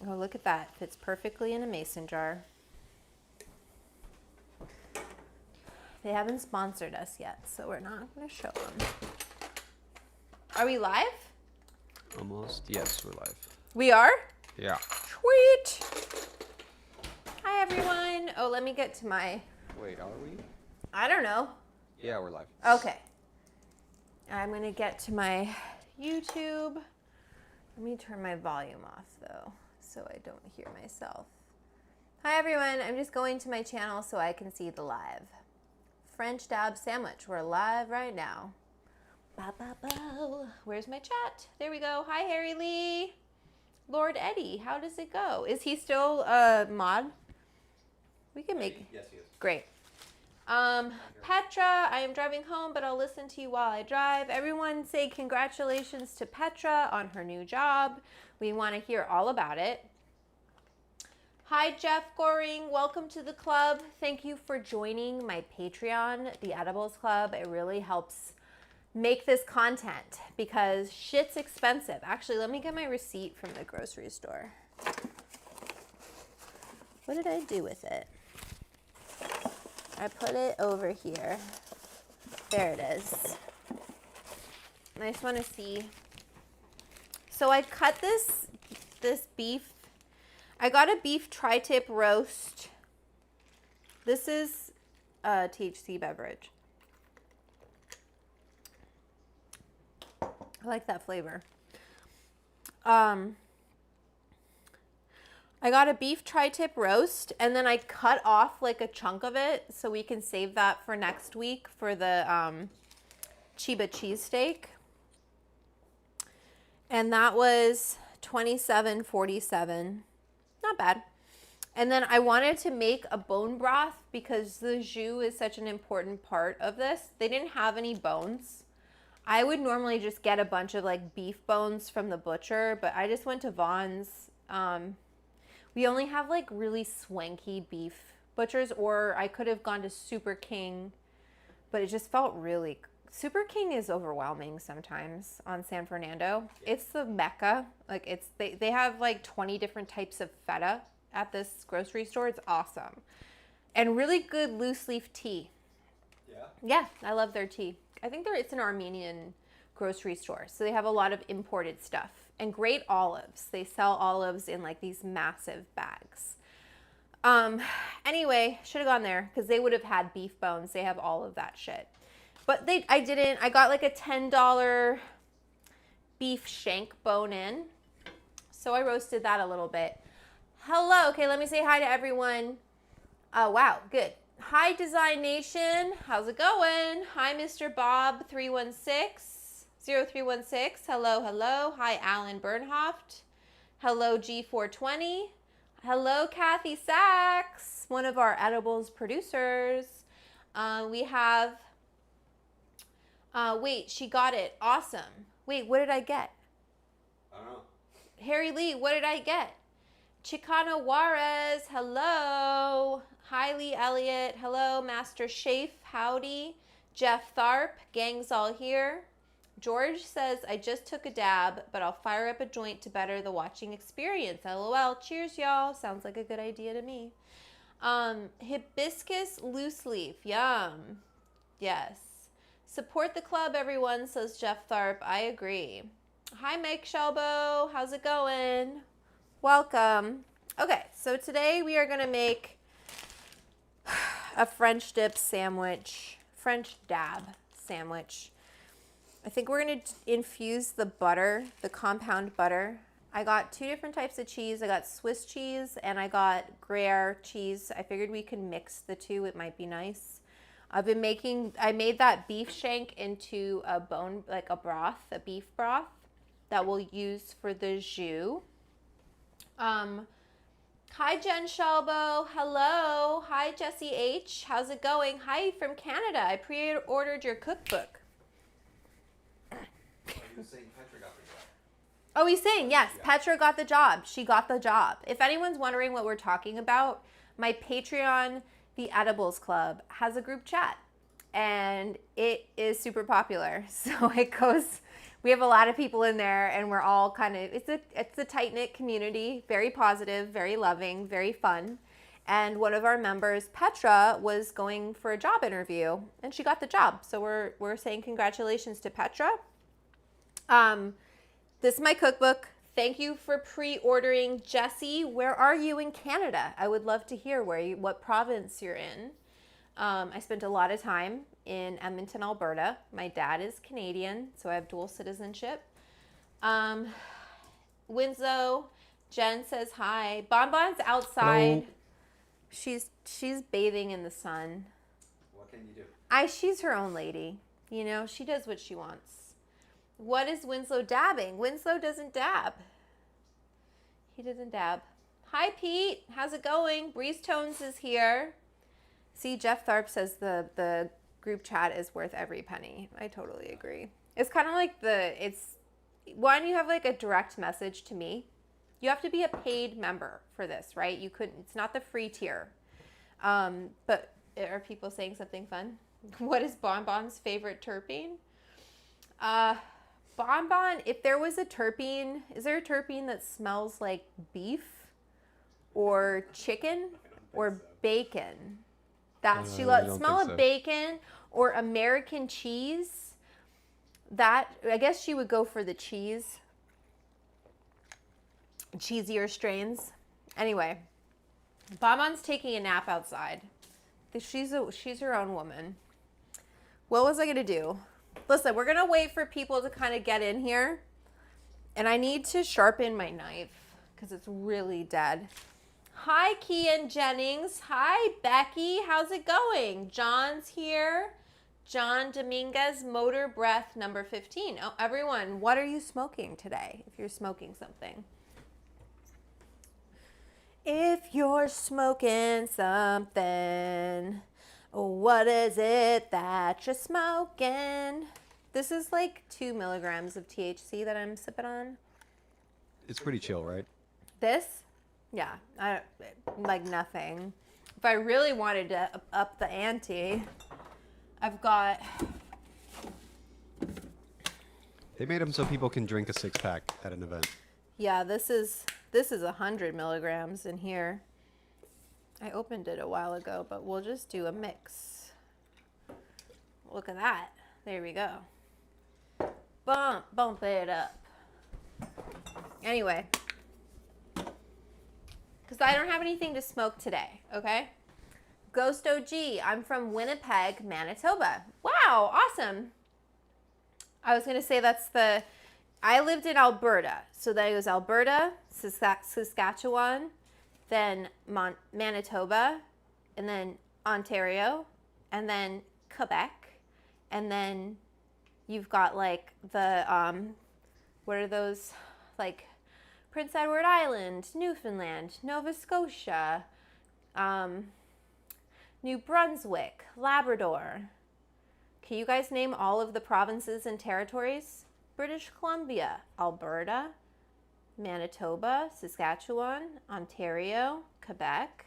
Oh, look at that. Fits perfectly in a mason jar. They haven't sponsored us yet, so we're not going to show them. Are we live? Almost. Yes, we're live. We are? Yeah. Sweet. Hi, everyone. Oh, let me get to my... Wait, are we? I don't know. Yeah, we're live. Okay. I'm going to get to my YouTube. Let me turn my volume off, though, so I don't hear myself. Hi, everyone. I'm just going to my channel so I can see the live. French dab sandwich. We're live right now. Ba, ba, ba. Where's my chat? There we go. Hi, Harry Lee. Lord Eddie, how does it go? Is he still a mod? We can make... Yes, he is. Great. Petra, I am driving home, but I'll listen to you while I drive. Everyone say congratulations to Petra on her new job. We want to hear all about it. Hi, Jeff Goring. Welcome to the club. Thank you for joining my Patreon, the Edibles Club. It really helps make this content because shit's expensive. Actually, let me get my receipt from the grocery store. What did I do with it? I put it over here. There it is. I just want to see. So I cut this beef. I got a beef tri-tip roast. This is a THC beverage. I like that flavor. I got a beef tri-tip roast, and then I cut off like a chunk of it so we can save that for next week for the Chiba cheesesteak. And that was $27.47. Not bad. And then I wanted to make a bone broth because the jus is such an important part of this. They didn't have any bones. I would normally just get a bunch of like beef bones from the butcher, but I just went to Vaughn's. We only have like really swanky beef butchers, or I could have gone to Super King, but it just felt really... Super King is overwhelming sometimes on San Fernando. Yeah. It's the mecca. Like it's they have like 20 different types of feta at this grocery store. It's awesome. And really good loose leaf tea. Yeah? Yeah, I love their tea. I think it's an Armenian grocery store. So they have a lot of imported stuff. And great olives. They sell olives in like these massive bags. Anyway, should have gone there because they would have had beef bones. They have all of that shit. But I didn't. I got like a $10 beef shank bone in. So I roasted that a little bit. Hello. Okay, let me say hi to everyone. Oh, wow. Good. Hi, Design Nation. How's it going? Hi, Mr. Bob 0316. Hello, hello. Hi, Alan Bernhoft. Hello, G420. Hello, Kathy Sachs, one of our edibles producers. We have... wait, she got it. Awesome. Wait, what did I get? I don't know. Harry Lee, what did I get? Chicano Juarez, hello. Hi, Lee Elliott. Hello, Master Shafe, howdy. Jeff Tharp, gang's all here. George says, I just took a dab, but I'll fire up a joint to better the watching experience. LOL. Cheers, y'all. Sounds like a good idea to me. Hibiscus loose leaf. Yum. Yes. Support the club, everyone, says Jeff Tharp. I agree. Hi, Mike Shelbo. How's it going? Welcome. Okay, so today we are going to make a French dip sandwich, French dab sandwich. I think we're going to infuse the butter, the compound butter. I got two different types of cheese. I got Swiss cheese and I got Gruyere cheese. I figured we could mix the two. It might be nice. I made that beef shank into a bone, like a broth, a beef broth that we'll use for the jus. Hi, Jen Shelbo. Hello. Hi, Jessie H. How's it going? Hi from Canada. I pre-ordered your cookbook. He was saying Petra got the job. Oh, he's saying, yes, Yeah. Petra got the job. She got the job. If anyone's wondering what we're talking about, my Patreon, the Edibles Club, has a group chat. And it is super popular. So it goes, We have a lot of people in there, and we're all kind of, it's a tight-knit community, very positive, very loving, very fun. And one of our members, Petra, was going for a job interview, and she got the job. So we're saying congratulations to Petra. This is my cookbook. Thank you for pre-ordering. Jessie, where are you in Canada? I would love to hear what province you're in. I spent a lot of time in Edmonton, Alberta. My dad is Canadian, so I have dual citizenship. Winslow, Jen says hi. Bonbon's outside. Hello. She's bathing in the sun. What can you do? She's her own lady. You know, she does what she wants. What is Winslow dabbing? Winslow doesn't dab. He doesn't dab. Hi, Pete. How's it going? Breeze Tones is here. See, Jeff Tharp says the group chat is worth every penny. I totally agree. It's kind of like one, you have like a direct message to me. You have to be a paid member for this, right? It's not the free tier. But are people saying something fun? What is Bonbon's favorite terpene? Bonbon, if there was a terpene, is there a terpene that smells like beef or chicken or bacon? She loves smell of bacon or American cheese. That, I guess she would go for the cheese. Cheesier strains. Anyway, Bonbon's taking a nap outside. She's her own woman. What was I gonna do? Listen, we're gonna wait for people to kind of get in here, and I need to sharpen my knife because it's really dead. Hi, Kian Jennings. Hi, Becky. How's it going? John's here. John Dominguez, Motor Breath number 15. Oh, everyone, what are you smoking today? If you're smoking something. If you're smoking something, what is it that you're smoking? This is like 2 milligrams of THC that I'm sipping on. It's pretty chill, right? This? Yeah, like nothing. If I really wanted to up the ante, I've got... They made them so people can drink a 6-pack at an event. Yeah, this is 100 milligrams in here. I opened it a while ago, but we'll just do a mix. Look at that. There we go. Bump it up. Anyway, because I don't have anything to smoke today, okay? Ghost OG, I'm from Winnipeg, Manitoba. Wow, awesome. I was going to say I lived in Alberta. So that was Alberta, Saskatchewan, then Manitoba, and then Ontario, and then Quebec, and then you've got like the, what are those, like Prince Edward Island, Newfoundland, Nova Scotia, New Brunswick, Labrador. Can you guys name all of the provinces and territories? British Columbia, Alberta, Manitoba, Saskatchewan, Ontario, Quebec.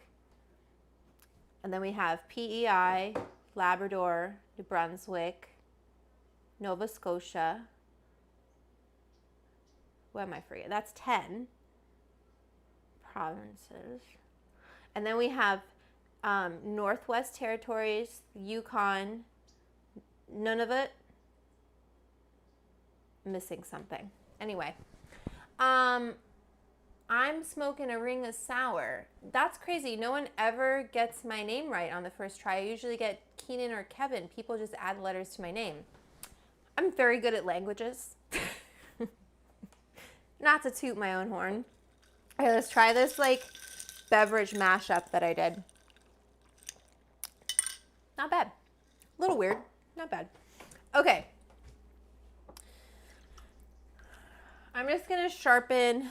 And then we have PEI, Labrador, New Brunswick, Nova Scotia. What am I forgetting? That's 10 provinces. And then we have Northwest Territories, Yukon, Nunavut. Missing something. Anyway, I'm smoking a ring of sour. That's crazy. No one ever gets my name right on the first try. I usually get Keenan or Kevin. People just add letters to my name. I'm very good at languages. Not to toot my own horn. Okay, let's try this like beverage mashup that I did. Not bad. A little weird. Not bad. Okay. I'm just going to sharpen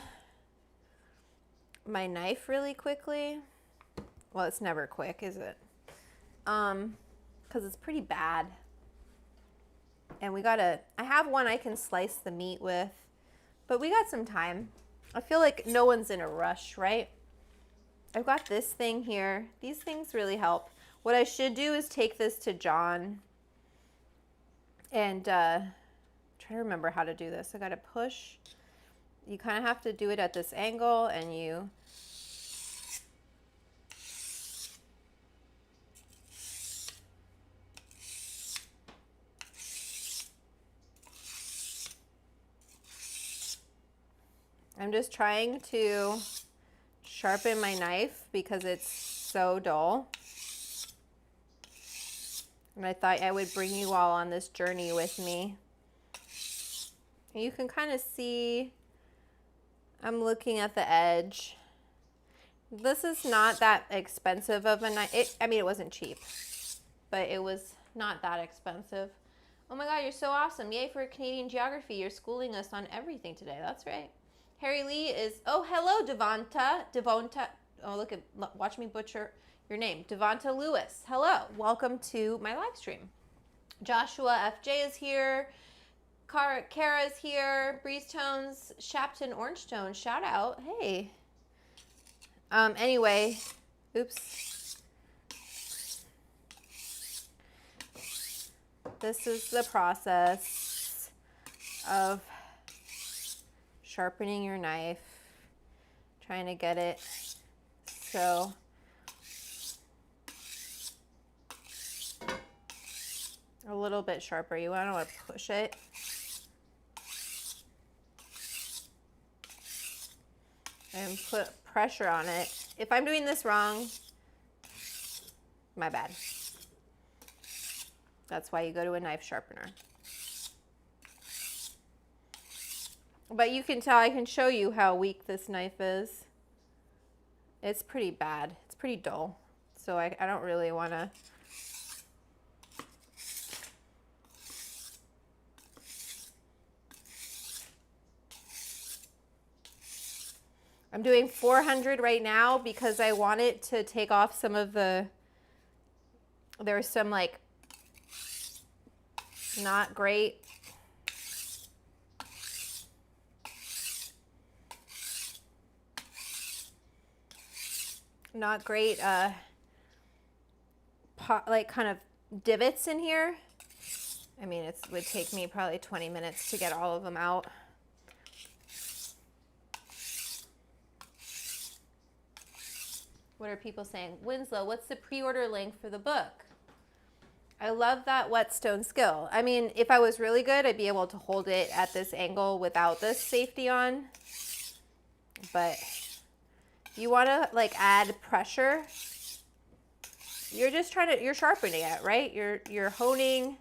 my knife really quickly. Well, it's never quick, is it? Because it's pretty bad. And I have one I can slice the meat with, but we got some time. I feel like no one's in a rush, right? I've got this thing here. These things really help. What I should do is take this to John and trying to remember how to do this. I got to push. You kind of have to do it at this angle, and you I'm just trying to sharpen my knife because it's so dull. And I thought I would bring you all on this journey with me. You can kind of see I'm looking at the edge. This is not that expensive of a knife. I mean, it wasn't cheap, but it was not that expensive. Oh my God, you're so awesome. Yay for Canadian geography. You're schooling us on everything today. That's right. Harry Lee is, oh, hello, Devonta. Oh, look at, watch me butcher your name. Devonta Lewis. Hello. Welcome to my live stream. Joshua FJ is here. Kara's here. Breeze Tones, Shapton Orangetones. Shout out. Hey. Anyway, oops. This is the process of sharpening your knife, trying to get it so a little bit sharper. You don't want to push it. And put pressure on it. If I'm doing this wrong, my bad. That's why you go to a knife sharpener. But you can tell, I can show you how weak this knife is. It's pretty bad. It's pretty dull. So I don't really want to. I'm doing 400 right now because I want it to take off some of the, there's some like not great like kind of divots in here. I mean, it would take me probably 20 minutes to get all of them out. What are people saying? Winslow, what's the pre-order link for the book? I love that whetstone skill. I mean, if I was really good, I'd be able to hold it at this angle without this safety on. But you want to like add pressure. You're just trying to, you're sharpening it, right? You're honing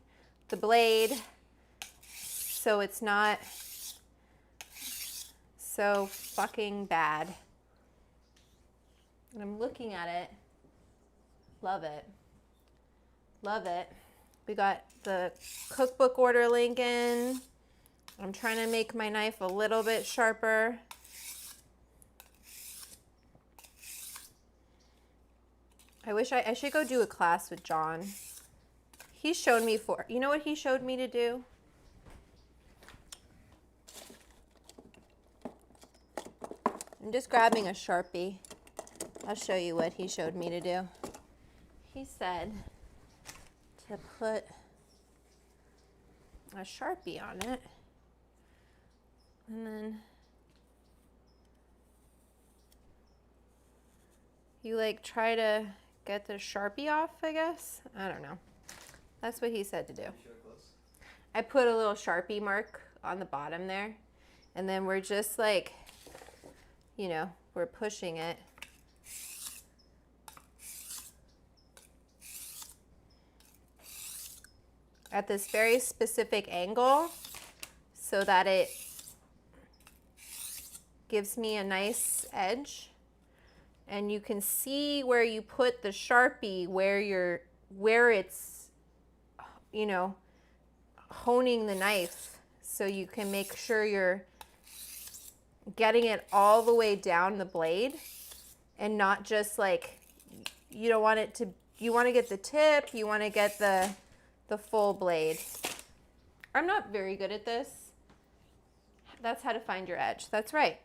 the blade so it's not so fucking bad. And I'm looking at it. Love it. Love it. We got the cookbook order link in. I'm trying to make my knife a little bit sharper. I wish I should go do a class with John. He showed me you know what he showed me to do? I'm just grabbing a Sharpie. I'll show you what he showed me to do. He said to put a Sharpie on it, and then you like try to get the Sharpie off, I guess. I don't know. That's what he said to do. I put a little Sharpie mark on the bottom there, and then we're just like, you know, we're pushing it. At this very specific angle so that it gives me a nice edge. And you can see where you put the Sharpie, where it's, you know, honing the knife, so you can make sure you're getting it all the way down the blade and not just like, you don't want it to, you want to get the tip, you want to get the full blade. I'm not very good at this. That's how to find your edge. That's right.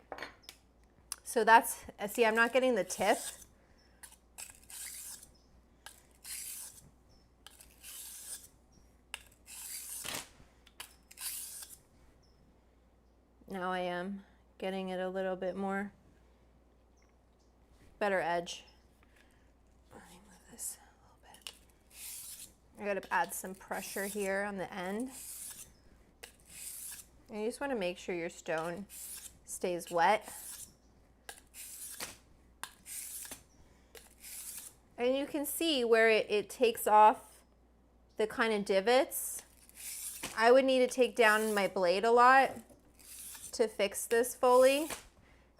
So that's, see, I'm not getting the tip. getting it a little bit more better edge. Let me move this a little bit. I gotta add some pressure here on the end. And you just want to make sure your stone stays wet. And you can see where it takes off the kind of divots. I would need to take down my blade a lot to fix this fully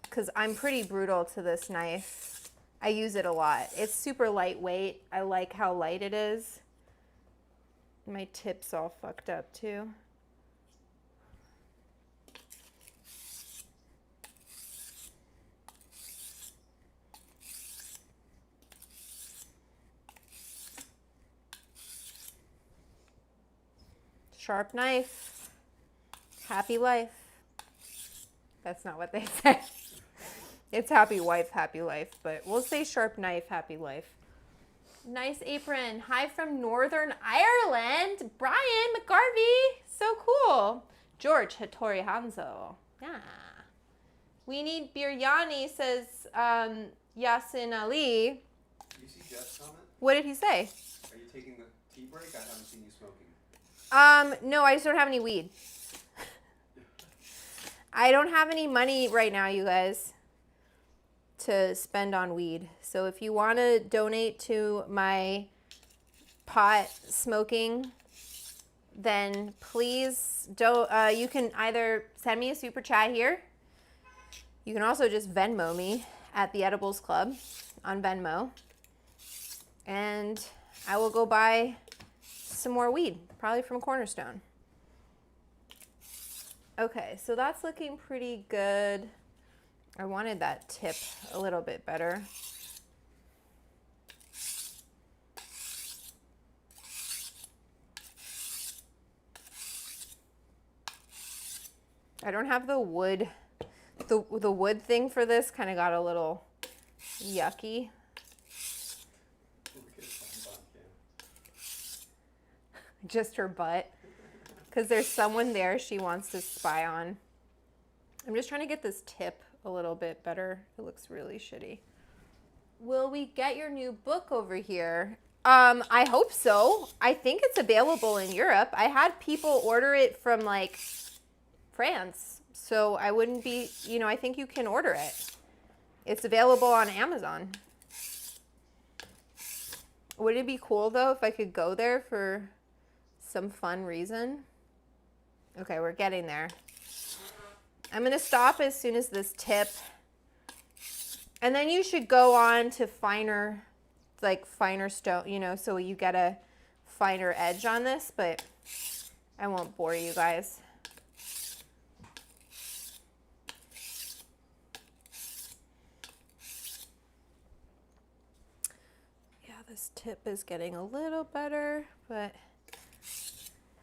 because I'm pretty brutal to this knife. I use it a lot. It's super lightweight. I like how light it is. My tip's all fucked up too. Sharp knife, happy life. That's not what they say. It's happy wife, happy life, but we'll say sharp knife, happy life. Nice apron. Hi from Northern Ireland. Brian McGarvey. So cool. George Hattori Hanzo. Yeah. We need biryani, says Yasin Ali. You see Jeff's comment? What did he say? Are you taking the tea break? I haven't seen you smoking. No, I just don't have any weed. I don't have any money right now, you guys, to spend on weed. So if you want to donate to my pot smoking, then please don't. You can either send me a super chat here. You can also just Venmo me at the Edibles Club on Venmo. And I will go buy some more weed, probably from Cornerstone. Okay, so that's looking pretty good. I wanted that tip a little bit better. I don't have the wood. The wood thing for this kind of got a little yucky. Just her butt. Because there's someone there she wants to spy on. I'm just trying to get this tip a little bit better. It looks really shitty. Will we get your new book over here? I hope so. I think it's available in Europe. I had people order it from like France. So I wouldn't be, I think you can order it. It's available on Amazon. Would it be cool though if I could go there for some fun reason? Okay, we're getting there. I'm gonna stop as soon as this tip. And then you should go on to finer stone, so you get a finer edge on this, but I won't bore you guys. Yeah, this tip is getting a little better, but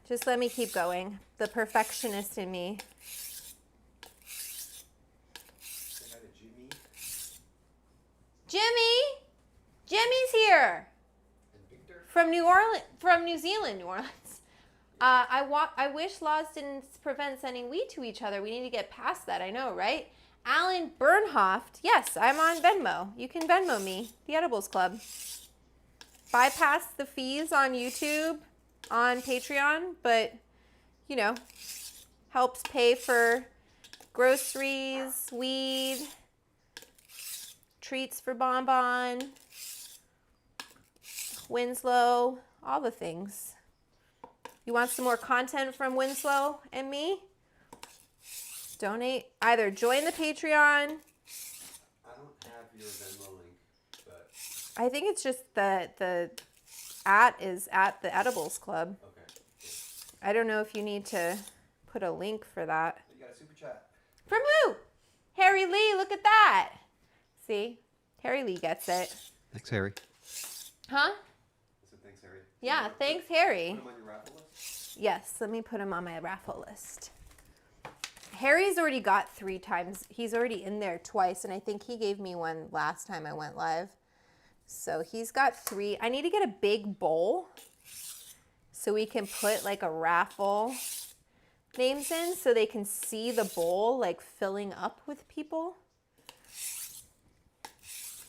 just let me keep going. The perfectionist in me. Jimmy! Jimmy's here! From New Zealand, New Orleans. I wish laws didn't prevent sending weed to each other. We need to get past that, I know, right? Alan Bernhoft. Yes, I'm on Venmo. You can Venmo me, the Edibles Club. Bypass the fees on YouTube, on Patreon, but, helps pay for groceries, weed, treats for Bonbon, Winslow, all the things. You want some more content from Winslow and me? Donate. Either join the Patreon. I don't have your Venmo link, but I think it's just the at is at the Edibles Club. okay. I don't know if you need to put a link for that. You got a super chat. From who? Harry Lee, look at that. See? Harry Lee gets it. Thanks, Harry. Huh? I said thanks, Harry. Yeah, thanks, Harry. Put him on your raffle list? Yes, let me put him on my raffle list. Harry's already got 3 times. He's already in there twice, and I think he gave me one last time I went live. So he's got 3. I need to get a big bowl so we can put like a raffle names in so they can see the bowl like filling up with people.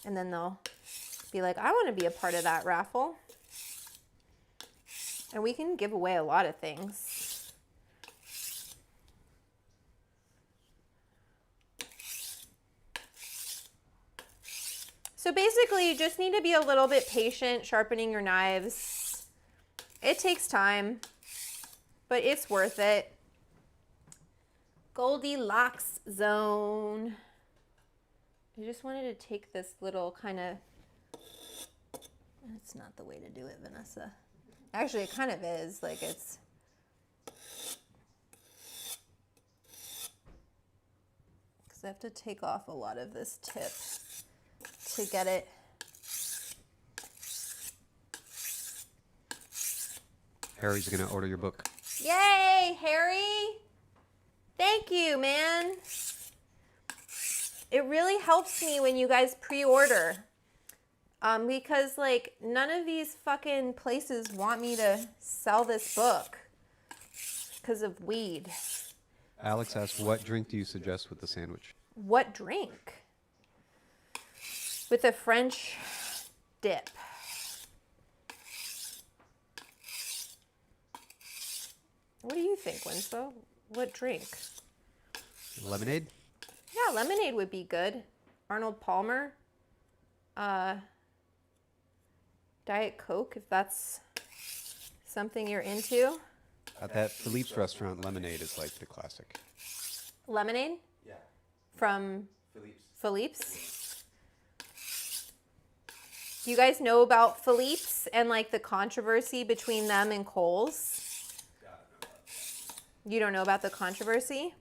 And then they'll be like, I want to be a part of that raffle. And we can give away a lot of things. So basically, you just need to be a little bit patient sharpening your knives. It takes time, but it's worth it. Goldilocks zone. I just wanted to take this little kind of, it's not the way to do it, Vanessa. Actually, it kind of is, like it's, because I have to take off a lot of this tip to get it. Harry's going to order your book. Yay, Harry! Thank you, man. It really helps me when you guys pre-order. Because like none of these fucking places want me to sell this book because of weed. Alex asked, what drink do you suggest with the sandwich? What drink? With a French dip. What do you think, Winslow? What drink? Lemonade? Yeah, lemonade would be good. Arnold Palmer. Diet Coke, if that's something you're into. At that Philippe's restaurant, lemonade is like the classic. Lemonade? Yeah. From Philippe's. Philippe's? Do you guys know about Philippe's and like the controversy between them and Kohl's? You don't know about the controversy?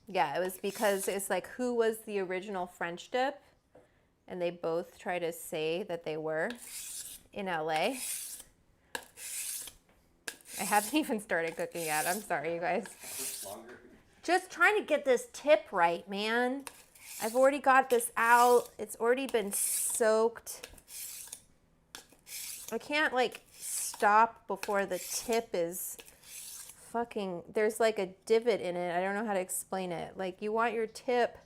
Yeah, it was because it's like who was the original French dip? And they both try to say that they were in LA. I haven't even started cooking yet. I'm sorry, you guys. Just trying to get this tip right, man. I've already got this out. It's already been soaked. I can't like stop before the tip is fucking, there's like a divot in it. I don't know how to explain it. Like you want your tip,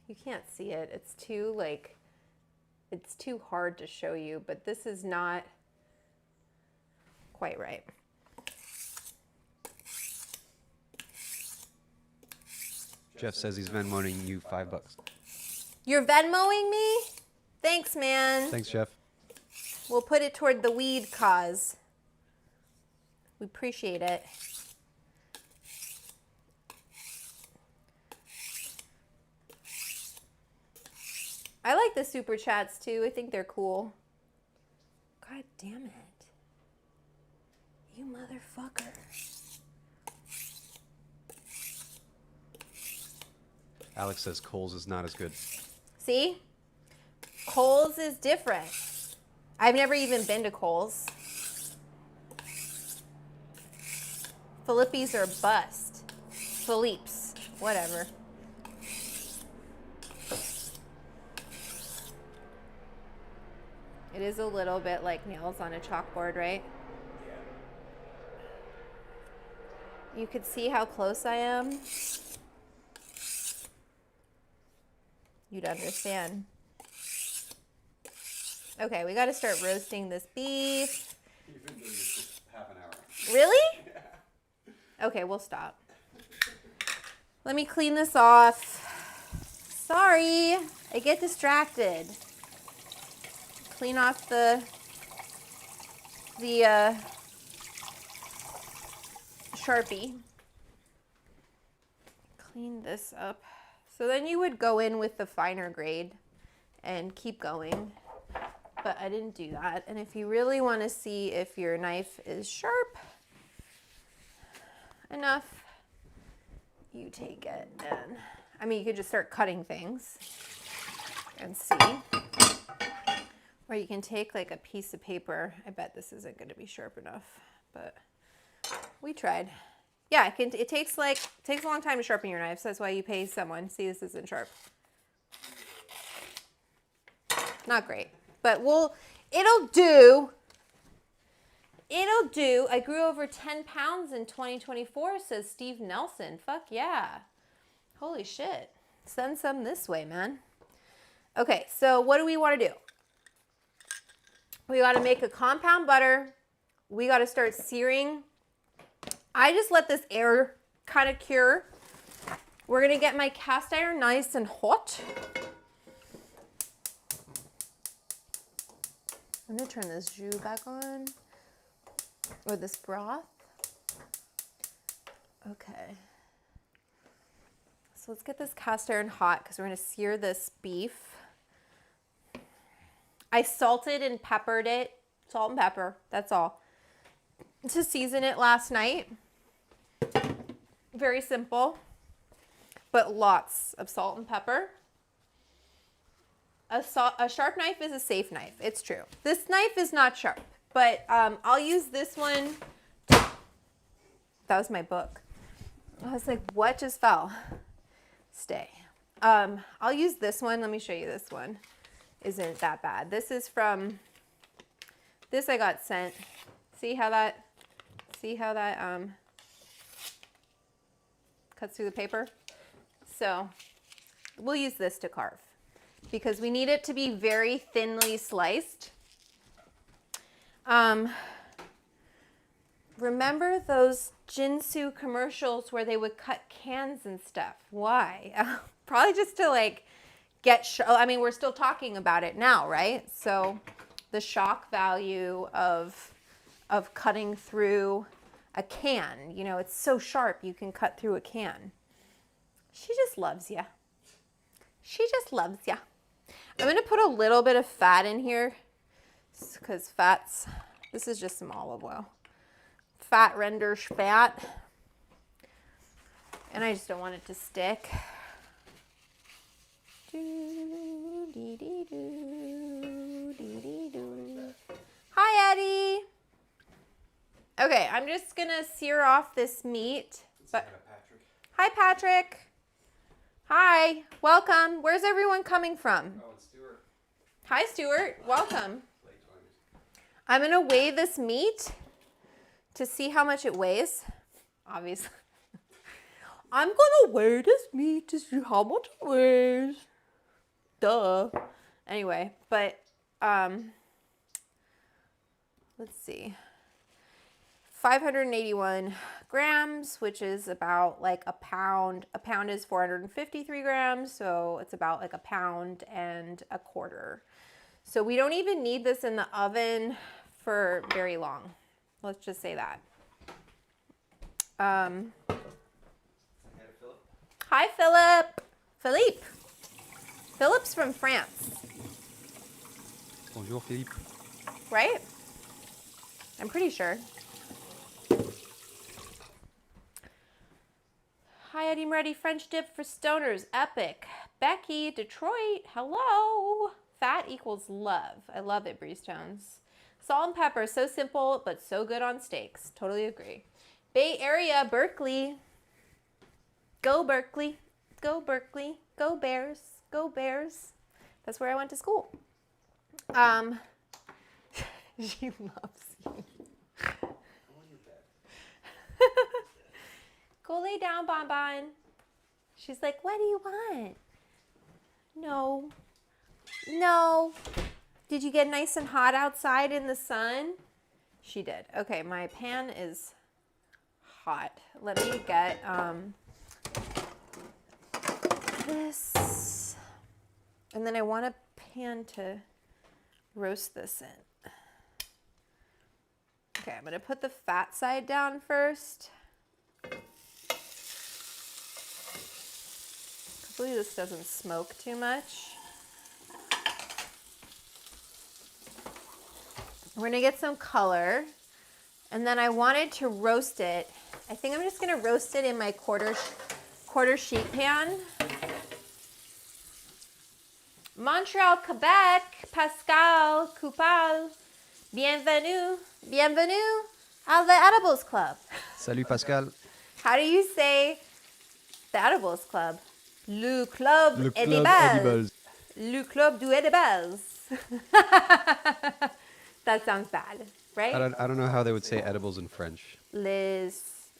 you can't see it. It's too like, it's too hard to show you, but this is not quite right. Jeff says he's Venmoing you $5. You're Venmoing me? Thanks, man. Thanks, Jeff. We'll put it toward the weed cause. We appreciate it. I like the super chats too. I think they're cool. God damn it. You motherfucker. Alex says Kohl's is not as good. See? Kohl's is different. I've never even been to Kohl's. Philippe's are bust. Philippe's, whatever. It is a little bit like nails on a chalkboard, right? You could see how close I am. You'd understand. Okay, we got to start roasting this beef. You've been doing this for half an hour. Really? Okay, we'll stop. Let me clean this off. Sorry, I get distracted. Clean off the Sharpie. Clean this up. So then you would go in with the finer grade and keep going. But I didn't do that. And if you really want to see if your knife is sharp enough, you take it and, I mean, you could just start cutting things and see. Or you can take like a piece of paper. I bet this isn't going to be sharp enough, but we tried. Yeah, it takes a long time to sharpen your knives. That's why you pay someone. See, this isn't sharp. Not great, but it'll do. It'll do. I grew over 10 pounds in 2024, says Steve Nelson. Fuck yeah. Holy shit. Send some this way, man. Okay, so what do we want to do? We got to make a compound butter. We got to start searing. I just let this air kind of cure. We're going to get my cast iron nice and hot. I'm going to turn this jus back on. Or this broth. Okay. So let's get this cast iron hot because we're going to sear this beef. I salted and peppered it. Salt and pepper. That's all. To season it last night. Very simple. But lots of salt and pepper. A sharp knife is a safe knife. It's true. This knife is not sharp. But I'll use this one. That was my book. I was like, what just fell? Stay. I'll use this one. Let me show you this one. Isn't that bad. This is from, this I got sent. See how that cuts through the paper? So we'll use this to carve because we need it to be very thinly sliced. Remember those Jinsu commercials where they would cut cans and stuff? Why? Probably just to like I mean, we're still talking about it now, right? So the shock value of cutting through a can, you know, it's so sharp you can cut through a can. She just loves ya. She just loves ya. I'm going to put a little bit of fat in here because this is just some olive oil. Fat renders fat. And I just don't want it to stick. Hi, Eddie. Okay, I'm just gonna sear off this meat. But hi, Patrick. Hi, welcome. Where's everyone coming from? Oh, it's Stuart. Hi, Stuart. Welcome. I'm gonna weigh this meat to see how much it weighs. Obviously, I'm gonna weigh this meat to see how much it weighs. Duh. Anyway, but let's see. 581 grams, which is about like a pound. A pound is 453 grams, so it's about like a pound and a quarter. So we don't even need this in the oven for very long. Let's just say that. Hi, Philip. Philippe. Philip's from France. Bonjour, Philippe. Right? I'm pretty sure. Hi, Eddie Ready. French dip for stoners. Epic. Becky, Detroit. Hello. Fat equals love. I love it, Breeze Tones. Salt and pepper. So simple, but so good on steaks. Totally agree. Bay Area, Berkeley. Go Berkeley. Go Berkeley. Go Bears. Go Bears. That's where I went to school. She loves you. Go lay down, Bonbon. She's like, what do you want? No. No. Did you get nice and hot outside in the sun? She did. Okay, my pan is hot. Let me get this. And then I want a pan to roast this in. Okay, I'm going to put the fat side down first. Hopefully this doesn't smoke too much. We're going to get some color. And then I wanted to roast it. I think I'm just going to roast it in my quarter sheet pan. Montreal, Quebec, Pascal, Coupal, bienvenue, bienvenue à the Edibles Club. Salut, Pascal. How do you say the Edibles Club? Le Club Le Club Edibles. Edibles. Le Club du Edibles. That sounds bad, right? I don't know how they would say edibles in French. Le, It's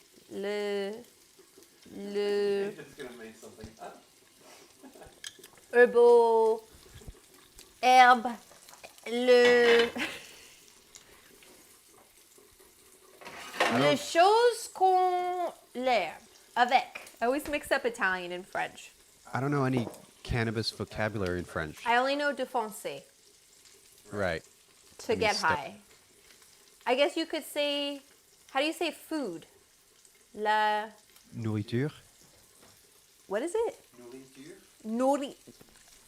gonna make something up. herbal, herbe, les choses qu'on l'herbe, avec. I always mix up Italian and French. I don't know any cannabis vocabulary in French. I only know défoncer, Right. to means get stick. high. I guess you could say, how do you say food? La, Nourriture. what is it? Nourriture. Nourri,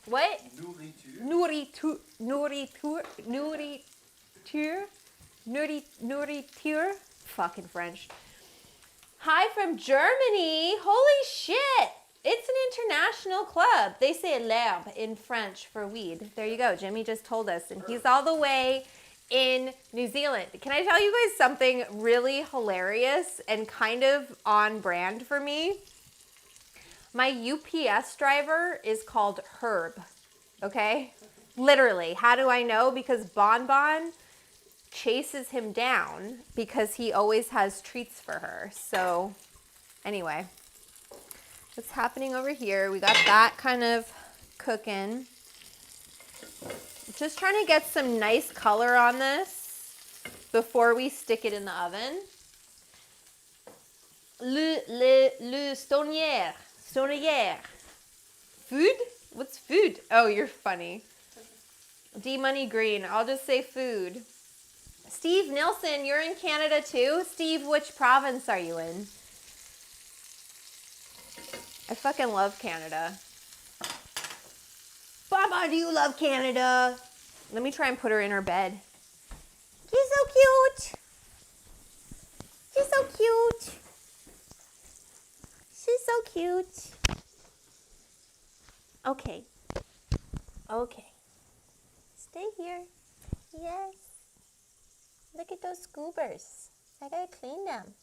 what? Nourriture. Nourriture. Fucking French. Hi from Germany. Holy shit. It's an international club. They say l'herbe in French for weed. There you go. Jimmy just told us, and he's all the way in New Zealand. Can I tell you guys something really hilarious and kind of on brand for me? My UPS driver is called Herb, okay? Literally. How do I know? Because Bonbon chases him down because he always has treats for her. So anyway, what's happening over here? We got that kind of cooking. Just trying to get some nice color on this before we stick it in the oven. Le stonnière. Food? What's food? Oh, you're funny. D Money Green. I'll just say food. Steve Nilsson, you're in Canada too? Steve, which province are you in? I fucking love Canada. Baba, do you love Canada? Let me try and put her in her bed. She's so cute. She's so cute. She's so cute. Okay. Okay. Stay here. Yes. Look at those scoobers. I gotta clean them.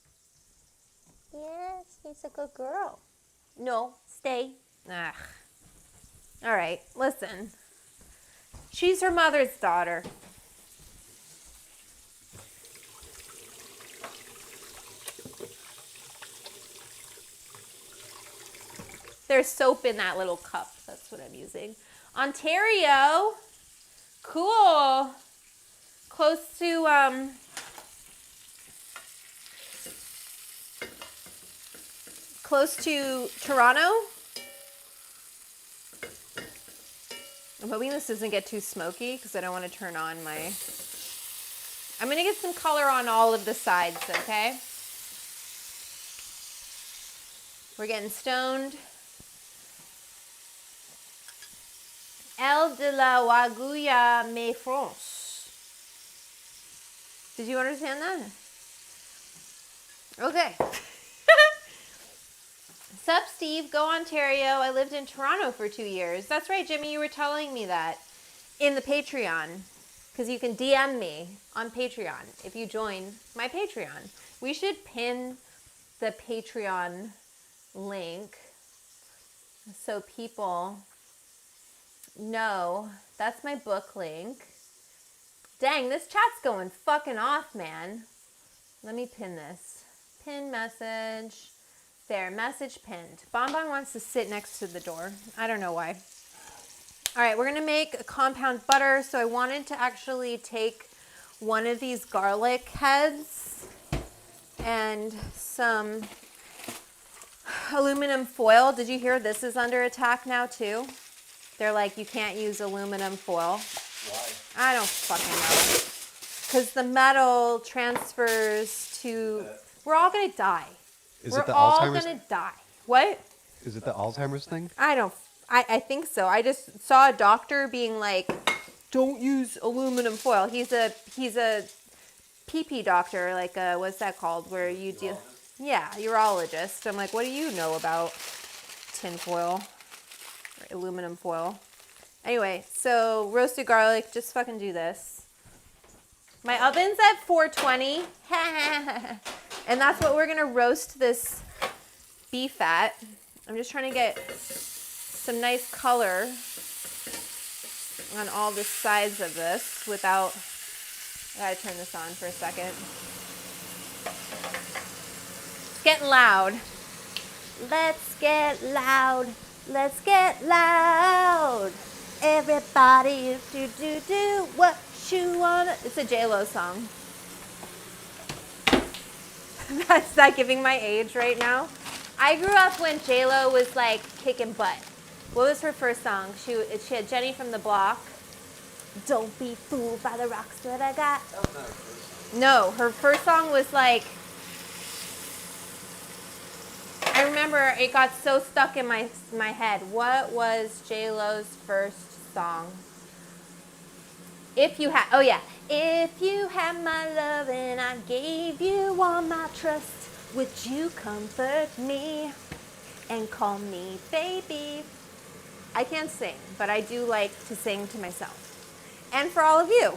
Yes, she's a good girl. No, stay. Ugh. All right, listen. She's her mother's daughter. There's soap in that little cup. That's what I'm using. Ontario. Cool. Close to Toronto. I'm hoping this doesn't get too smoky because I don't want to turn on my... I'm going to get some color on all of the sides, okay? We're getting stoned. Elle de la Waguya mais France. Did you understand that? Okay. Sup, Steve? Go Ontario. I lived in Toronto for 2 years. That's right, Jimmy. You were telling me that in the Patreon. Because you can DM me on Patreon if you join my Patreon. We should pin the Patreon link so people know. That's my book link. Dang, this chat's going fucking off, man. Let me pin this. Pin message. There, message pinned. Bonbon wants to sit next to the door. I don't know why. All right, we're going to make a compound butter. So I wanted to actually take one of these garlic heads and some aluminum foil. Did you hear this is under attack now too? They're like, you can't use aluminum foil. Why? I don't fucking know. Because the metal transfers to... We're all going to die. Is it the all Alzheimer's? going to die. What? Is it the Alzheimer's thing? I think so. I just saw a doctor being like, don't use aluminum foil. He's a pee doctor, like what's that called? Where you do... Yeah, urologist. I'm like, what do you know about tin foil? Or aluminum foil? Anyway, so roasted garlic, just fucking do this. My oven's at 420. And that's what we're going to roast this beef at. I'm just trying to get some nice color on all the sides of this without I gotta turn this on for a second. It's getting loud. Let's get loud. Let's get loud. Everybody do what you wanna. It's a J-Lo song. That's not giving my age right now. I grew up when J-Lo was like kicking butt. What was her first song? She had Jenny from the Block. Don't be fooled by the rocks that I got. That was not her first song. No, her first song was like, I remember it got so stuck in my head. What was J-Lo's first song? If you had, oh yeah. If you had my love and I gave you all my trust, would you comfort me and call me baby? I can't sing, but I do like to sing to myself. And for all of you.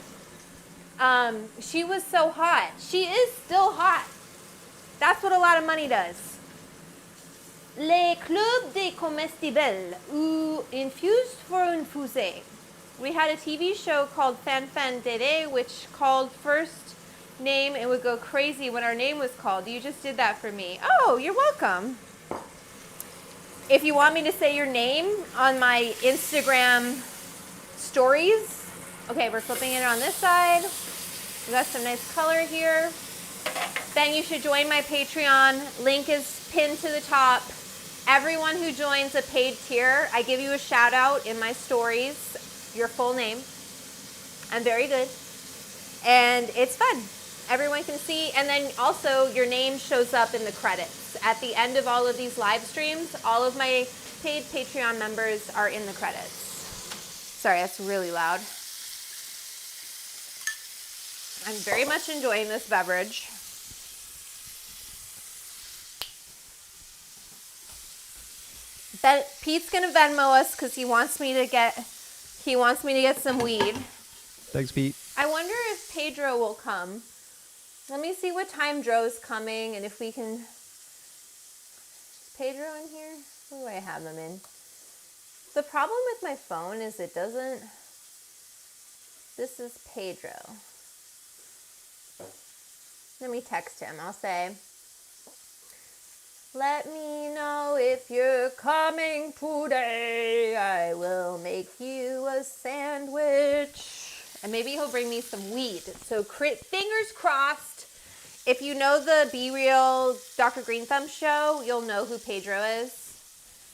She was so hot. She is still hot. That's what a lot of money does. Les clubs des comestibles ou infused for infusé. We had a TV show called Fan Fan Dede, which called first name and would go crazy when our name was called. You just did that for me. Oh, you're welcome. If you want me to say your name on my Instagram stories, okay, we're flipping it on this side. We got some nice color here. Then you should join my Patreon. Link is pinned to the top. Everyone who joins a paid tier, I give you a shout out in my stories, your full name. I'm very good. And it's fun. Everyone can see. And then also your name shows up in the credits. At the end of all of these live streams, all of my paid Patreon members are in the credits. Sorry, that's really loud. I'm very much enjoying this beverage. Pete's gonna Venmo us because he wants me to get some weed. Thanks, Pete. I wonder if Pedro will come. Let me see what time Dro's coming and if we can. Is Pedro in here? Who do I have them in? The problem with my phone is it doesn't. This is Pedro. Let me text him. I'll say, let me know if you're coming today. I will make you a sandwich. And maybe he'll bring me some weed. So fingers crossed. If you know the Be Real Dr. Green Thumb show, you'll know who Pedro is.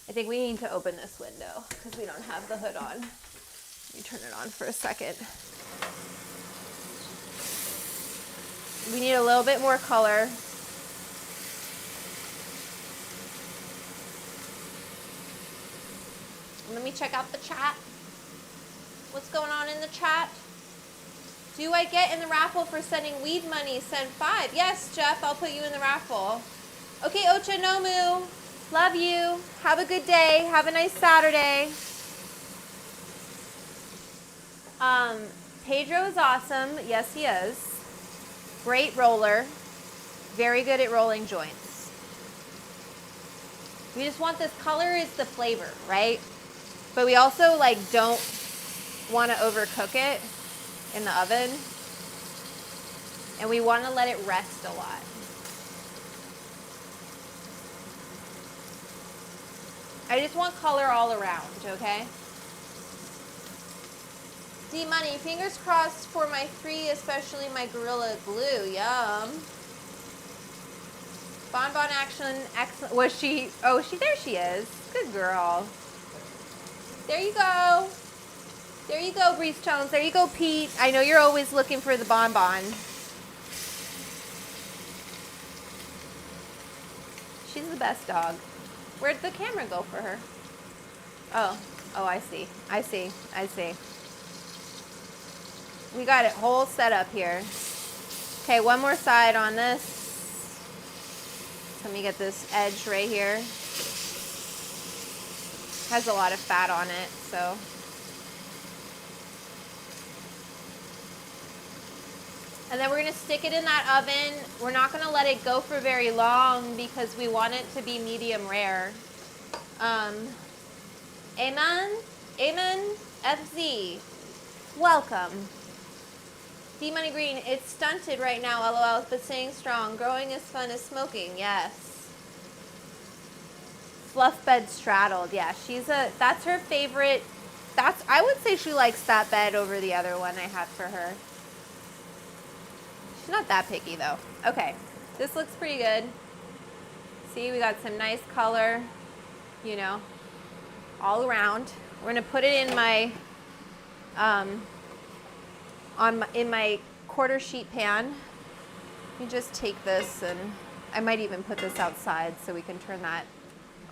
I think we need to open this window because we don't have the hood on. Let me turn it on for a second. We need a little bit more color. Let me check out the chat. What's going on in the chat? Do I get in the raffle for sending weed money? Send 5. Yes, Jeff, I'll put you in the raffle. Okay, Ocha Nomu. Love you. Have a good day. Have a nice Saturday. Pedro is awesome. Yes, he is. Great roller. Very good at rolling joints. We just want this color is the flavor, right? But we also don't want to overcook it in the oven. And we want to let it rest a lot. I just want color all around, okay? D-Money, fingers crossed for my 3, especially my Gorilla Glue. Yum. Bonbon action, excellent. Was she? Oh, there she is. Good girl. There you go. There you go, Breeze Tones. There you go, Pete. I know you're always looking for the bonbon. She's the best dog. Where'd the camera go for her? Oh, I see. I see. We got it whole set up here. Okay, one more side on this. Let me get this edge right here. Has a lot of fat on it, so. And then we're gonna stick it in that oven. We're not gonna let it go for very long because we want it to be medium rare. Amen FZ, welcome. D Money Green, it's stunted right now, LOL, but staying strong. Growing is fun as smoking, yes. Fluff bed straddled, yeah. That's her favorite. I would say she likes that bed over the other one I had for her. She's not that picky though. Okay, this looks pretty good. See, we got some nice color, you know, all around. We're gonna put it in my, in my quarter sheet pan. Let me just take this, and I might even put this outside so we can turn that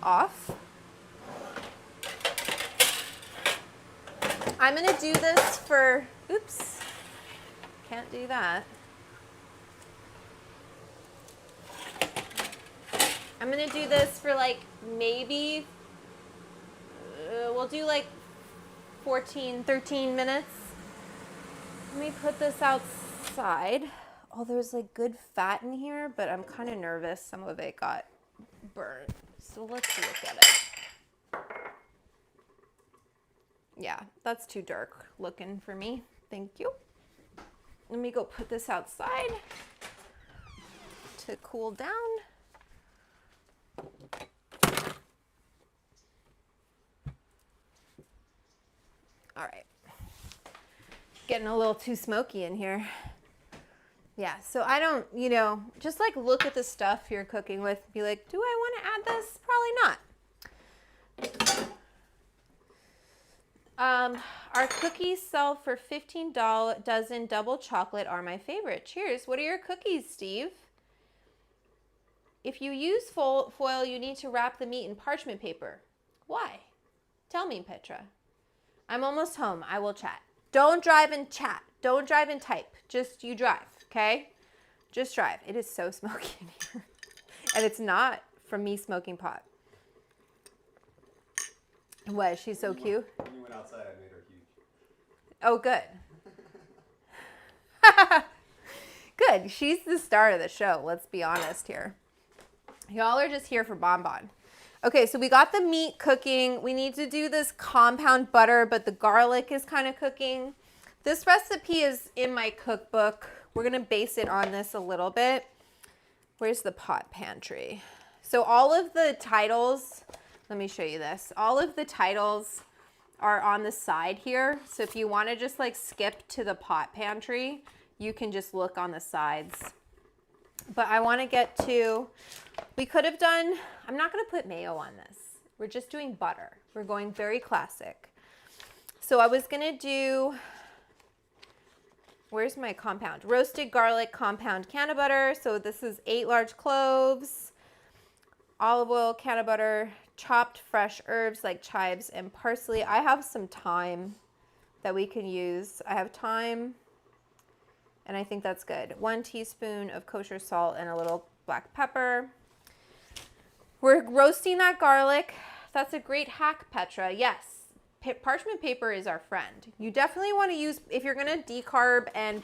off. I'm gonna do this for, oops, can't do that. I'm gonna do this for like maybe, we'll do like 14, 13 minutes. Let me put this outside. Oh, there's like good fat in here, but I'm kind of nervous. Some of it got burned. So let's look at it. Yeah, that's too dark looking for me. Thank you. Let me go put this outside to cool down. All right. Getting a little too smoky in here. Yeah, so I don't, you know, just like look at the stuff you're cooking with, be like, do I want to add this? Probably not. Our cookies sell for $15 dozen double chocolate are my favorite. Cheers. What are your cookies, Steve? If you use foil, you need to wrap the meat in parchment paper. Why? Tell me, Petra. I'm almost home. I will chat. Don't drive and chat. Don't drive and type. Just you drive, okay? Just drive. It is so smoky in here. And it's not from me smoking pot. What? She's so cute. When you went outside, I made her huge. Oh, good. Good. She's the star of the show. Let's be honest here. Y'all are just here for Bonbon. Okay, so we got the meat cooking. We need to do this compound butter, but the garlic is kind of cooking. This recipe is in my cookbook. We're gonna base it on this a little bit. Where's the pot pantry? So all of the titles, let me show you this. All of the titles are on the side here. So if you wanna just like skip to the pot pantry, you can just look on the sides. But I wanna get to, we could have done, I'm not gonna put mayo on this. We're just doing butter. We're going very classic. So I was gonna do, where's my compound? Roasted garlic compound can of butter. So this is 8 large cloves, olive oil, can of butter, chopped fresh herbs like chives and parsley. I have some thyme that we can use. I have thyme, and I think that's good. 1 teaspoon of kosher salt and a little black pepper. We're roasting that garlic. That's a great hack, Petra. Yes, parchment paper is our friend. You definitely want to use, if you're gonna decarb and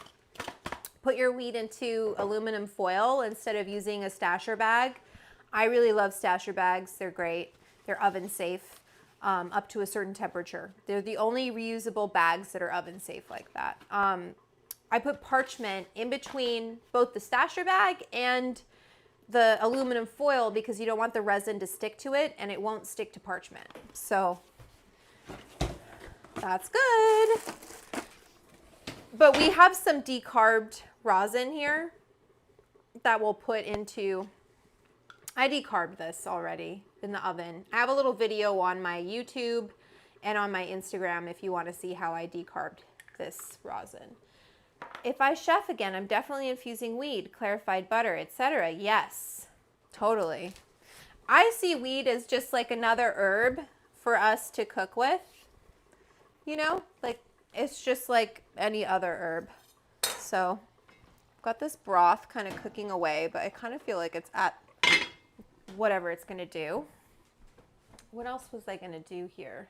put your wheat into aluminum foil instead of using a stasher bag. I really love stasher bags. They're great. They're oven safe up to a certain temperature. They're the only reusable bags that are oven safe like that. I put parchment in between both the stasher bag and the aluminum foil because you don't want the resin to stick to it, and it won't stick to parchment. So that's good. But we have some decarbed rosin here that we'll put into, I decarbed this already in the oven. I have a little video on my YouTube and on my Instagram if you want to see how I decarbed this rosin. If I chef again, I'm definitely infusing weed, clarified butter, etc. Yes, totally. I see weed as just like another herb for us to cook with. You know, like it's just like any other herb. So I've got this broth kind of cooking away, but I kind of feel like it's at whatever it's gonna do. What else was I gonna do here?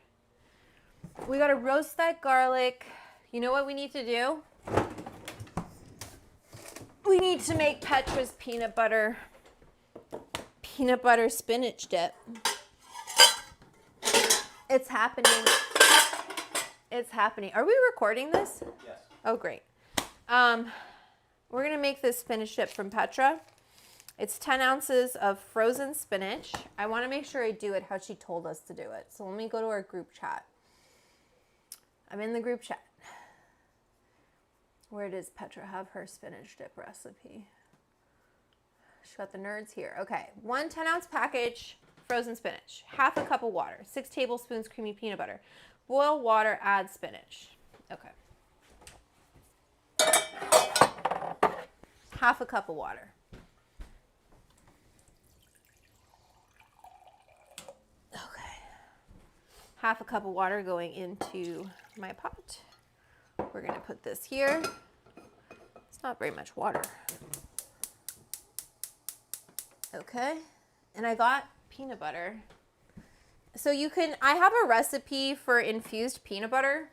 We gotta roast that garlic. You know what we need to do? We need to make Petra's peanut butter spinach dip. It's happening. It's happening. Are we recording this? Yes. Oh, great. We're gonna make this spinach dip from Petra. It's 10 ounces of frozen spinach. I wanna make sure I do it how she told us to do it. So let me go to our group chat. I'm in the group chat. Where does Petra have her spinach dip recipe? She's got the nerds here. Okay, 1 10-ounce package, frozen spinach, half a cup of water, 6 tablespoons creamy peanut butter. Boil water, add spinach. Okay. Half a cup of water. Okay. Half a cup of water going into my pot. We're gonna put this here. It's not very much water. Okay, and I got peanut butter. So you can, I have a recipe for infused peanut butter,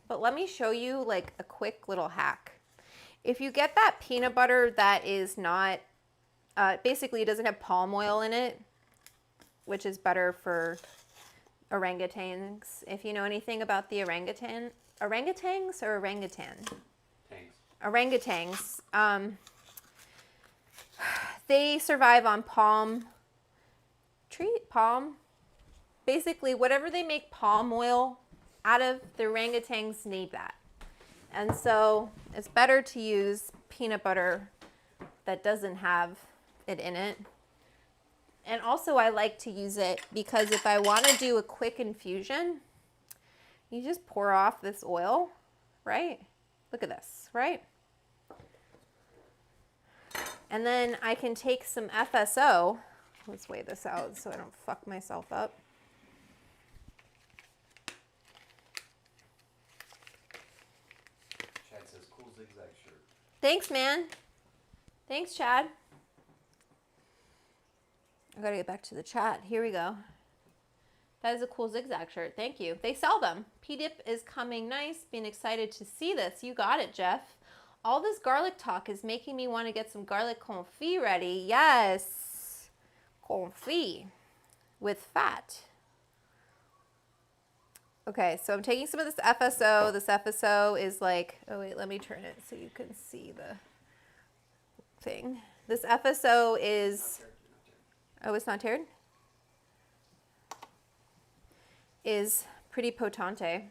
but let me show you like a quick little hack. If you get that peanut butter that is not, basically it doesn't have palm oil in it, which is better for orangutans. If you know anything about the orangutans or orangutan? Orangutans. They survive on palm, basically whatever they make palm oil out of, the orangutans need that. And so it's better to use peanut butter that doesn't have it in it. And also I like to use it because if I want to do a quick infusion, you just pour off this oil, right? Look at this, right? And then I can take some FSO. Let's weigh this out so I don't fuck myself up. Chad says cool zigzag shirt. Thanks, man. Thanks, Chad. I gotta get back to the chat. Here we go. That is a cool zigzag shirt. Thank you. They sell them. P-Dip is coming nice. Being excited to see this. You got it, Jeff. All this garlic talk is making me want to get some garlic confit ready. Yes. Confit with fat. Okay, so I'm taking some of this FSO. This FSO is like, oh wait, let me turn it so you can see the thing. This FSO is, oh, it's not tiered? Is pretty potente.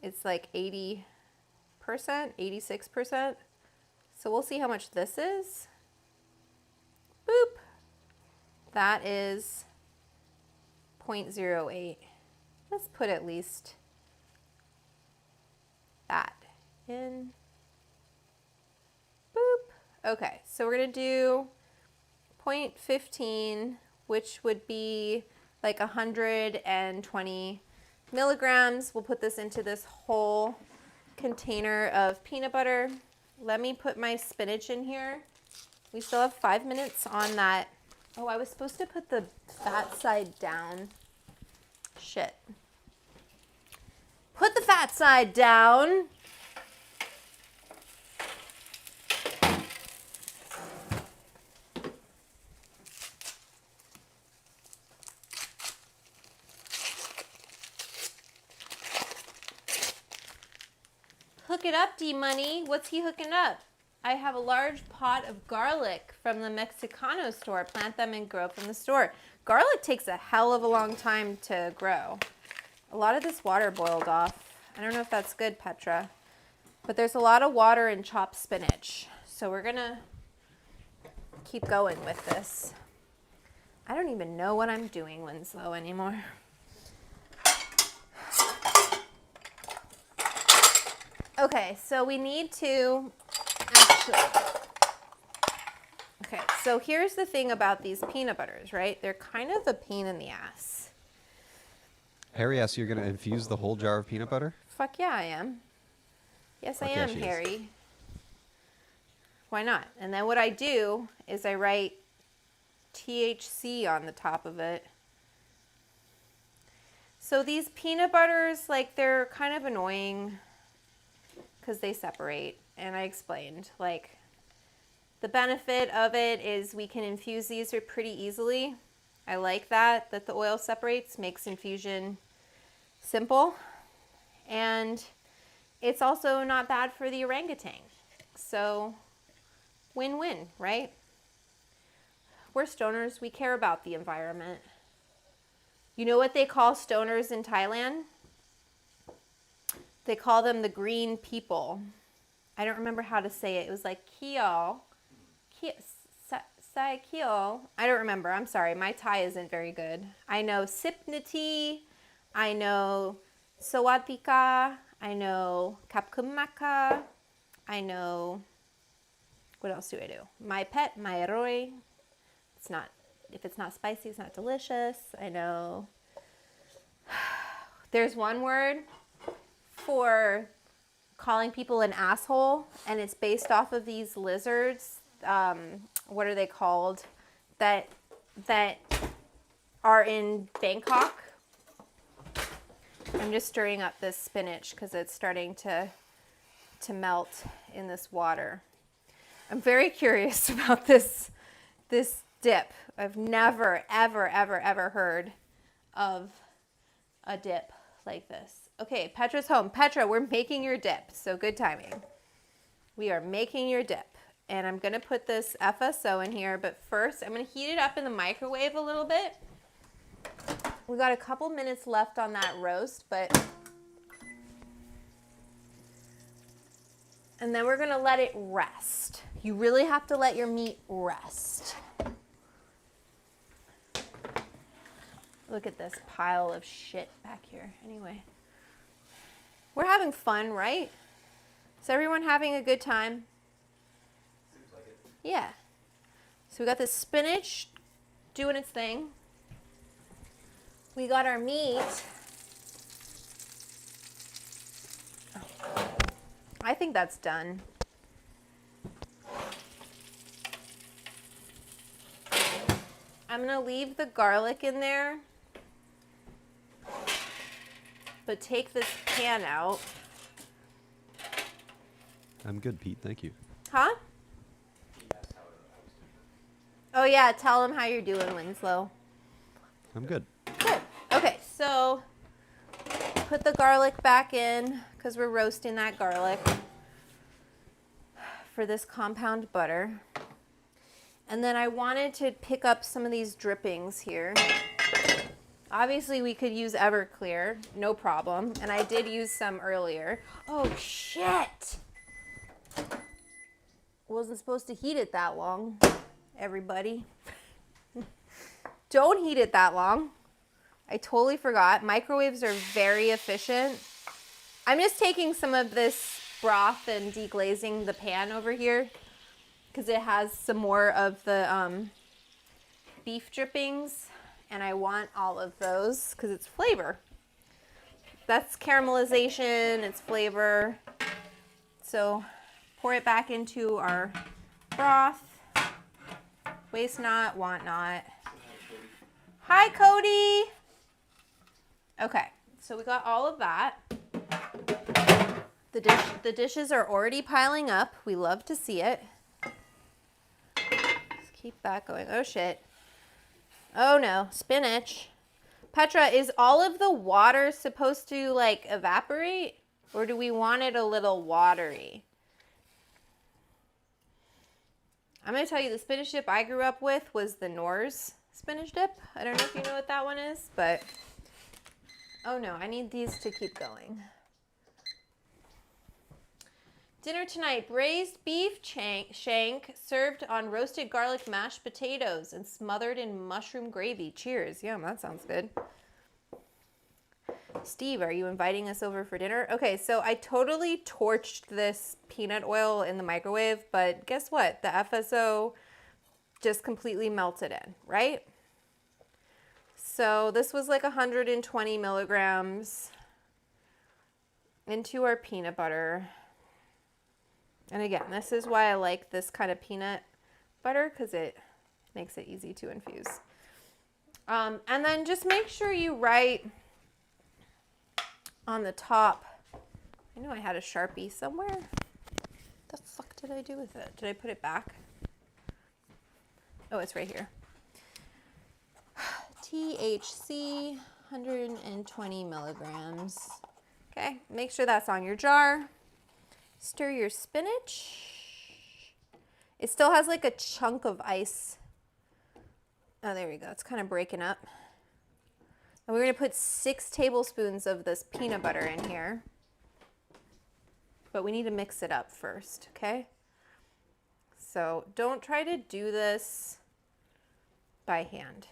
It's like 80%, 86%. So we'll see how much this is. Boop. That is 0.08. Let's put at least that in. Boop. Okay, so we're gonna do 0.15, which would be like 120 milligrams. We'll put this into this whole container of peanut butter. Let me put my spinach in here. We still have 5 minutes on that. Oh, I was supposed to put the fat side down. Shit. Put the fat side down. Hook it up, D-Money. What's he hooking up? I have a large pot of garlic from the Mexicano store. Plant them and grow from the store. Garlic takes a hell of a long time to grow. A lot of this water boiled off. I don't know if that's good, Petra. But there's a lot of water in chopped spinach. So we're gonna keep going with this. I don't even know what I'm doing, Winslow, anymore. Okay, so we need to actually, okay, so here's the thing about these peanut butters, right? They're kind of a pain in the ass. Harry asks, you're going to infuse the whole jar of peanut butter? Fuck yeah, I am. Yes, I Fuck yeah, am, she is. Harry. Why not? And then what I do is I write THC on the top of it. So these peanut butters, like, they're kind of annoying because they separate. And I explained, like, the benefit of it is we can infuse these pretty easily. I like that the oil separates, makes infusion simple. And it's also not bad for the orangutan. So win-win, right? We're stoners. We care about the environment. You know what they call stoners in Thailand? They call them the green people. I don't remember how to say it. It was like Kio. Sai Kio. I don't remember. I'm sorry. My Thai isn't very good. I know Sipniti. I know Sawatika. I know Kapkumaka. I know, what else do I do? My pet, my roy. It's not, if it's not spicy, it's not delicious. I know. There's one word for calling people an asshole, and it's based off of these lizards. What are they called? That are in Bangkok. I'm just stirring up this spinach because it's starting to melt in this water. I'm very curious about this dip. I've never, ever, ever, ever heard of a dip like this. Okay, Petra's home. Petra, we're making your dip, so good timing. We are making your dip. And I'm gonna put this FSO in here, but first I'm gonna heat it up in the microwave a little bit. We got a couple minutes left on that roast, and then we're gonna let it rest. You really have to let your meat rest. Look at this pile of shit back here. Anyway, we're having fun, right? Is everyone having a good time? Seems like it. Yeah. So we got this spinach doing its thing. We got our meat. I think that's done. I'm gonna leave the garlic in there, but take this pan out. I'm good, Pete. Thank you. Huh? Oh yeah, tell them how you're doing, Winslow. I'm good. Good. Okay, so put the garlic back in because we're roasting that garlic for this compound butter. And then I wanted to pick up some of these drippings here. Obviously we could use Everclear, no problem. And I did use some earlier. Oh shit! Wasn't supposed to heat it that long, everybody. Don't heat it that long. I totally forgot. Microwaves are very efficient. I'm just taking some of this broth and deglazing the pan over here because it has some more of the beef drippings, and I want all of those because it's flavor. That's caramelization, it's flavor. So pour it back into our broth. Waste not, want not. Hi, Cody. Okay, so we got all of that. The dishes are already piling up. We love to see it. Let's keep that going. Oh shit. Oh no, spinach. Petra, is all of the water supposed to like evaporate, or do we want it a little watery? I'm gonna tell you, the spinach dip I grew up with was the Knorr's spinach dip. I don't know if you know what that one is, but oh no, I need these to keep going. Dinner tonight, braised beef shank served on roasted garlic mashed potatoes and smothered in mushroom gravy. Cheers. Yum, that sounds good. Steve, are you inviting us over for dinner? Okay, so I totally torched this peanut oil in the microwave, but guess what? The FSO just completely melted in, right? So this was like 120 milligrams into our peanut butter. And again, this is why I like this kind of peanut butter, because it makes it easy to infuse. And then just make sure you write on the top. I know I had a Sharpie somewhere. The fuck did I do with it? Did I put it back? Oh, it's right here. THC, 120 milligrams. Okay, make sure that's on your jar. Stir your spinach. It still has like a chunk of ice. Oh, there we go. It's kind of breaking up. And we're going to put 6 tablespoons of this peanut butter in here. But we need to mix it up first, okay? So don't try to do this by hand.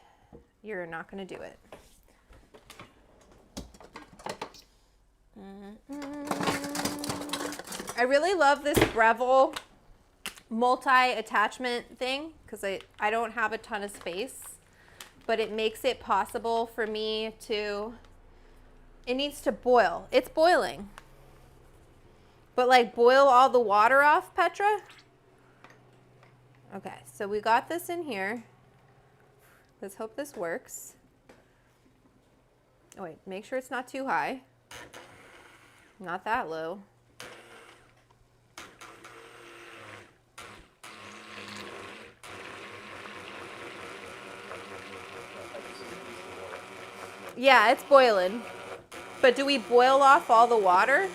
You're not going to do it. I really love this Breville multi-attachment thing because I don't have a ton of space, but it makes it possible for me to, it needs to boil. It's boiling. But like boil all the water off, Petra? Okay, so we got this in here. Let's hope this works. Oh wait, make sure it's not too high. Not that low. Yeah, it's boiling. But do we boil off all the water?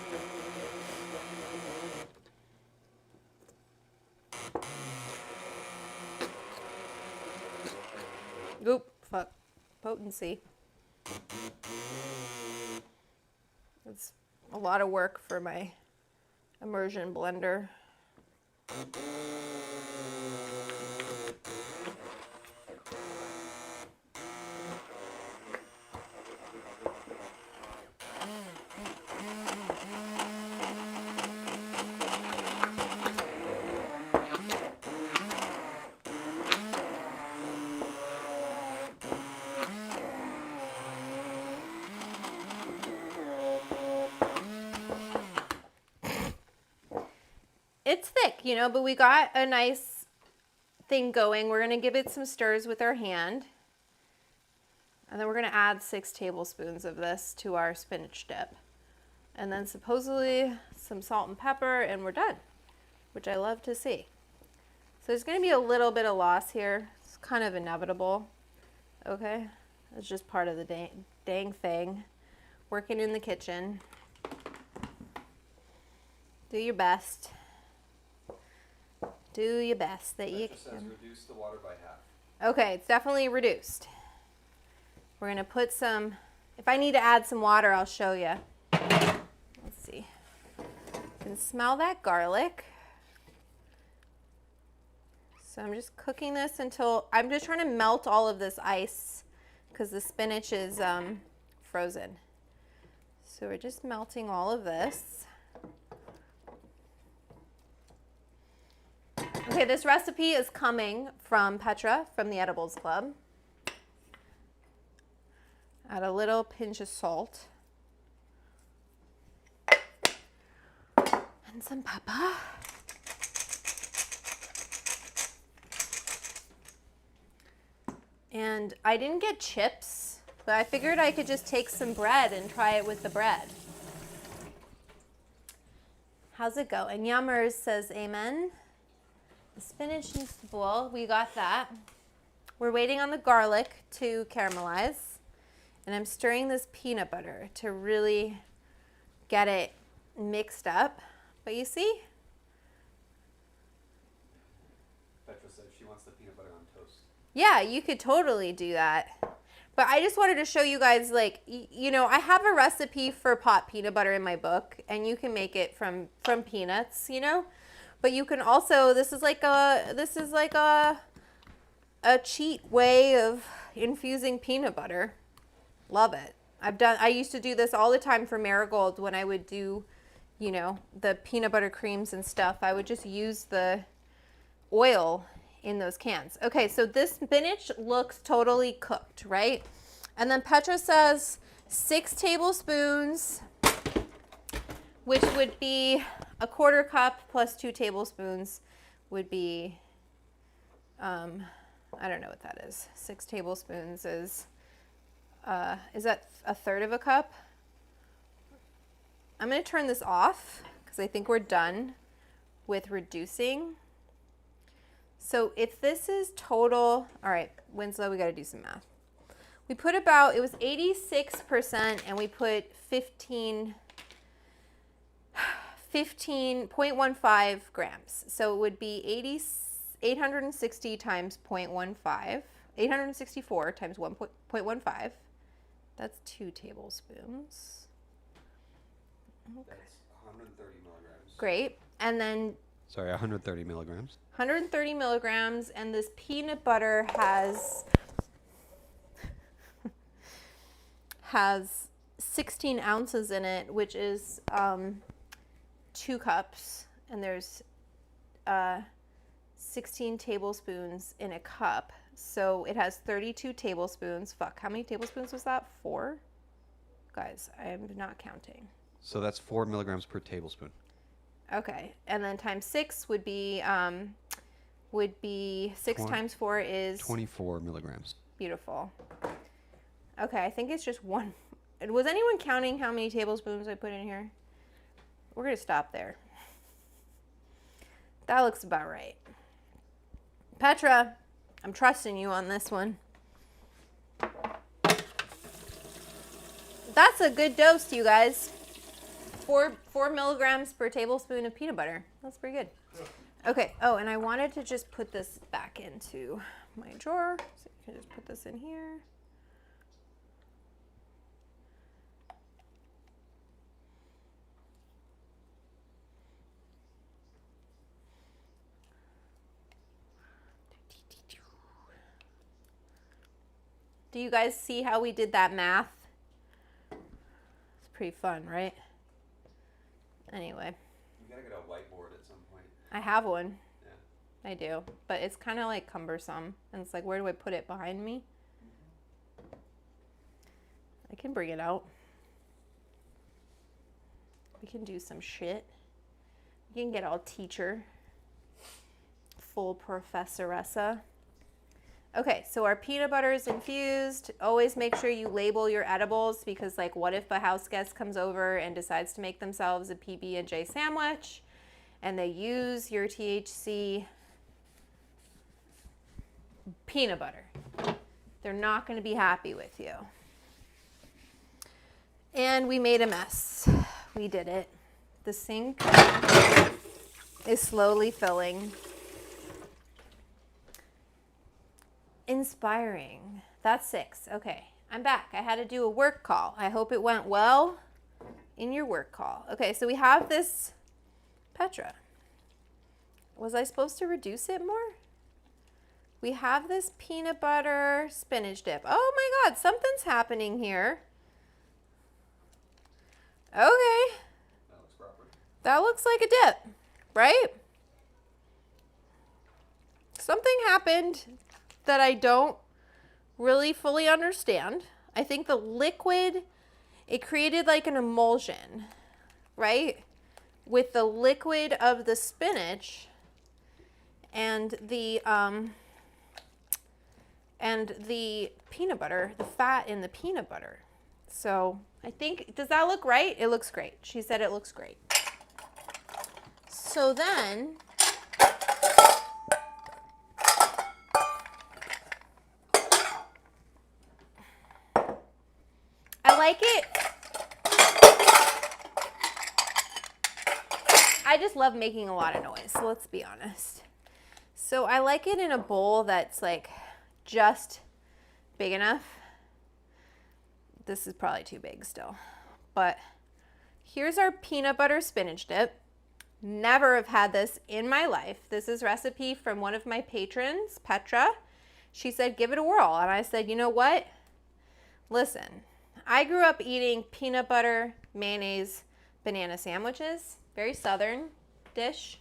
Oop, fuck. Potency. It's a lot of work for my immersion blender. It's thick, you know, but we got a nice thing going. We're going to give it some stirs with our hand. And then we're going to add 6 tablespoons of this to our spinach dip. And then supposedly some salt and pepper, and we're done, which I love to see. So there's going to be a little bit of loss here. It's kind of inevitable. Okay? It's just part of the dang thing. Working in the kitchen. Do your best. Do your best that you can. Says reduce the water by half. Okay, it's definitely reduced. We're going to put some, if I need to add some water, I'll show you. Let's see. You can smell that garlic. So I'm just cooking this until, I'm just trying to melt all of this ice because the spinach is frozen. So we're just melting all of this. Okay, this recipe is coming from Petra from the Edibles Club. Add a little pinch of salt. And some pepper. And I didn't get chips, but I figured I could just take some bread and try it with the bread. How's it going? Yummers says amen. The spinach needs to boil. We got that. We're waiting on the garlic to caramelize. And I'm stirring this peanut butter to really get it mixed up. But you see? Petra said she wants the peanut butter on toast. Yeah, you could totally do that. But I just wanted to show you guys, like, you know, I have a recipe for pot peanut butter in my book, and you can make it from peanuts, you know? But you can also, this is like a cheat way of infusing peanut butter. Love it. I used to do this all the time for Marigold when I would do, you know, the peanut butter creams and stuff. I would just use the oil in those cans. Okay, so this spinach looks totally cooked, right? And then Petra says 6 tablespoons, which would be a 1/4 cup plus 2 tablespoons would be, I don't know what that is. 6 tablespoons is that 1/3 of a cup? I'm going to turn this off because I think we're done with reducing. So if this is total, all right, Winslow, we got to do some math. We put about, it was 86% and we put 15 0.15 grams. So it would be 860 times 0.15, 864 times 1.15. That's 2 tablespoons. Okay. That's 130 milligrams. Great. And then Sorry, 130 milligrams. 130 milligrams, and this peanut butter has 16 ounces in it, which is 2 cups, and there's 16 tablespoons in a cup, so it has 32 tablespoons. Fuck, how many tablespoons was that? 4? Guys, I am not counting. So that's 4 milligrams per tablespoon. Okay, and then times 6 would be 6 times 4 is 24 milligrams. beautiful. Okay, I think it's just 1. Was anyone counting how many tablespoons I put in here? We're gonna stop there. That looks about right. Petra, I'm trusting you on this one. That's a good dose, you guys. 4 milligrams per tablespoon of peanut butter. That's pretty good. Okay. Oh, and I wanted to just put this back into my drawer. So you can just put this in here. Do you guys see how we did that math? It's pretty fun, right? Anyway. You gotta get a whiteboard at some point. I have one. Yeah. I do. But it's kind of like cumbersome. And it's like, where do I put it? Behind me? I can bring it out. We can do some shit. We can get all teacher. Full professoressa. Okay, so our peanut butter is infused. Always make sure you label your edibles, because like, what if a house guest comes over and decides to make themselves a PB&J sandwich and they use your THC peanut butter? They're not going to be happy with you. And we made a mess. We did it. The sink is slowly filling. Inspiring. That's 6. Okay, I'm back. I had to do a work call. I hope it went well in your work call. Okay, so we have this Petra. Was I supposed to reduce it more? We have this peanut butter spinach dip. Oh my God, something's happening here. Okay. That looks proper. That looks like a dip, right? Something happened that I don't really fully understand. I think the liquid, it created like an emulsion, right? With the liquid of the spinach and the peanut butter, the fat in the peanut butter. So I think, does that look right? It looks great. She said it looks great. So then, I like it. I just love making a lot of noise, let's be honest. So I like it in a bowl that's like just big enough. This is probably too big still. But here's our peanut butter spinach dip. Never have had this in my life. This is recipe from one of my patrons, Petra. She said, give it a whirl. And I said, you know what? Listen, I grew up eating peanut butter, mayonnaise, banana sandwiches. Very Southern dish.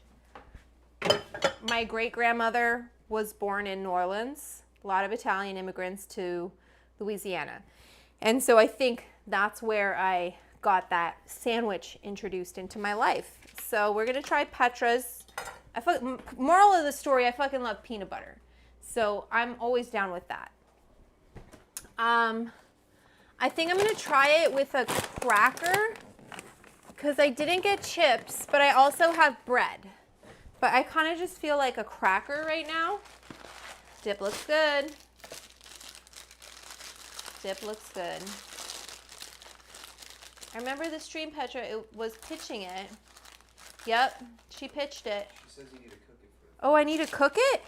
My great-grandmother was born in New Orleans. A lot of Italian immigrants to Louisiana. And so I think that's where I got that sandwich introduced into my life. So we're going to try Petra's. Moral of the story, I fucking love peanut butter. So I'm always down with that. I think I'm going to try it with a cracker because I didn't get chips, but I also have bread. But I kind of just feel like a cracker right now. Dip looks good. Dip looks good. I remember the stream Petra was pitching it, Yep, she pitched it. She says you need to cook it for Oh, I need to cook it?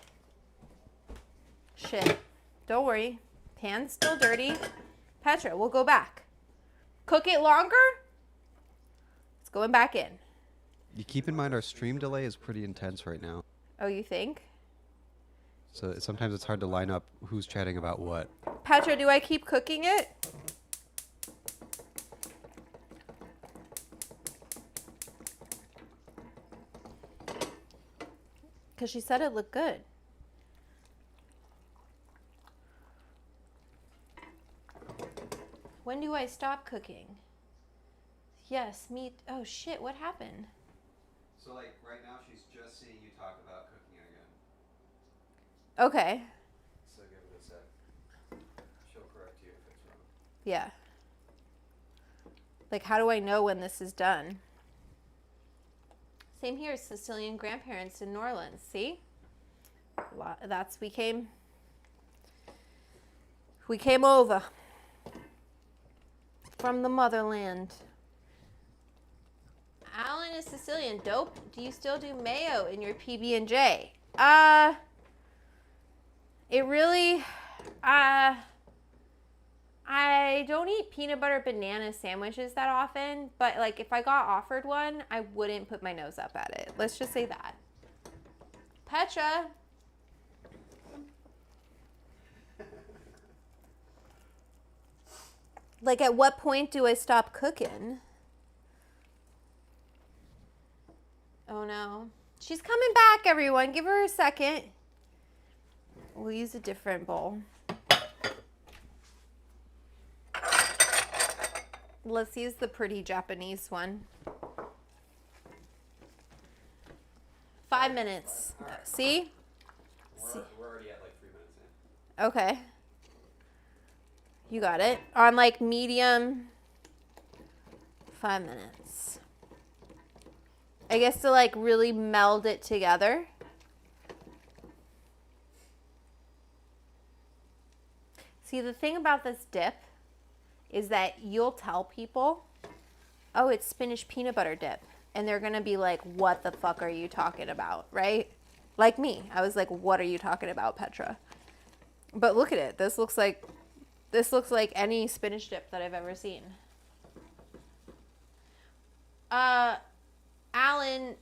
Shit. Don't worry. Pan's still dirty. Petra, we'll go back. Cook it longer? It's going back in. You keep in mind our stream delay is pretty intense right now. Oh, you think? So sometimes it's hard to line up who's chatting about what. Petra, do I keep cooking it? Because she said it looked good. When do I stop cooking? Yes, meat. Oh shit, what happened? So like right now she's just seeing you talk about cooking again. Okay. So give it a sec. She'll correct you if it's wrong. Yeah. Like, how do I know when this is done? Same here, Sicilian grandparents in New Orleans. See? We came over from the motherland. Alan is Sicilian. Dope. Do you still do mayo in your PB&J? It really, I don't eat peanut butter banana sandwiches that often, but like if I got offered one, I wouldn't put my nose up at it. Let's just say that. Petra. Like, at what point do I stop cooking? Oh no. She's coming back, everyone. Give her a second. We'll use a different bowl. Let's use the pretty Japanese one. 5 minutes. All right. See? We're already at like 3 minutes in. Okay. You got it. On like medium, 5 minutes. I guess to like really meld it together. See, the thing about this dip is that you'll tell people, oh, it's spinach peanut butter dip. And they're going to be like, what the fuck are you talking about, right? Like me. I was like, what are you talking about, Petra? But look at it. This looks like any spinach dip that I've ever seen. Alan,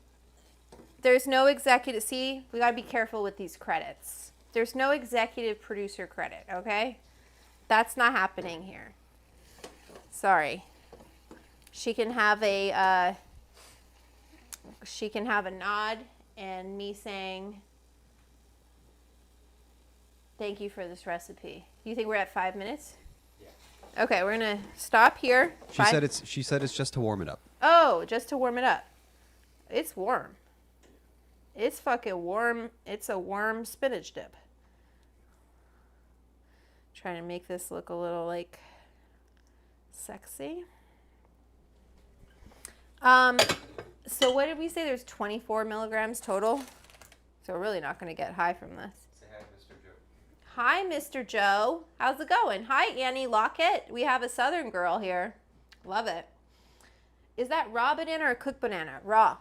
there's no executive. See, we got to be careful with these credits. There's no executive producer credit, okay? That's not happening here. Sorry. She can have a nod and me saying, thank you for this recipe. You think we're at 5 minutes? Yeah. Okay, we're gonna stop here. She said it's just to warm it up. Oh, just to warm it up. It's warm. It's fucking warm. It's a warm spinach dip. Trying to make this look a little like sexy. So what did we say? There's 24 milligrams total. So we're really not going to get high from this. Say hi, Mr. Joe. Hi, Mr. Joe. How's it going? Hi, Annie Lockett. We have a Southern girl here. Love it. Is that raw banana or cooked banana? Raw.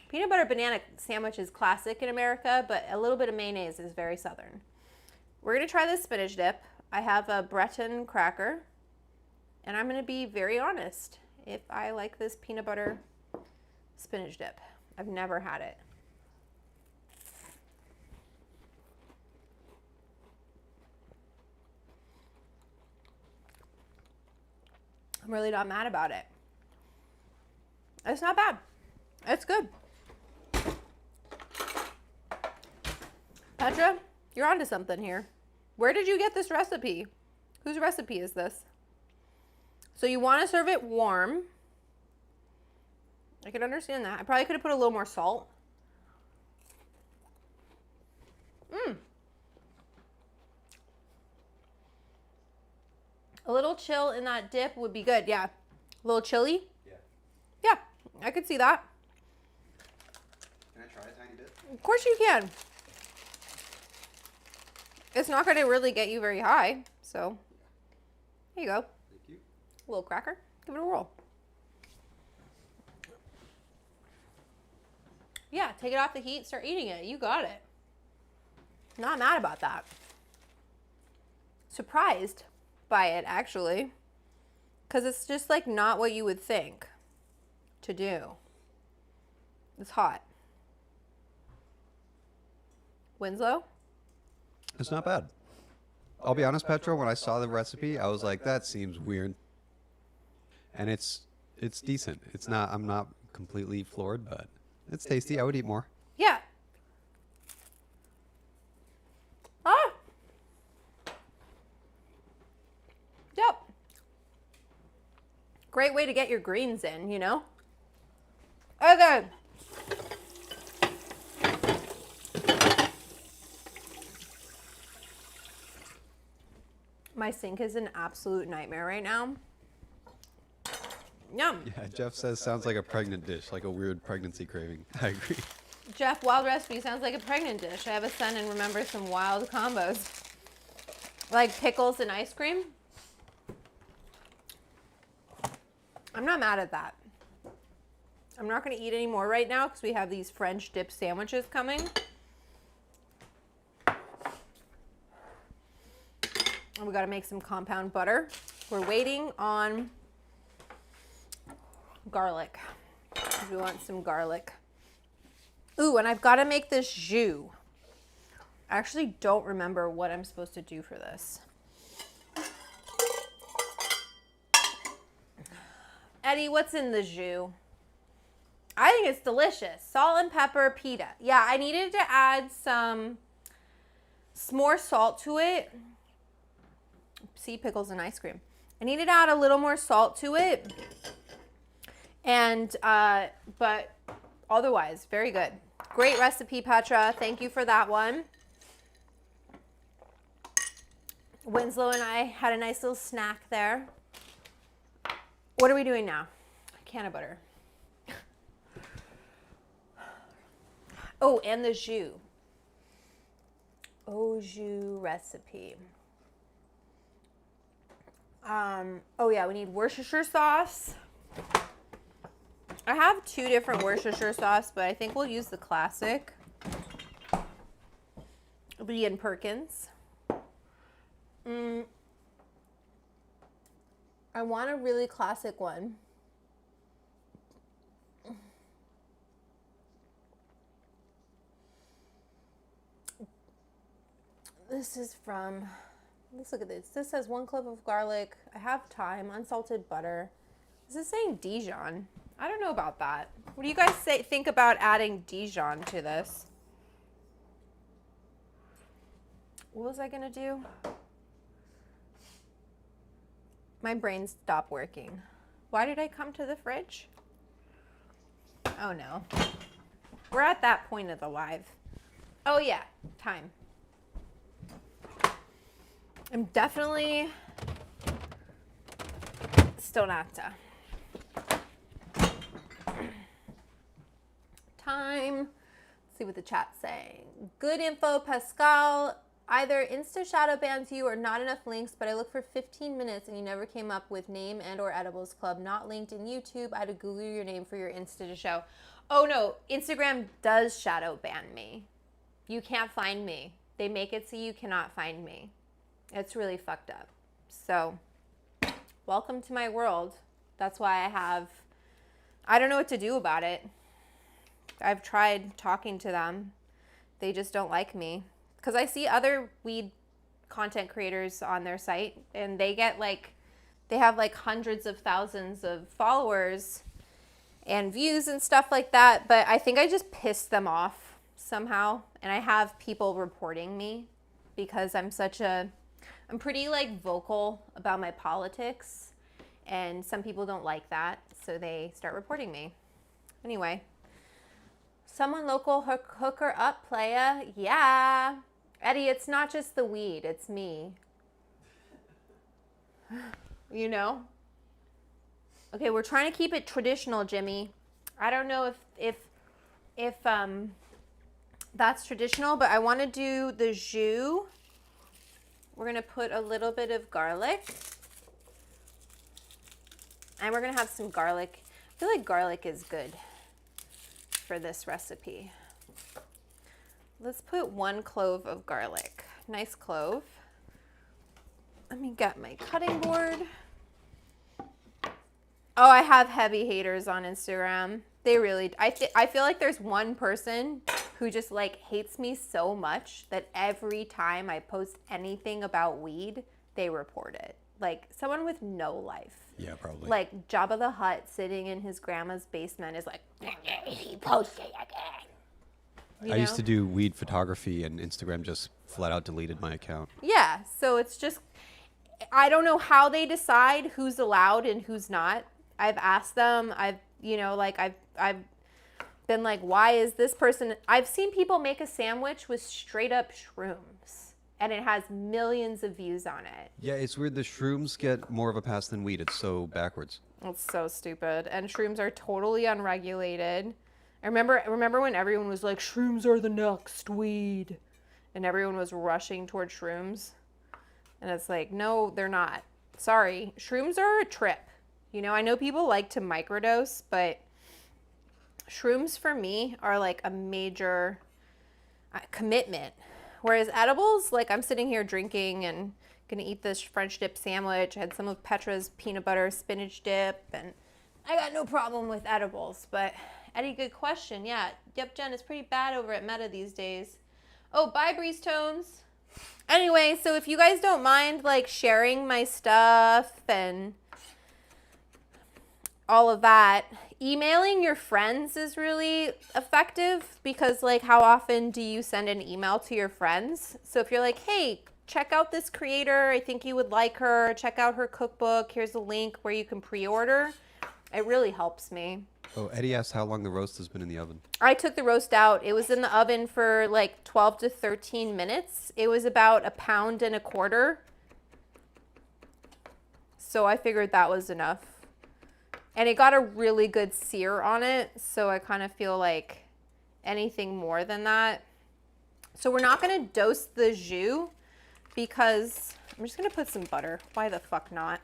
Peanut butter banana sandwich is classic in America, but a little bit of mayonnaise is very Southern. We're going to try this spinach dip. I have a Breton cracker, and I'm going to be very honest if I like this peanut butter spinach dip. I've never had it. I'm really not mad about it. It's not bad. It's good. Petra, you're onto something here. Where did you get this recipe? Whose recipe is this? So you want to serve it warm. I can understand that. I probably could have put a little more salt. A little chill in that dip would be good. Yeah. A little chili. Yeah. Yeah, I could see that. Can I try a tiny bit? Of course you can. It's not going to really get you very high. So, here you go. Thank you. A little cracker. Give it a roll. Yeah, take it off the heat, start eating it. You got it. Not mad about that. Surprised by it, actually. Because it's just like not what you would think to do. It's hot. Winslow? It's not bad. I'll be honest, Petra, when I saw the recipe, I was like, that seems weird. And it's decent. It's not, I'm not completely floored, but it's tasty. I would eat more. Yeah. Ah! Yep. Great way to get your greens in, you know? Okay. My sink is an absolute nightmare right now. Yum. Yeah, Jeff says sounds like a pregnant dish, like a weird pregnancy craving. I agree. Jeff, wild recipe sounds like a pregnant dish. I have a son and remember some wild combos. Like pickles and ice cream. I'm not mad at that. I'm not going to eat any more right now because we have these French dip sandwiches coming. And we got to make some compound butter. We're waiting on garlic because we want some garlic. Ooh, and I've got to make this jus. I actually don't remember what I'm supposed to do for this. Eddie, what's in the jus? I think it's delicious. Salt and pepper pita. Yeah, I needed to add some more salt to it. See, pickles and ice cream. I needed to add a little more salt to it. And, but otherwise, very good. Great recipe, Petra. Thank you for that one. Winslow and I had a nice little snack there. What are we doing now? A can of butter. Oh, and the jus. Au jus recipe. Oh yeah, we need Worcestershire sauce. I have 2 different Worcestershire sauce, but I think we'll use the classic. It'll be in Perkins. I want a really classic one. This is from, let's look at this. This says 1 clove of garlic. I have thyme, unsalted butter. This is saying Dijon. I don't know about that. What do you guys think about adding Dijon to this? What was I gonna do? My brain stopped working. Why did I come to the fridge? Oh no. We're at that point of the live. Oh yeah, thyme. I'm definitely stonata. Time. Let's see what the chat's saying. Good info, Pascal. Either Insta shadow bans you or not enough links, but I looked for 15 minutes and you never came up with name and or edibles club not linked in YouTube. I had to Google your name for your Insta to show. Oh no, Instagram does shadow ban me. You can't find me. They make it so you cannot find me. It's really fucked up. So, welcome to my world. That's why I don't know what to do about it. I've tried talking to them. They just don't like me. Because I see other weed content creators on their site and they have like hundreds of thousands of followers and views and stuff like that. But I think I just pissed them off somehow. And I have people reporting me because I'm pretty like vocal about my politics. And some people don't like that. So they start reporting me. Anyway. Someone local hook her up, playa. Yeah. Eddie, it's not just the weed, it's me. You know? Okay, we're trying to keep it traditional, Jimmy. I don't know if that's traditional, but I want to do the jus. We're going to put a little bit of garlic. And we're going to have some garlic. I feel like garlic is good for this recipe. Let's put 1 clove of garlic. Nice clove. Let me get my cutting board. Oh, I have heavy haters on Instagram. They really, I feel like there's one person who just like hates me so much that every time I post anything about weed, they report it. Like someone with no life. Yeah, probably. Like Jabba the Hutt sitting in his grandma's basement is like, he posted again. I used to do weed photography, and Instagram just flat out deleted my account. Yeah, so it's just, I don't know how they decide who's allowed and who's not. I've asked them. I've been like, why is this person? I've seen people make a sandwich with straight up shrooms, and it has millions of views on it. Yeah, it's weird. The shrooms get more of a pass than weed. It's so backwards. It's so stupid. And shrooms are totally unregulated. I remember when everyone was like, shrooms are the next weed, and everyone was rushing toward shrooms, and it's like, no, they're not. Sorry, shrooms are a trip. You know, I know people like to microdose, but shrooms for me are like a major commitment. Whereas edibles, like I'm sitting here drinking and gonna eat this French dip sandwich. I had some of Petra's peanut butter spinach dip, and I got no problem with edibles. But Eddie, good question. Yeah, yep, Jen, it's pretty bad over at Meta these days. Oh, bye, Breeze Tones. Anyway, so if you guys don't mind like sharing my stuff and all of that, emailing your friends is really effective, because like how often do you send an email to your friends? So if you're like, hey, check out this creator, I think you would like her, check out her cookbook, here's a link where you can pre-order, it really helps me. Oh, Eddie asked how long the roast has been in the oven. I took the roast out. It was in the oven for like 12 to 13 minutes. It was about 1.25 pounds. So I figured that was enough. And it got a really good sear on it, so I kind of feel like anything more than that. So we're not going to dose the jus, because I'm just going to put some butter. Why the fuck not?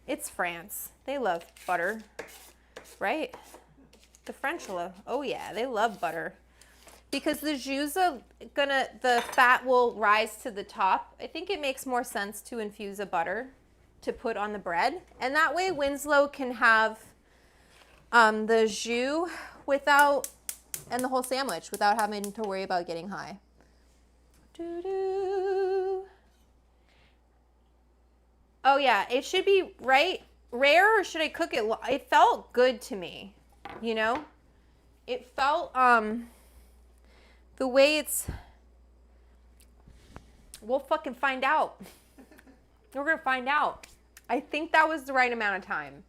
It's France. They love butter, right? The French love, oh yeah, they love butter. Because the jus the fat will rise to the top. I think it makes more sense to infuse a butter to put on the bread. And that way Winslow can have the jus and the whole sandwich without having to worry about getting high. Doo-doo. Oh yeah, it should be rare, or should I cook it? It felt good to me, you know? It felt, the way it's, we'll fucking find out. We're gonna find out. I think that was the right amount of time.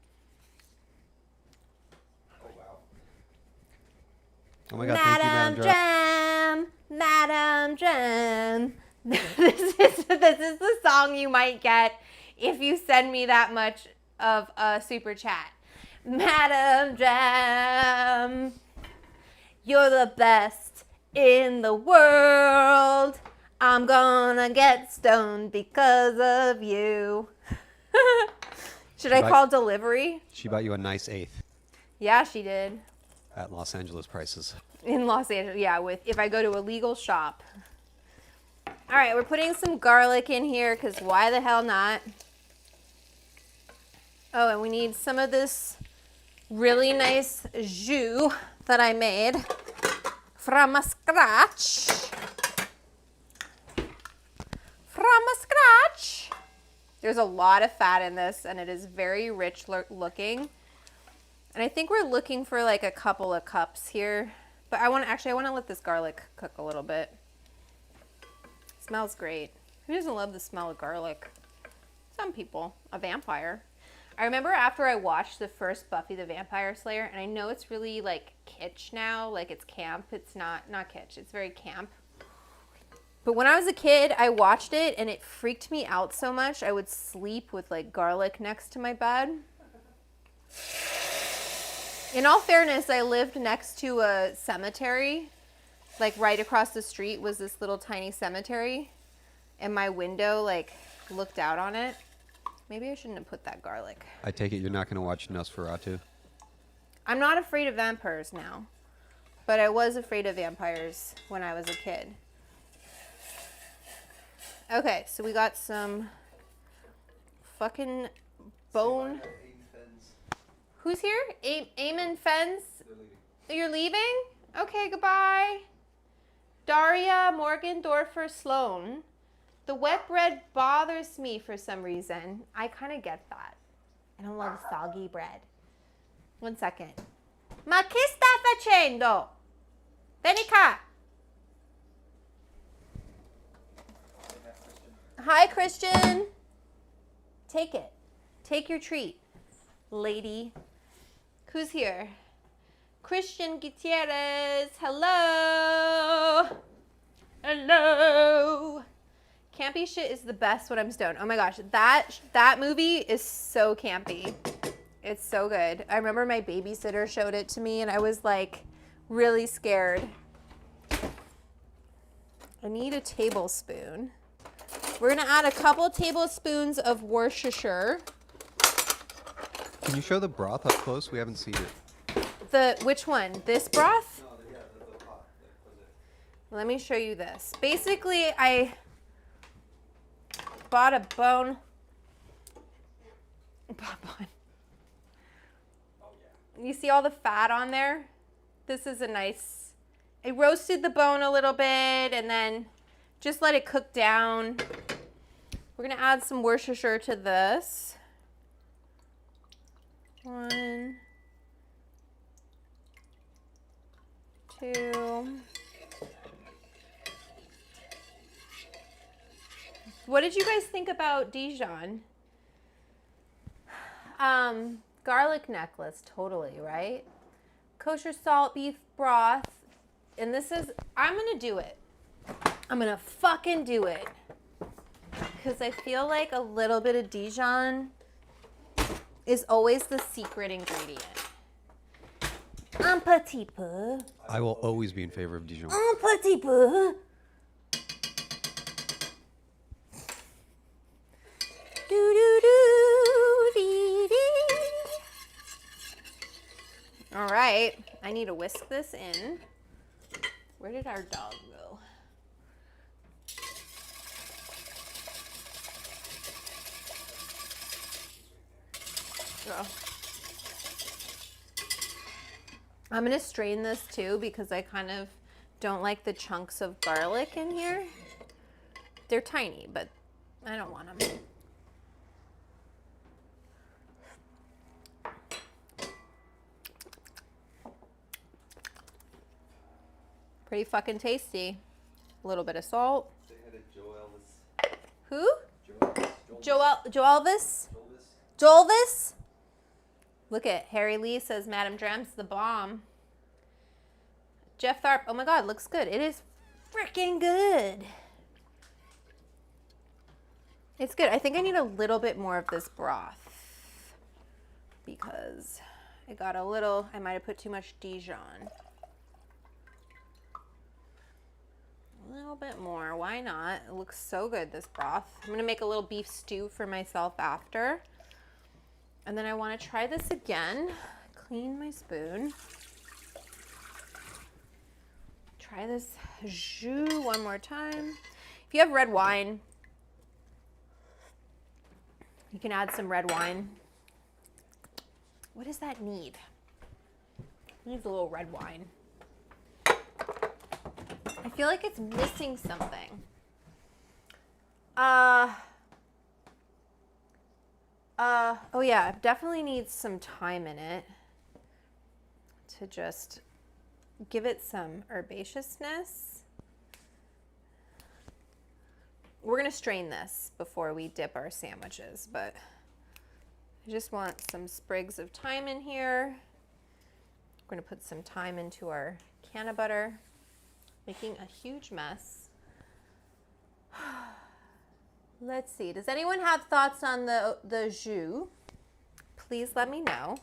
Oh my God, thank you, Madam Jam. Madam Jam. This is the song you might get if you send me that much of a super chat. Madam Jam, you're the best in the world. I'm gonna get stoned because of you. Should I call delivery? She bought you a nice eighth Yeah, she did. at Los Angeles prices. In Los Angeles, yeah, if I go to a legal shop. All right, we're putting some garlic in here, because why the hell not? Oh, and we need some of this really nice jus that I made from scratch. There's a lot of fat in this, and it is very rich looking. And I think we're looking for like a couple of cups here. But I want to let this garlic cook a little bit. Smells great. Who doesn't love the smell of garlic? Some people. A vampire. I remember after I watched the first Buffy the Vampire Slayer, and I know it's really like kitsch now, like it's camp. It's not kitsch. It's very camp. But when I was a kid, I watched it, and it freaked me out so much, I would sleep with like garlic next to my bed. In all fairness, I lived next to a cemetery. Like right across the street was this little tiny cemetery, and my window like looked out on it. Maybe I shouldn't have put that garlic. I take it you're not going to watch Nosferatu? I'm not afraid of vampires now. But I was afraid of vampires when I was a kid. Okay, so we got some fucking bone. Who's here? Eamon Fens? You're leaving? Okay, goodbye. Daria Morgendorfer Sloan. The wet bread bothers me for some reason. I kind of get that. I don't love soggy bread. 1 second. Ma che sta facendo? Vieni qua. Hi, Christian. Take it. Take your treat, lady. Who's here? Christian Gutierrez. Hello. Hello. Campy shit is the best when I'm stoned. Oh my gosh, that movie is so campy. It's so good. I remember my babysitter showed it to me and I was like really scared. I need a tablespoon. We're gonna add a couple tablespoons of Worcestershire. Can you show the broth up close? We haven't seen it. Which one? This broth? No, the pot. Let me show you this. Basically, I bought a bone. You see all the fat on there? This is a nice, I roasted the bone a little bit and then just let it cook down. We're gonna add some Worcestershire to this. 1, 2. What did you guys think about Dijon? Garlic necklace, totally, right? Kosher salt beef broth. And this is, I'm gonna do it. I'm gonna fucking do it. Because I feel like a little bit of Dijon is always the secret ingredient. Un petit peu. I will always be in favor of Dijon. Un petit peu. Do do do dee dee. All right, I need to whisk this in. Where did our dog go? Oh. I'm gonna strain this too because I kind of don't like the chunks of garlic in here. They're tiny, but I don't want them. Pretty fucking tasty. A little bit of salt. They had a Joe Elvis. Who? Joelvis. Joelvis? Joelvis? Look at Harry Lee says Madam Drem's the bomb. Jeff Tharp, oh my god, looks good. It is freaking good. It's good. I think I need a little bit more of this broth because it got a little, I might have put too much Dijon. A little bit more, why not? It looks so good, this broth. I'm gonna make a little beef stew for myself after. And then I wanna try this again. Clean my spoon. Try this jus one more time. If you have red wine, you can add some red wine. What does that need? It needs a little red wine. I feel like it's missing something. Oh yeah, it definitely needs some thyme in it to just give it some herbaceousness. We're gonna strain this before we dip our sandwiches, but I just want some sprigs of thyme in here. We're gonna put some thyme into our can of butter, making a huge mess. Let's see, does anyone have thoughts on the jus? Please let me know.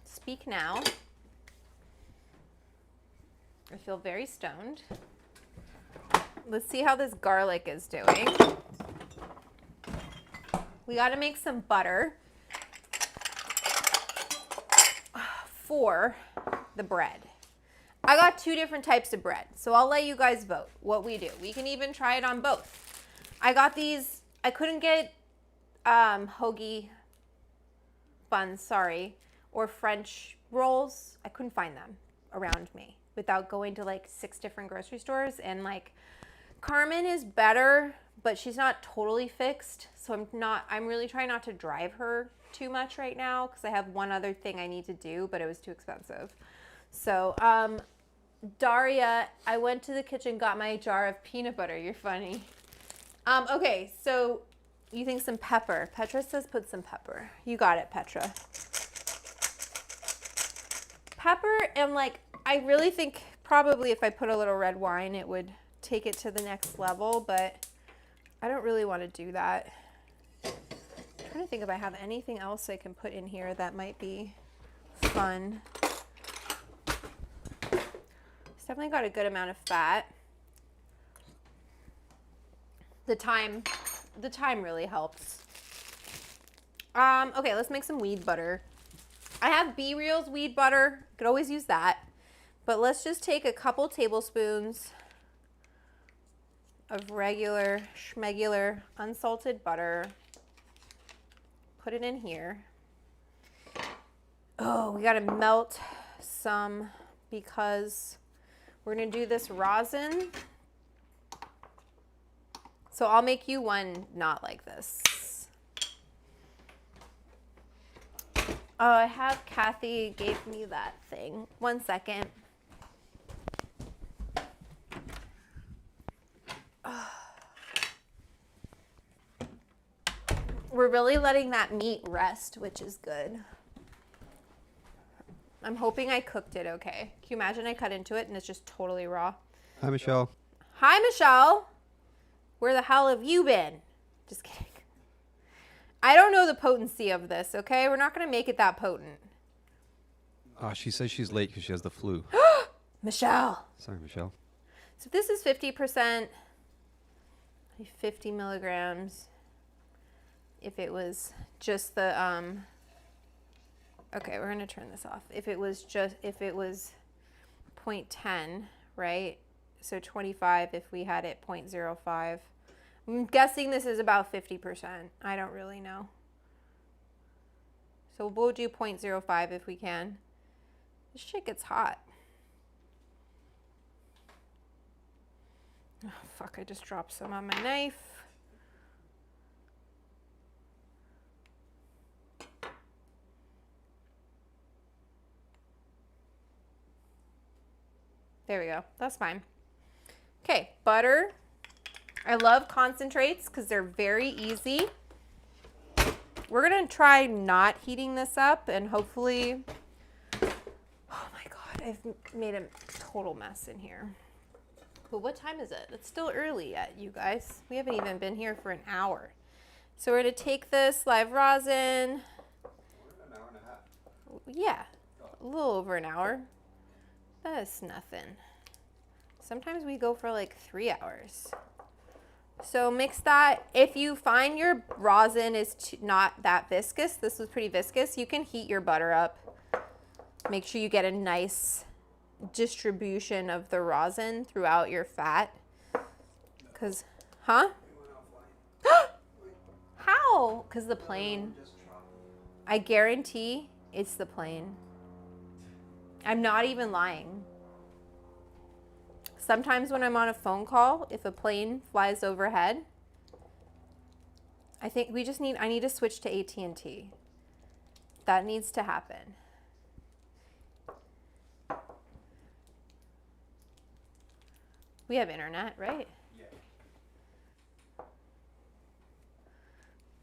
Speak now. I feel very stoned. Let's see how this garlic is doing. We got to make some butter. 4. the bread. I got 2 different types of bread, so I'll let you guys vote what we do. We can even try it on both. I got these, I couldn't get hoagie buns, sorry, or French rolls. I couldn't find them around me without going to like 6 different grocery stores. And like Carmen is better, but she's not totally fixed. So I'm really trying not to drive her too much right now because I have one other thing I need to do, but it was too expensive. So, Daria, I went to the kitchen, got my jar of peanut butter. You're funny. Okay, so you think some pepper. Petra says put some pepper. You got it, Petra. Pepper, and like, I really think probably if I put a little red wine, it would take it to the next level, but I don't really want to do that. I'm trying to think if I have anything else I can put in here that might be fun. It's definitely got a good amount of fat. The thyme really helps. Okay, let's make some weed butter. I have B Reals weed butter. Could always use that. But let's just take a couple tablespoons of regular schmegular unsalted butter. Put it in here. Oh, we gotta melt some because we're gonna do this rosin. So I'll make you one not like this. Oh, I have Kathy gave me that thing. 1 second. We're really letting that meat rest, which is good. I'm hoping I cooked it okay. Can you imagine I cut into it and it's just totally raw? Hi, Michelle. Hi, Michelle. Where the hell have you been? Just kidding. I don't know the potency of this, okay? We're not going to make it that potent. Oh, she says she's late because she has the flu. Michelle. Sorry, Michelle. So this is 50%, 50 milligrams. If it was just the, okay, we're going to turn this off. If it was 0.10, right? So 25 if we had it 0.05. I'm guessing this is about 50%. I don't really know. So we'll do 0.05 if we can. This shit gets hot. Oh, fuck, I just dropped some on my knife. There we go. That's fine. Okay, butter. I love concentrates because they're very easy. We're going to try not heating this up and hopefully... Oh my God, I've made a total mess in here. But what time is it? It's still early yet, you guys. We haven't even been here for an hour. So we're going to take this live rosin. An hour and a half. Yeah, a little over an hour. That's nothing. Sometimes we go for like 3 hours. So mix that. If you find your rosin is not that viscous, this was pretty viscous, you can heat your butter up. Make sure you get a nice distribution of the rosin throughout your fat. Because, huh? How? Because the plane. I guarantee it's the plane. I'm not even lying. Sometimes when I'm on a phone call, if a plane flies overhead, I think I need to switch to AT&T. That needs to happen. We have internet, right? Yeah.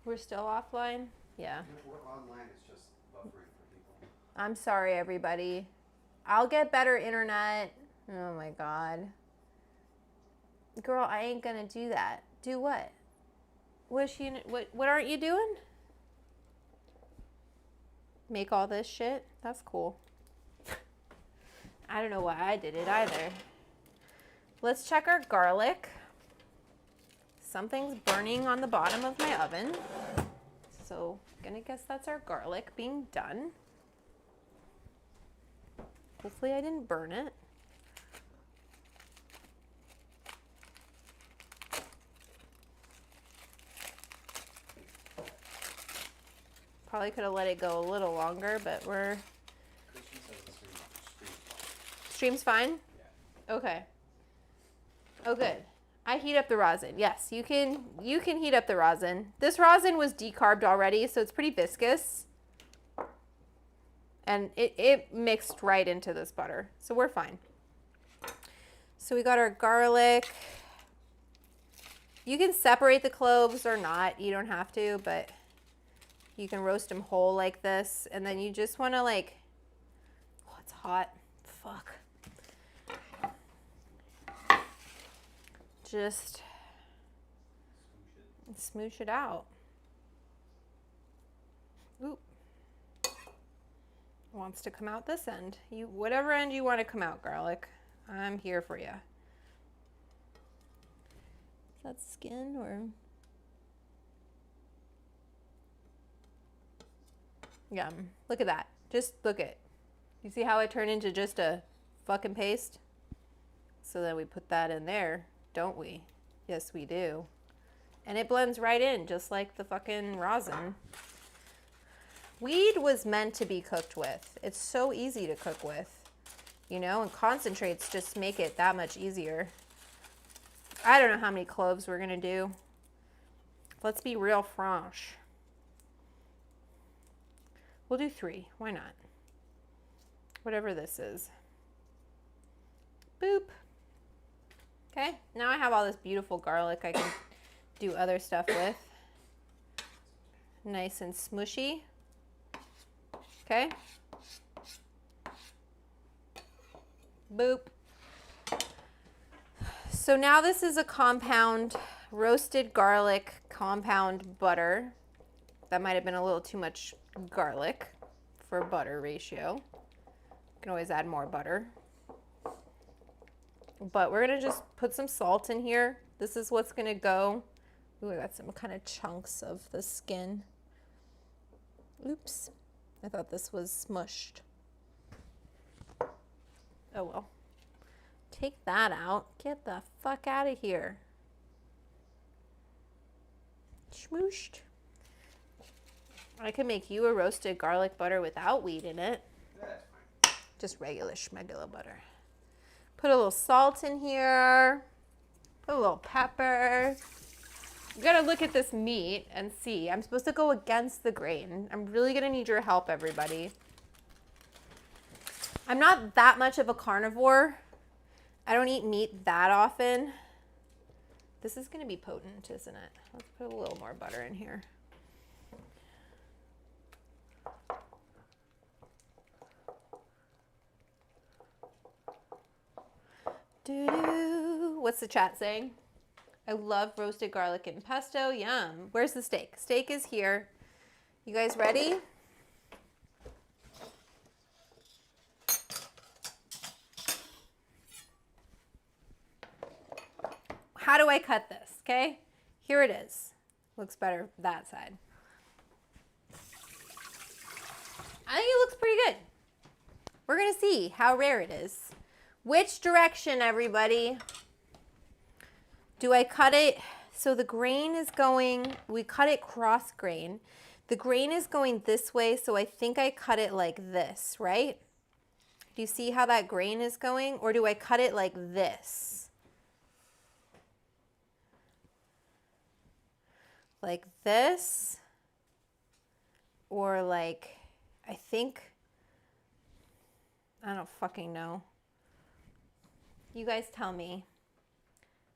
We're still offline? Yeah. We're online, it's just buffering for people. I'm sorry, everybody. I'll get better internet. Oh my God. Girl, I ain't gonna do that. Do what? What aren't you doing? Make all this shit? That's cool. I don't know why I did it either. Let's check our garlic. Something's burning on the bottom of my oven. So, gonna guess that's our garlic being done. Hopefully I didn't burn it. Probably could have let it go a little longer, but we're... Christian says the stream's Stream's fine? Yeah. Okay. Oh, good. I heat up the rosin. Yes, you can heat up the rosin. This rosin was decarbed already, so it's pretty viscous. And it mixed right into this butter, so we're fine. So we got our garlic. You can separate the cloves or not. You don't have to, but you can roast them whole like this. And then you just want to like, oh, it's hot. Fuck. Just smoosh it out. Oop. Wants to come out this end. You, whatever end you want to come out, garlic. I'm here for you. Is that skin or? Yeah, look at that. Just look at. You see how it turned into just a fucking paste? So then we put that in there, don't we? Yes, we do. And it blends right in, just like the fucking rosin. Weed was meant to be cooked with. It's so easy to cook with, you know, and concentrates just make it that much easier. I don't know how many cloves we're gonna do. Let's be real franche. We'll do 3, why not? Whatever this is. Boop. Okay, now I have all this beautiful garlic I can do other stuff with. Nice and smushy. Okay. Boop. So now this is a compound roasted garlic compound butter. That might have been a little too much garlic for butter ratio. You can always add more butter. But we're gonna just put some salt in here. This is what's gonna go. Ooh, I got some kind of chunks of the skin. Oops. I thought this was smushed. Oh well. Take that out. Get the fuck out of here. Schmooshed. I could make you a roasted garlic butter without wheat in it. That's fine. Just regular schmegular butter. Put a little salt in here. Put a little pepper. You gotta look at this meat and see. I'm supposed to go against the grain. I'm really gonna need your help, everybody. I'm not that much of a carnivore. I don't eat meat that often. This is gonna be potent, isn't it? Let's put a little more butter in here. Doo-doo. What's the chat saying? I love roasted garlic and pesto. Yum. Where's the steak? Steak is here. You guys ready? How do I cut this? Okay, here it is. Looks better that side. I think it looks pretty good. We're gonna see how rare it is. Which direction, everybody? Do I cut it so the grain is going, we cut it cross grain. The grain is going this way, so I think I cut it like this, right? Do you see how that grain is going? Or do I cut it like this? Like this? Or like, I think, I don't fucking know. You guys tell me.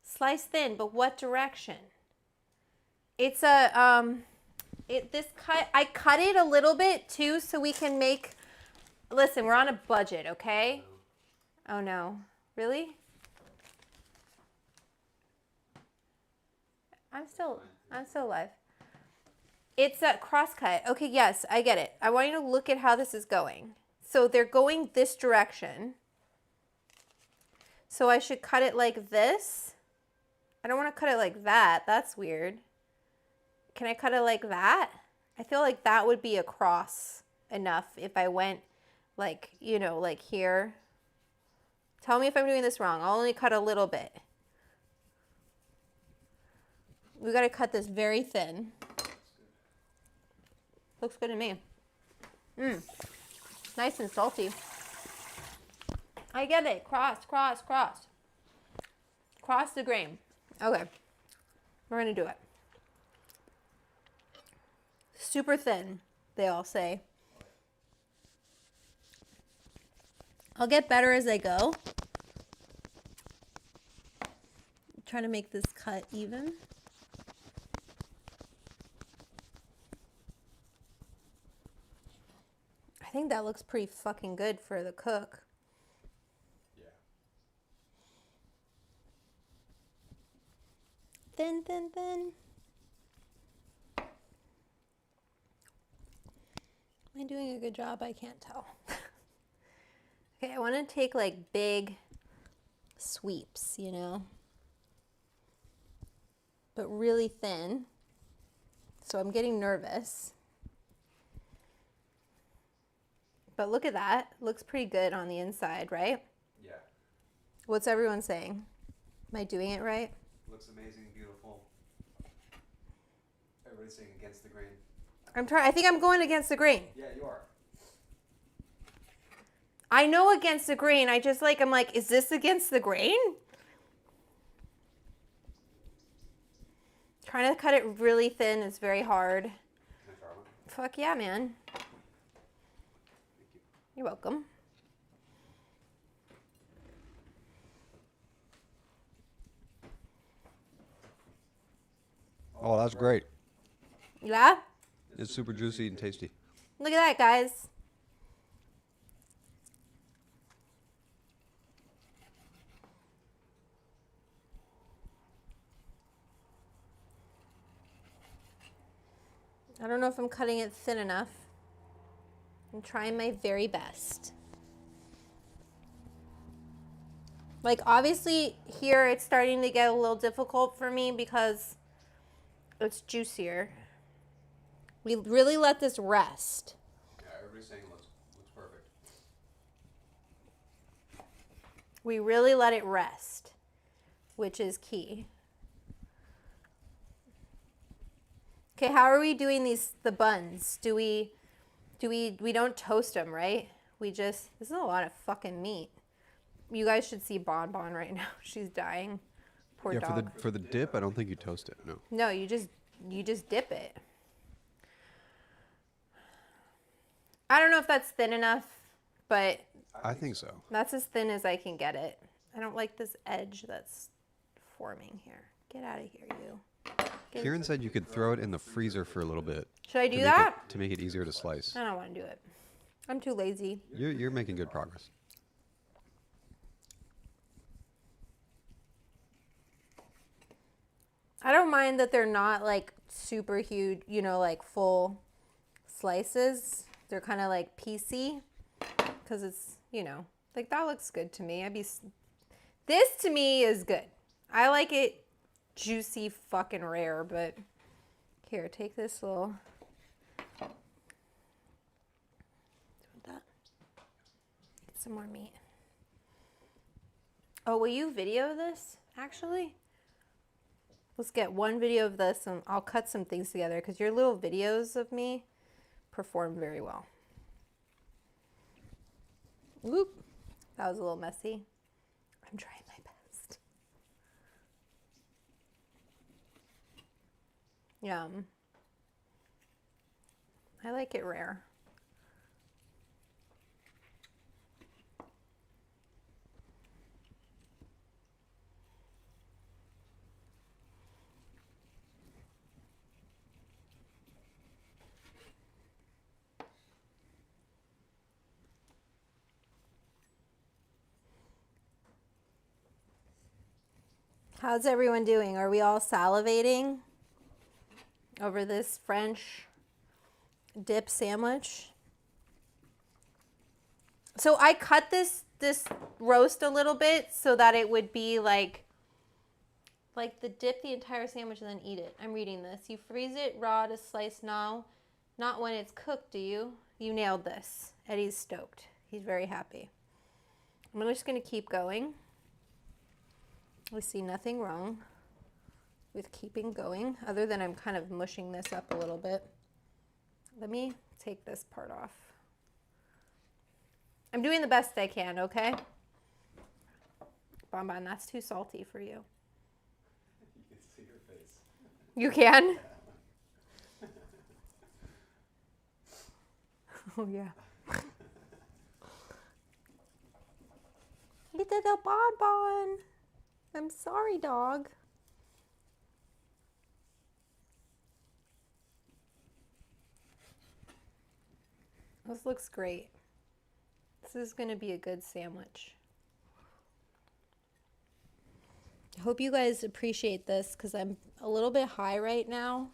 Slice thin, but what direction? It's a, this cut, I cut it a little bit too so we can make, listen, we're on a budget, okay? Oh no, really? I'm still alive. It's a cross cut. Okay, yes, I get it. I want you to look at how this is going. So they're going this direction. So I should cut it like this. I don't want to cut it like that. That's weird. Can I cut it like that? I feel like that would be across enough if I went like, you know, like here. Tell me if I'm doing this wrong. I'll only cut a little bit. We got to cut this very thin. Looks good to me. Nice and salty. I get it. Cross, cross, cross. Cross the grain. Okay. We're going to do it. Super thin, they all say. I'll get better as I go. I'm trying to make this cut even. I think that looks pretty fucking good for the cook. Yeah. Thin, thin, thin. Am I doing a good job? I can't tell. Okay, I want to take like big sweeps, you know, but really thin. So I'm getting nervous. But look at that. Looks pretty good on the inside, right? Yeah. What's everyone saying? Am I doing it right? Looks amazing, beautiful. Everybody's saying against the grain. I think I'm going against the grain. Yeah, you are. I know against the grain. I'm like, is this against the grain? Trying to cut it really thin is very hard. Can I try one? Fuck yeah, man. Thank you. You're welcome. Oh, that's great. Yeah? It's super juicy and tasty. Look at that, guys. I don't know if I'm cutting it thin enough. I'm trying my very best. Like, obviously, here it's starting to get a little difficult for me because it's juicier. We really let this rest. Yeah, everybody's saying it looks perfect. We really let it rest, which is key. Okay, how are we doing the buns? We don't toast them, right? This is a lot of fucking meat. You guys should see Bon Bon right now. She's dying. Poor Yeah, dog. for the dip, I don't think you toast it. No. No, you just dip it. I don't know if that's thin enough, but I think so. that's as thin as I can get it. I don't like this edge that's forming here. Get out of here, you. Kieran said you could throw it in the freezer for a little bit. Should I do that? To make it easier to slice. I don't want to do it. I'm too lazy. You're making good progress. I don't mind that they're not like super huge, you know, like full slices. They're kind of like piecey because it's, you know, like that looks good to me. This to me is good. I like it juicy fucking rare, but here, take this little. That. Get some more meat. Oh, will you video this actually? Let's get one video of this and I'll cut some things together because your little videos of me perform very well. Whoop. That was a little messy. I'm trying my best. Yum. I like it rare. How's everyone doing? Are we all salivating over this French dip sandwich? So I cut this roast a little bit so that it would be like the dip the entire sandwich and then eat it. I'm reading this. You freeze it raw to slice now, not when it's cooked, do you? You nailed this. Eddie's stoked. He's very happy. I'm just going to keep going. I see nothing wrong with keeping going, other than I'm kind of mushing this up a little bit. Let me take this part off. I'm doing the best I can, okay? Bonbon, that's too salty for you. You can see your face. You can? Oh, yeah. Little Bonbon. I'm sorry, dog. This looks great. This is going to be a good sandwich. I hope you guys appreciate this because I'm a little bit high right now.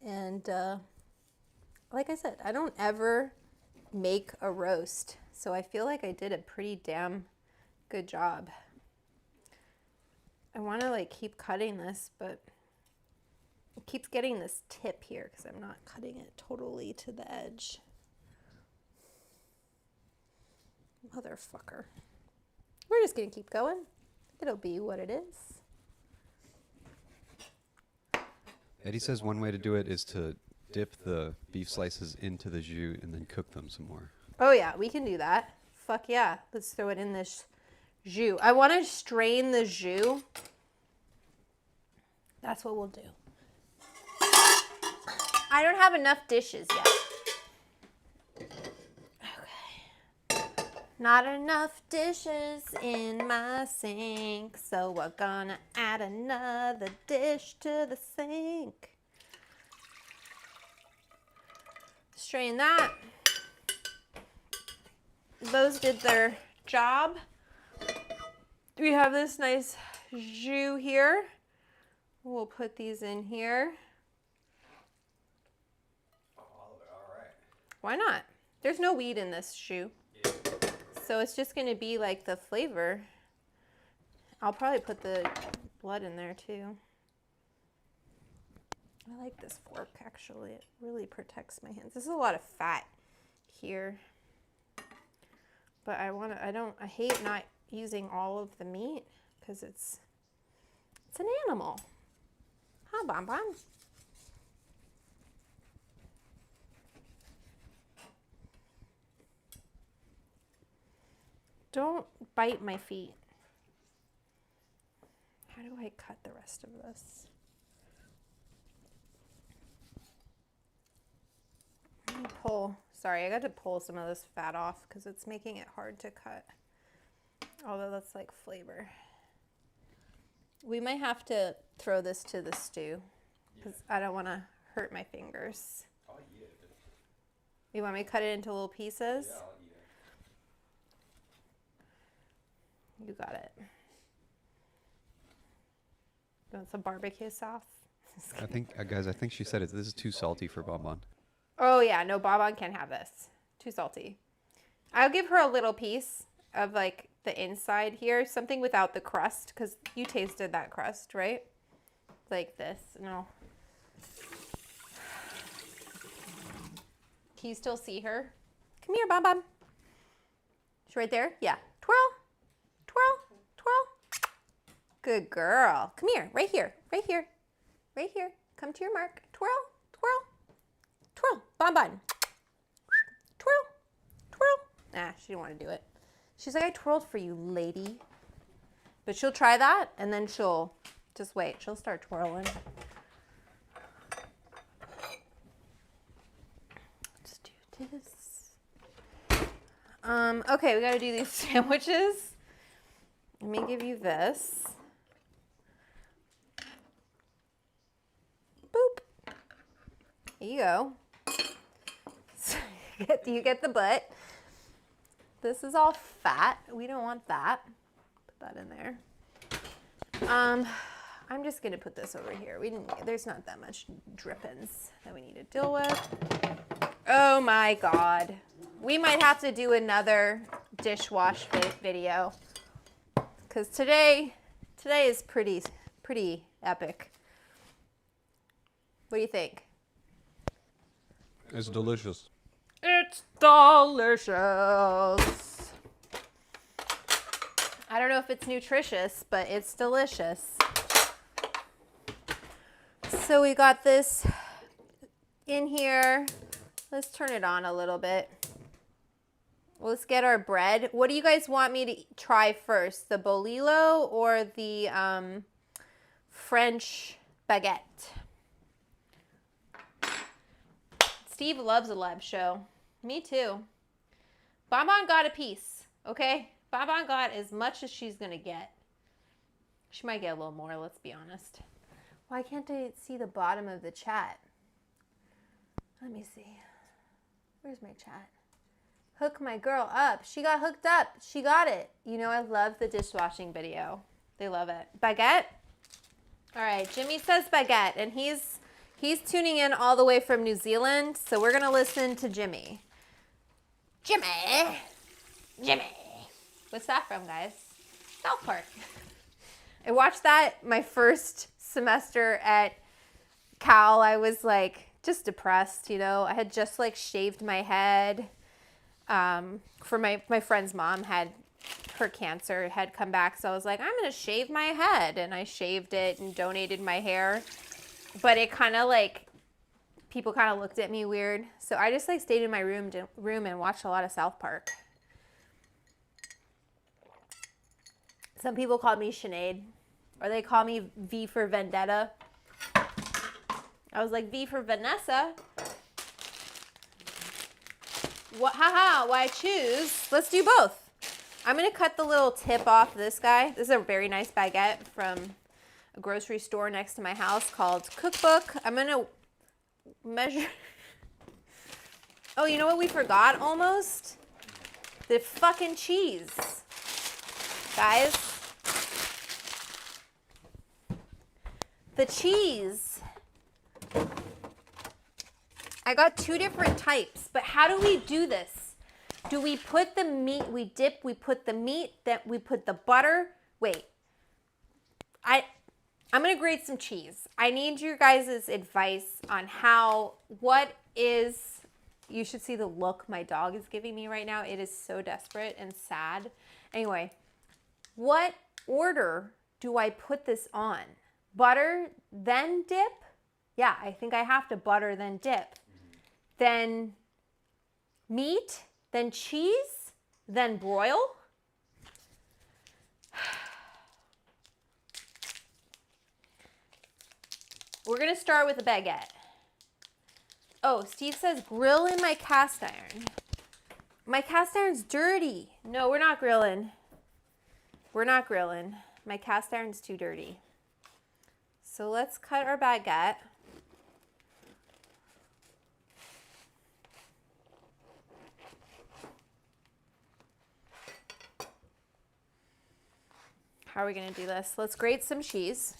And like I said, I don't ever make a roast, so I feel like I did a pretty damn good job. I want to like keep cutting this, but it keeps getting this tip here because I'm not cutting it totally to the edge. Motherfucker. We're just gonna keep going. It'll be what it is. Eddie says one way to do it is to dip the beef slices into the jus and then cook them some more. Oh yeah, we can do that. Fuck yeah. Let's throw it in this jus. I want to strain the jus. That's what we'll do. I don't have enough dishes yet. Okay. Not enough dishes in my sink, so we're gonna add another dish to the sink. Strain that. Those did their job. We have this nice jus here. We'll put these in here. Oh, all of it, all right. Why not? There's no weed in this jus. Yeah. So it's just going to be like the flavor. I'll probably put the blood in there too. I like this fork actually. It really protects my hands. This is a lot of fat here. But I hate not using all of the meat because it's an animal. Huh, Bonbon? Don't bite my feet. How do I cut the rest of this? Let me pull. Sorry, I got to pull some of this fat off because it's making it hard to cut. Although that's like flavor. We might have to throw this to the stew because I don't want to hurt my fingers. I'll eat it. You want me to cut it into little pieces? Yeah, I'll eat it. You got it. You want some barbecue sauce? I think, guys, I think she said this is too salty for Bonbon. Oh yeah, no, Bonbon can't have this. Too salty. I'll give her a little piece of like the inside here, something without the crust, because you tasted that crust, right? Like this. No. Can you still see her? Come here, Bonbon. She's right there. Yeah. Twirl, twirl, twirl. Good girl. Come here. Right here. Right here. Right here. Come to your mark. Twirl, twirl. Twirl, Bonbon. Twirl, twirl. Nah, she didn't want to do it. She's like, I twirled for you, lady. But she'll try that, and then she'll, just wait, she'll start twirling. Let's do this. Okay, we gotta do these sandwiches. Let me give you this. Boop. Here you go. You get the butt. This is all fat. We don't want that. Put that in there. I'm just gonna put this over here. There's not that much drippings that we need to deal with. Oh my God. We might have to do another dishwash video because today is pretty epic. What do you think? It's delicious. It's delicious. I don't know if it's nutritious, but it's delicious. So we got this in here. Let's turn it on a little bit. Let's get our bread. What do you guys want me to try first? The bolillo or the French baguette? Steve loves a live show. Me too. Bonbon got a piece, okay? Bonbon got as much as she's gonna get. She might get a little more, let's be honest. Why can't I see the bottom of the chat? Let me see. Where's my chat? Hook my girl up. She got hooked up. She got it. You know, I love the dishwashing video. They love it. Baguette? All right, Jimmy says baguette, and he's tuning in all the way from New Zealand, so we're going to listen to Jimmy. Jimmy. What's that from, guys? South Park. I watched that my first semester at Cal. I was like just depressed, you know. I had just like shaved my head. For my friend's mom had her cancer had come back, so I was like, I'm gonna shave my head, and I shaved it and donated my hair. But it kind of like people kind of looked at me weird, so I just like stayed in my room and watched a lot of South Park. Some people called me Sinead, or they call me V for Vendetta. I was like, V for Vanessa. What? Haha, why choose? Let's do both. I'm going to cut the little tip off this guy. This is a very nice baguette from a grocery store next to my house called Cookbook. I'm going to measure. Oh, you know what we forgot almost? The fucking cheese. Guys. The cheese. I got two different types, but how do we do this? Do we put the meat, we put the meat, then we put the butter? Wait, I'm gonna grate some cheese. I need your guys' advice on you should see the look my dog is giving me right now. It is so desperate and sad. Anyway, what order do I put this on? Butter, then dip? Yeah, I think I have to butter, then dip. Then meat, then cheese, then broil. We're going to start with a baguette. Oh, Steve says grill in my cast iron. My cast iron's dirty. No, we're not grilling. We're not grilling. My cast iron's too dirty. So let's cut our baguette. How are we going to do this? Let's grate some cheese.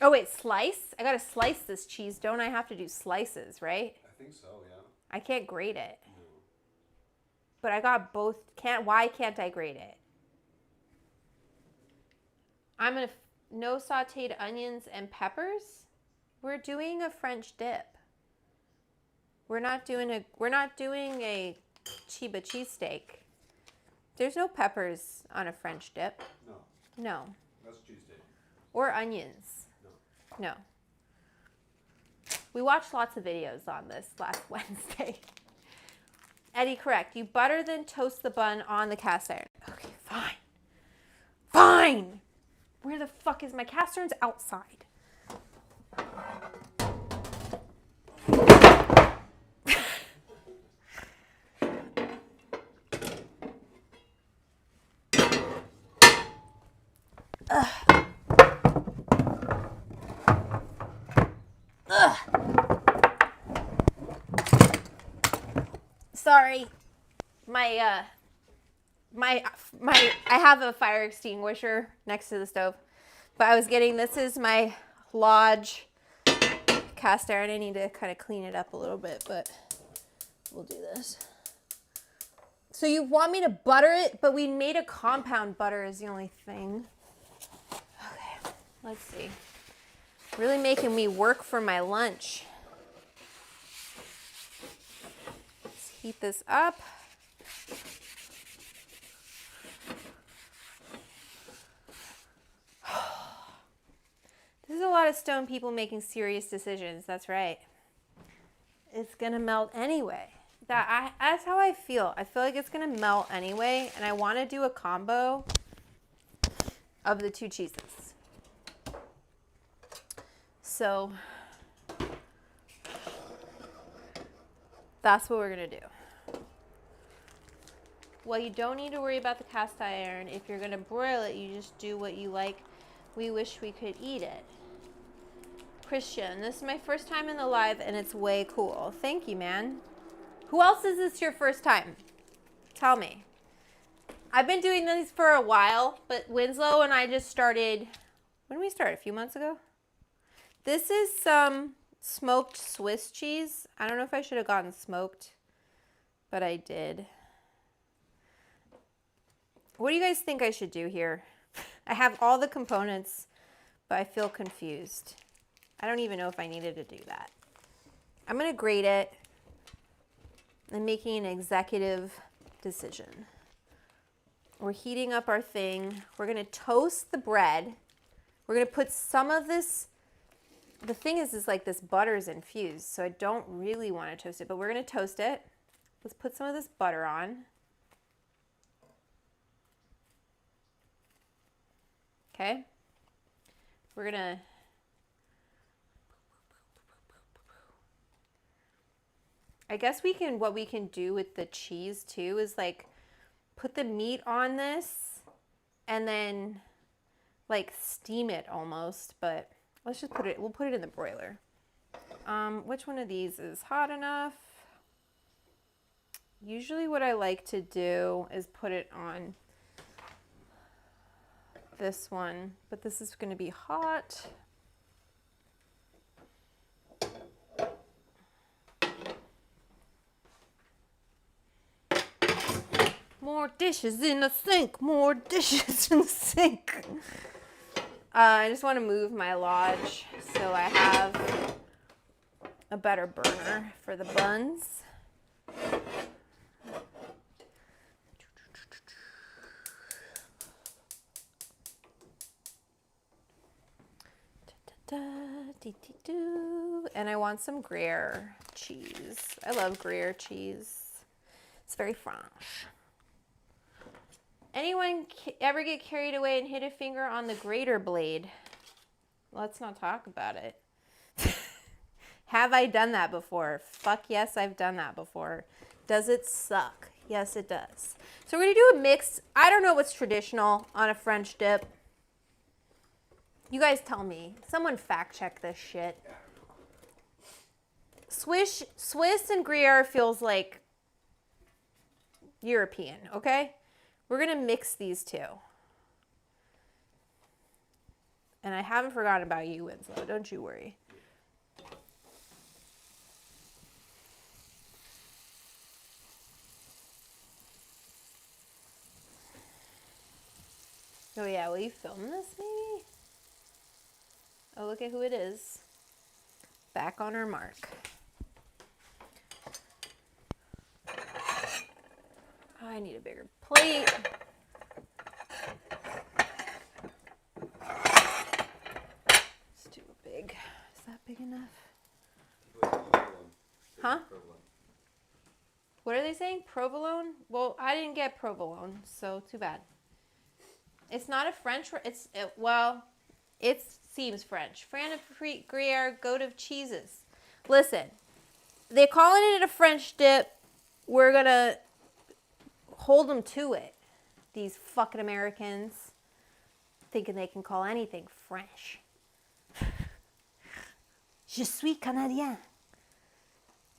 Oh, wait, slice? I got to slice this cheese. Don't I have to do slices, right? I think so, yeah. I can't grate it. No. But I got both. Why can't I grate it? I'm going to no sauteed onions and peppers. We're doing a French dip. We're not doing a Chiba cheesesteak. There's no peppers on a French dip. No. No. That's Tuesday. Or onions. No. We watched lots of videos on this last Wednesday. Eddie, correct. You butter then toast the bun on the cast iron. Okay, fine. Fine! Where the fuck is my cast iron's outside? Sorry, I have a fire extinguisher next to the stove, but this is my Lodge cast iron. I need to kind of clean it up a little bit, but we'll do this. So you want me to butter it, but we made a compound butter is the only thing. Okay, let's see. Really making me work for my lunch. heat this up. This is a lot of stone people making serious decisions. That's right. It's gonna melt anyway. That's how I feel. I feel like it's gonna melt anyway, and I want to do a combo of the two cheeses. So that's what we're gonna do. Well, you don't need to worry about the cast iron. If you're gonna broil it, you just do what you like. We wish we could eat it. Christian, this is my first time in the live and it's way cool. Thank you, man. Who else is this your first time? Tell me. I've been doing these for a while, but Winslow and I just started, when did we start? A few months ago? This is some smoked Swiss cheese. I don't know if I should have gotten smoked, but I did. What do you guys think I should do here? I have all the components, but I feel confused. I don't even know if I needed to do that. I'm gonna grate it. I'm making an executive decision. We're heating up our thing. We're gonna toast the bread. We're gonna put some of this, the thing is like this butter is infused, so I don't really wanna toast it, but we're gonna toast it. Let's put some of this butter on. Okay. We're gonna I guess what we can do with the cheese too is like put the meat on this and then like steam it almost, but let's just we'll put it in the broiler. Which one of these is hot enough? Usually what I like to do is put it on this one, but this is going to be hot. More dishes in the sink, more dishes in the sink. I just want to move my lodge so I have a better burner for the buns. And I want some Gruyere cheese. I love Gruyere cheese. It's very French. Anyone ever get carried away and hit a finger on the grater blade? Let's not talk about it. Have I done that before? Fuck yes, I've done that before. Does it suck? Yes, it does. So we're gonna do a mix. I don't know what's traditional on a French dip. You guys tell me. Someone fact check this shit. Swiss and Gruyere feels like European, okay? We're going to mix these two. And I haven't forgotten about you, Winslow. Don't you worry. Oh yeah, will you film this maybe? Oh, look at who it is. Back on her mark. Oh, I need a bigger plate. It's too big. Is that big enough? Huh? What are they saying? Provolone? Well, I didn't get provolone, so too bad. It's not a French. Well, it seems French. Franc Gruyere, goat of cheeses. Listen, they're calling it a French dip. We're gonna hold them to it. These fucking Americans thinking they can call anything French. Je suis Canadien.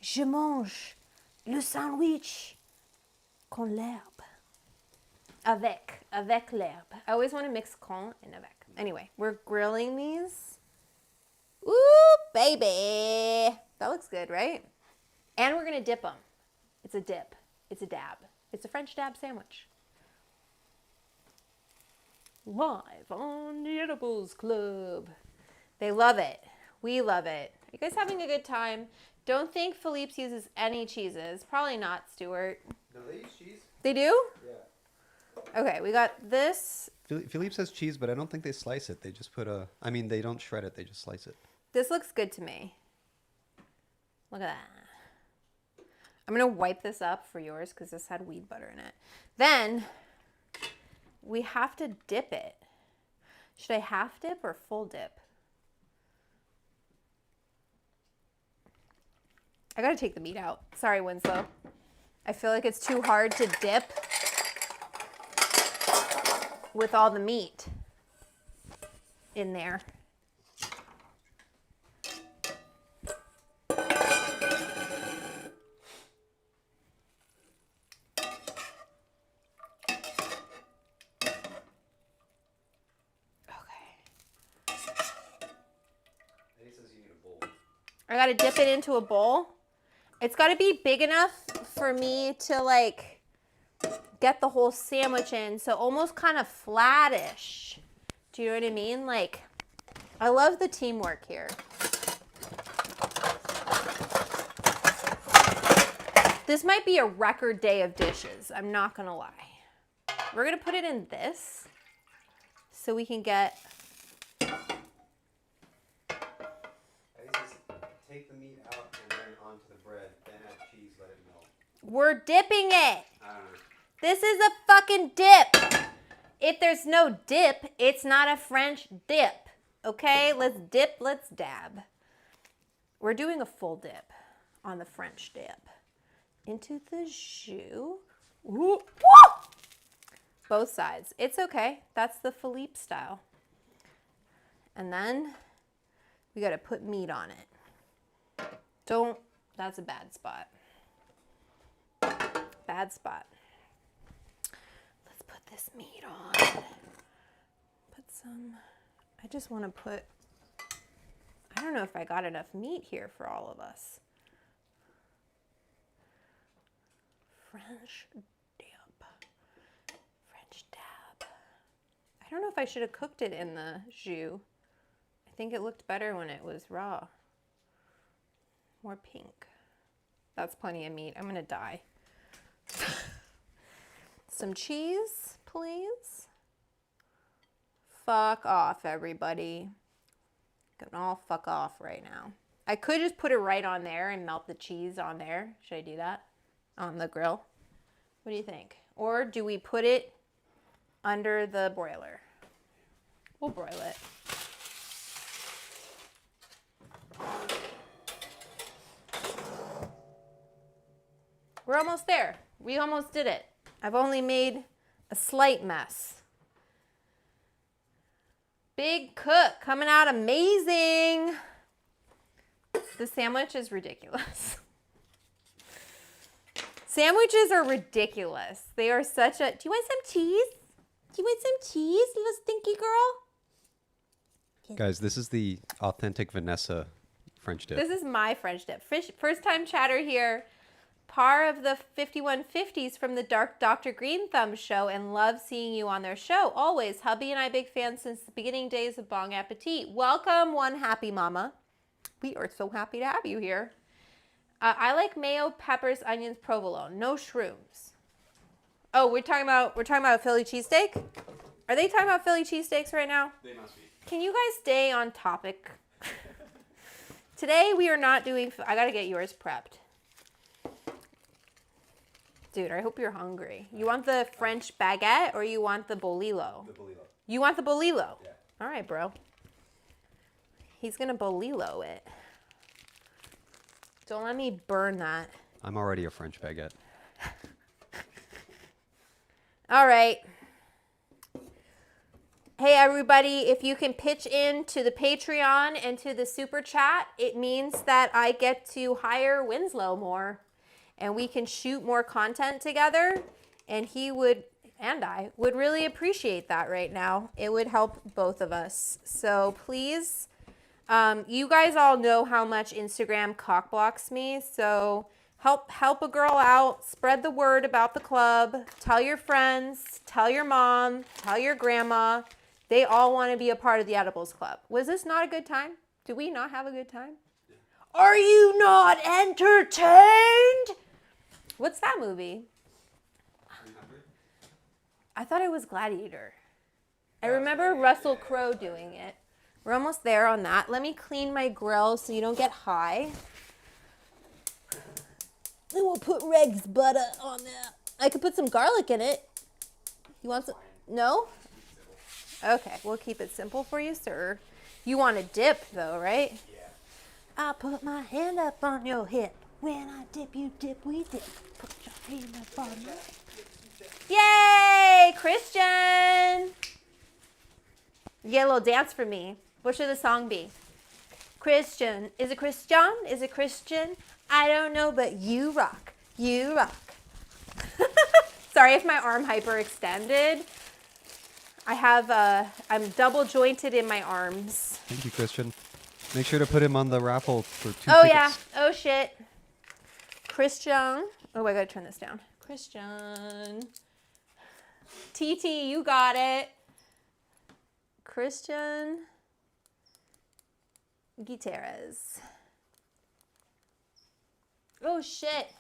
Je mange le sandwich con l'herbe. Avec l'herbe. I always want to mix con and avec. Anyway, we're grilling these. Ooh, baby. That looks good, right? And we're going to dip them. It's a dip. It's a dab. It's a French dab sandwich. Live on the Edibles Club. They love it. We love it. You guys having a good time? Don't think Philippe's uses any cheeses. Probably not, Stuart. No, they use cheese. They do? Yeah. Okay, we got this. Philippe says cheese, but I don't think they slice it. They just put they don't shred it. They just slice it. This looks good to me. Look at that. I'm going to wipe this up for yours because this had weed butter in it. Then we have to dip it. Should I half dip or full dip? I got to take the meat out. Sorry, Winslow. I feel like it's too hard to dip with all the meat in there. I gotta dip it into a bowl. It's gotta be big enough for me to like get the whole sandwich in. So almost kind of flattish. Do you know what I mean? Like, I love the teamwork here. This might be a record day of dishes. I'm not gonna lie. We're gonna put it in this so we can get. Take the meat out and then onto the bread, then add cheese, let it melt. We're dipping it. I don't know. This is a fucking dip. If there's no dip, it's not a French dip. Okay, let's dip, let's dab. We're doing a full dip on the French dip. Into the jus. Ooh. Woo! Both sides. It's okay. That's the Philippe style. And then we got to put meat on it. That's a bad spot. Bad spot. Let's put this meat on. Put some, I just want to put, I don't know if I got enough meat here for all of us. French dip. French dab. I don't know if I should have cooked it in the jus. I think it looked better when it was raw. More pink. That's plenty of meat. I'm gonna die. Some cheese, please. Fuck off, everybody. Gonna all fuck off right now. I could just put it right on there and melt the cheese on there. Should I do that? On the grill? What do you think? Or do we put it under the broiler? We'll broil it. We're almost there. We almost did it. I've only made a slight mess. Big cook, coming out amazing. The sandwich is ridiculous. Sandwiches are ridiculous. They are such a, do you want some cheese? Do you want some cheese, little stinky girl? Guys, this is the authentic Vanessa French dip. This is my French dip. First time chatter here. Par of the 5150s from the Dr. Green Thumb show, and love seeing you on their show. Always. Hubby and I big fans since the beginning days of Bong Appetit. Welcome, one happy mama. We are so happy to have you here. I like mayo, peppers, onions, provolone. No shrooms. Oh, we're talking about a Philly cheesesteak? Are they talking about Philly cheesesteaks right now? They must be. Can you guys stay on topic? Today we are not doing, I gotta get yours prepped. Dude, I hope you're hungry. You want the French baguette or you want the bolillo? The bolillo. You want the bolillo? Yeah. All right, bro. He's gonna bolillo it. Don't let me burn that. I'm already a French baguette. All right. Hey, everybody, if you can pitch in to the Patreon and to the Super Chat, it means that I get to hire Winslow more. And we can shoot more content together, and he would, and I would really appreciate that right now. It would help both of us. So please, you guys all know how much Instagram cockblocks me. So help a girl out. Spread the word about the club. Tell your friends. Tell your mom. Tell your grandma. They all want to be a part of the Edibles Club. Was this not a good time? Did we not have a good time? Are you not entertained? What's that movie? 300? I thought it was Gladiator. I remember Russell Crowe doing it. We're almost there on that. Let me clean my grill so you don't get high. Then we'll put Reg's butter on there. I could put some garlic in it. You want some? No? Okay, we'll keep it simple for you, sir. You want a dip, though, right? Yeah. I put my hand up on your hip. When I dip, you dip, we dip. Put your hand up on your hip. Yay, Christian! You get a little dance for me. What should the song be? Christian. Is it Christian? Is it Christian? I don't know, but you rock. You rock. Sorry if my arm hyperextended. I'm double jointed in my arms. Thank you, Christian. Make sure to put him on the raffle for 2 Oh, tickets. yeah. Oh, shit. Christian. Oh, I gotta turn this down. Christian. TT, you got it. Christian Gutierrez. Oh, shit.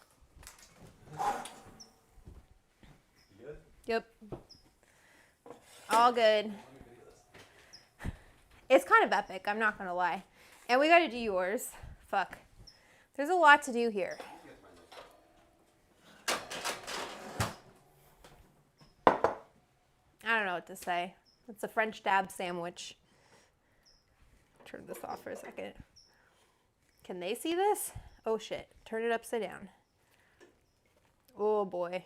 Good? Yep. All good. It's kind of epic, I'm not gonna lie. And we gotta do yours. Fuck. There's a lot to do here. I don't know what to say. It's a French dab sandwich. Turn this off for a second. Can they see this? Oh shit. Turn it upside down. Oh boy.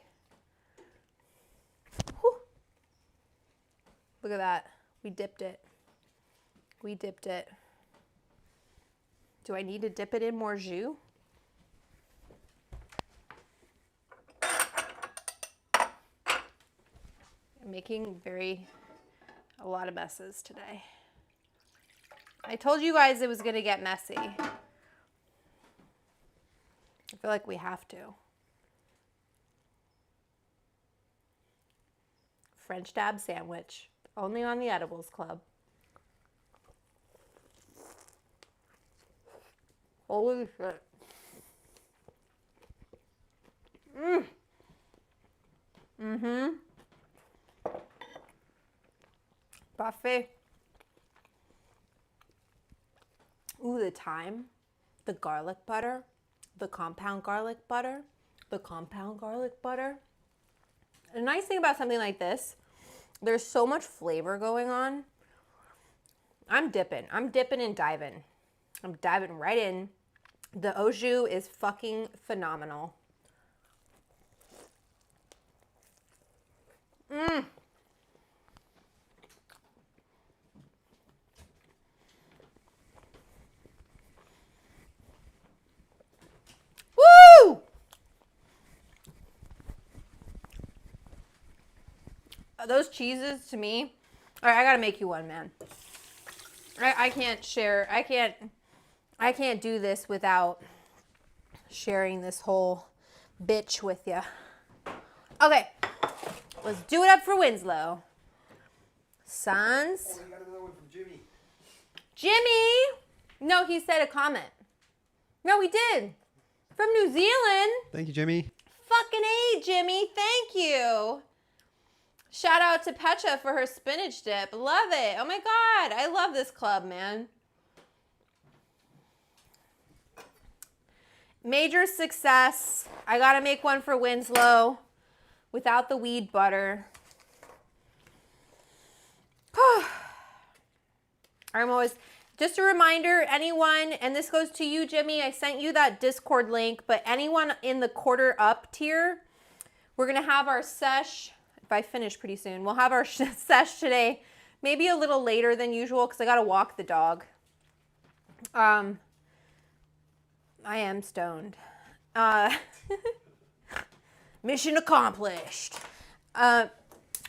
Whew. Look at that. We dipped it. We dipped it. Do I need to dip it in more jus? I'm making a lot of messes today. I told you guys it was gonna get messy. I feel like we have to. French dab sandwich, only on the Edibles Club. Holy shit. Mm-hmm. Buffet. Ooh, the thyme, the garlic butter, the compound garlic butter, the compound garlic butter. The nice thing about something like this, there's so much flavor going on. I'm dipping and diving. I'm diving right in. The au jus is fucking phenomenal. Woo! Those cheeses to me. All right, I gotta make you one, man. I can't share. I can't do this without sharing this whole bitch with you. Okay, let's do it up for Winslow. Sons. Oh, we got another one from Jimmy. Jimmy! No, he said a comment. No, he did. From New Zealand. Thank you, Jimmy. Fucking A, Jimmy. Thank you. Shout out to Petra for her spinach dip. Love it. Oh my God. I love this club, man. Major success. I got to make one for Winslow without the weed butter. I'm always, just a reminder, anyone, and this goes to you, Jimmy, I sent you that Discord link, but anyone in the quarter up tier, we're going to have our sesh, if I finish pretty soon, we'll have our sesh today, maybe a little later than usual because I got to walk the dog. I am stoned. Mission accomplished.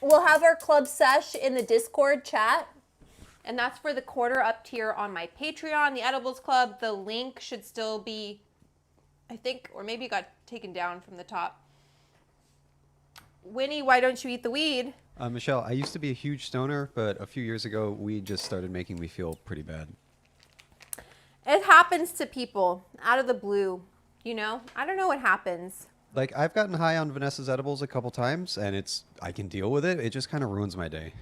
We'll have our club sesh in the Discord chat. And that's for the quarter up tier on my Patreon, the Edibles Club. The link should still be, I think, or maybe it got taken down from the top. Winnie, why don't you eat the weed? Michelle, I used to be a huge stoner, but a few years ago, weed just started making me feel pretty bad. It happens to people out of the blue, you know? I don't know what happens. Like, I've gotten high on Vanessa's edibles a couple times, and I can deal with it. It just kind of ruins my day.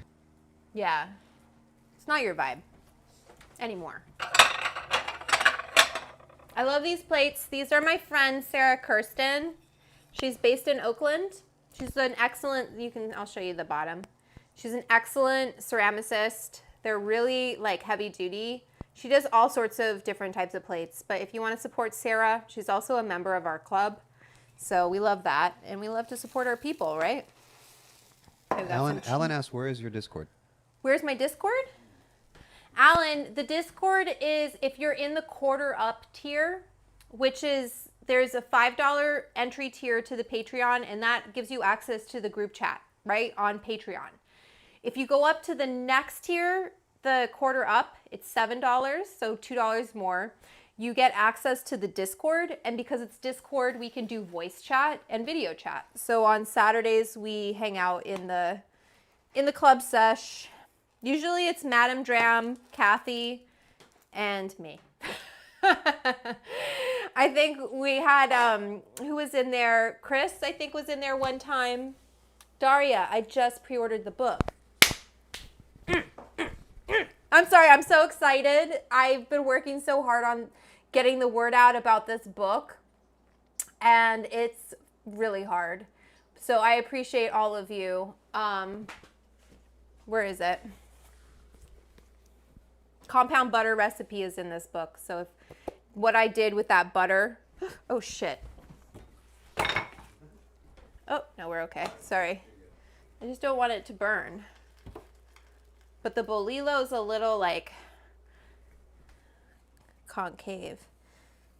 Yeah. It's not your vibe anymore. I love these plates. These are my friend, Sarah Kirsten. She's based in Oakland. She's an excellent, I'll show you the bottom. She's an excellent ceramicist. They're really like heavy duty. She does all sorts of different types of plates. But if you want to support Sarah, she's also a member of our club. So we love that. And we love to support our people, right? Alan asked, where is your Discord? Where's my Discord? Alan, the Discord is if you're in the quarter up tier, which is, there's a $5 entry tier to the Patreon, and that gives you access to the group chat, right, on Patreon. If you go up to the next tier, the quarter up, it's $7, so $2 more. You get access to the Discord, and because it's Discord, we can do voice chat and video chat. So on Saturdays, we hang out in the club sesh. Usually it's Madam Dram, Kathy, and me. I think we had, who was in there? Chris, I think, was in there one time. Daria, I just pre-ordered the book. I'm sorry, I'm so excited. I've been working so hard on getting the word out about this book, and it's really hard. So I appreciate all of you. Where is it? Compound butter recipe is in this book. So if what I did with that butter, oh shit. Oh, no, we're okay. Sorry. I just don't want it to burn. But the Bolilo's a little like concave.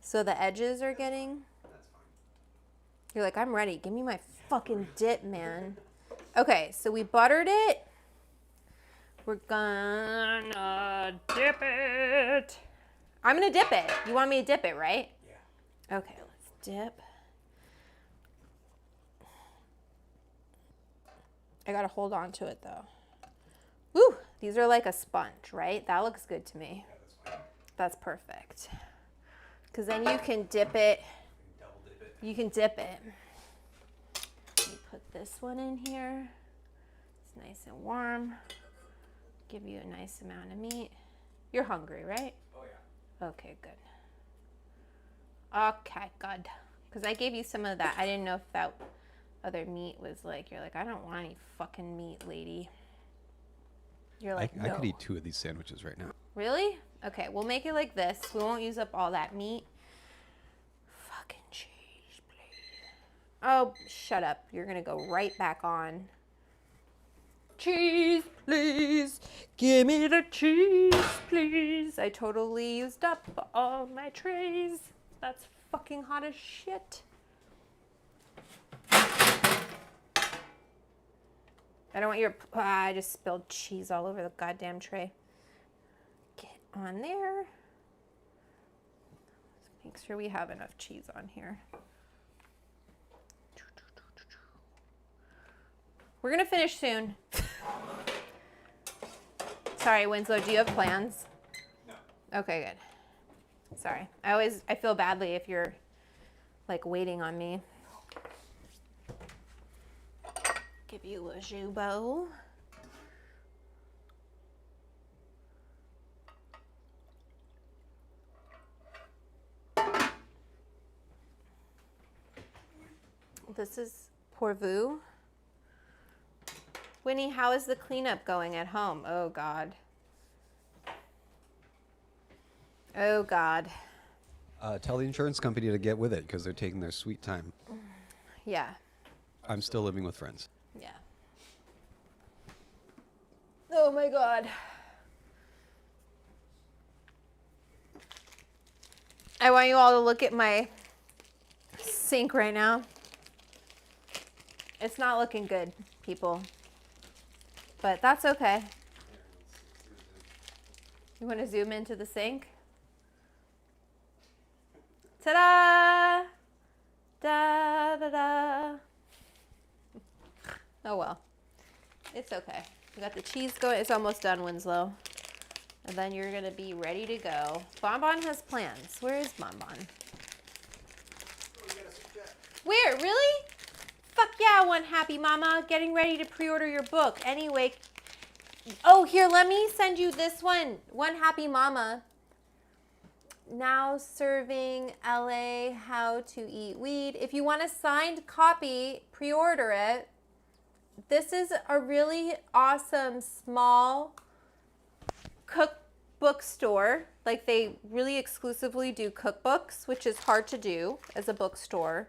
So the edges are getting, you're like, I'm ready. Give me my fucking dip, man. Okay, so we buttered it. We're gonna dip it. I'm gonna dip it. You want me to dip it, right? Yeah. Okay, let's dip. I gotta hold on to it though. Woo! These are like a sponge, right? That looks good to me. Yeah, that's fine. That's perfect. Because then you can dip it. Double dip it. You can dip it. Let me put this one in here. It's nice and warm. Give you a nice amount of meat. You're hungry, right? Oh, yeah. Okay, good. Okay, good. Because I gave you some of that. I didn't know if that other meat was like, you're like, I don't want any fucking meat, lady. You're like, I no. could eat 2 of these sandwiches right now. Really? Okay, we'll make it like this. We won't use up all that meat. Fucking cheese, please. Oh, shut up. You're going to go right back on. Cheese, please. Give me the cheese, please. I totally used up all my trays. That's fucking hot as shit. I don't want your, I just spilled cheese all over the goddamn tray. Get on there. Let's make sure we have enough cheese on here. We're gonna finish soon. Sorry, Winslow, do you have plans? No. Okay, good. Sorry. I feel badly if you're like waiting on me. Give you a jus bowl. This is pourvu. Winnie, how is the cleanup going at home? Oh, God. Oh, God. Tell the insurance company to get with it because they're taking their sweet time. Yeah. I'm still living with friends. Yeah. Oh, my God. I want you all to look at my sink right now. It's not looking good, people. But that's okay. You want to zoom into the sink? Ta-da! Da-da-da. Oh, well. It's okay. We got the cheese going. It's almost done, Winslow. And then you're gonna be ready to go. Bonbon has plans. Where is Bonbon? Where? Really? Fuck yeah, One Happy Mama. Getting ready to pre-order your book. Anyway. Oh, here, let me send you this one. One Happy Mama. Now serving LA How to Eat Weed. If you want a signed copy, pre-order it. This is a really awesome small cookbook store. Like, they really exclusively do cookbooks, which is hard to do as a bookstore.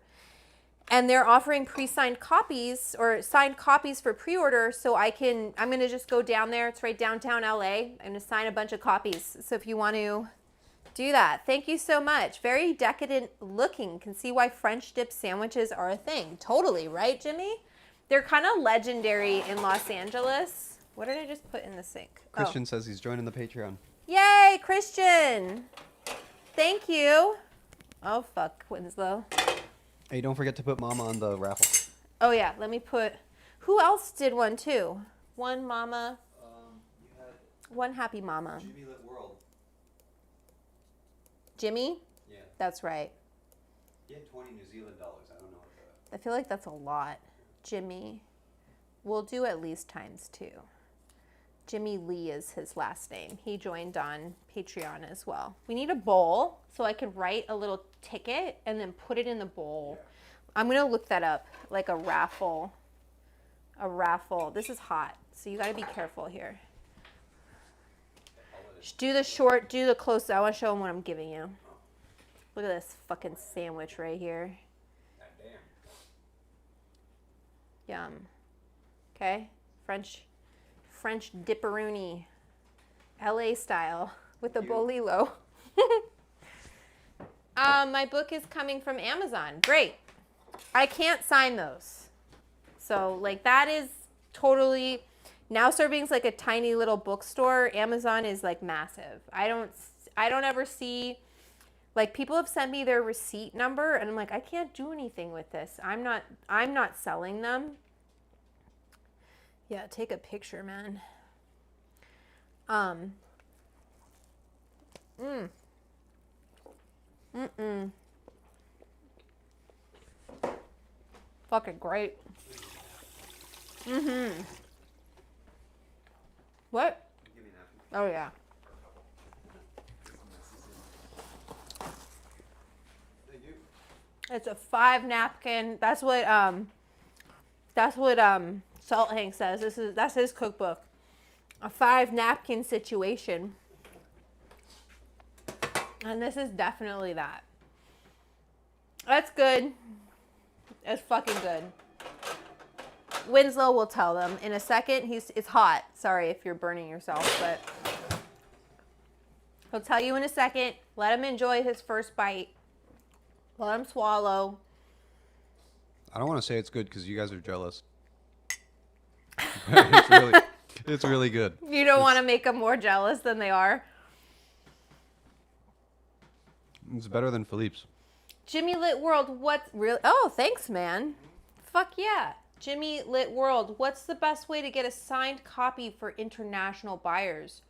And they're offering pre-signed copies or signed copies for pre-order. So I'm going to just go down there. It's right downtown LA. I'm going to sign a bunch of copies. So if you want to do that, thank you so much. Very decadent looking. Can see why French dip sandwiches are a thing. Totally, right, Jimmy? They're kind of legendary in Los Angeles. What did I just put in the sink? Christian says he's joining the Patreon. Yay, Christian. Thank you. Oh, fuck, Winslow. Hey, don't forget to put Mama on the raffle. Oh, yeah, let me put... Who else did one, too? One Mama. You had One Happy Mama. Jimmy Lit World. Jimmy? Yeah. That's right. He had 20 New Zealand dollars. I don't know what the... I feel like that's a lot. Jimmy. We'll do at least times 2. Jimmy Lee is his last name. He joined on Patreon as well. We need a bowl so I can write a little ticket and then put it in the bowl. Yeah. I'm going to look that up, like a raffle. A raffle. This is hot, so you got to be careful here. Do the short, do the close. I want to show them what I'm giving you. Look at this fucking sandwich right here. God damn. Yum. Okay, French dipperoonie, LA style with a bolillo. My book is coming from Amazon. Great. I can't sign those. So like that is totally, Now Serving's like a tiny little bookstore. Amazon is like massive. I don't ever see, like, people have sent me their receipt number and I'm like, I can't do anything with this. I'm not selling them. Yeah, take a picture, man. Fucking great. What? Give me that. Oh yeah. Thank you. It's a 5 napkin. That's what Salt Hank says. That's his cookbook. A 5 napkin situation. And this is definitely that. That's good. It's fucking good. Winslow will tell them in a second. It's hot. Sorry if you're burning yourself, but he'll tell you in a second. Let him enjoy his first bite. Let him swallow. I don't want to say it's good because you guys are jealous. It's really good. You don't want to make them more jealous than they are. It's better than Philippe's. Jimmy Lit World, what's real? Oh, thanks, man. Fuck yeah. Jimmy Lit World, what's the best way to get a signed copy for international buyers?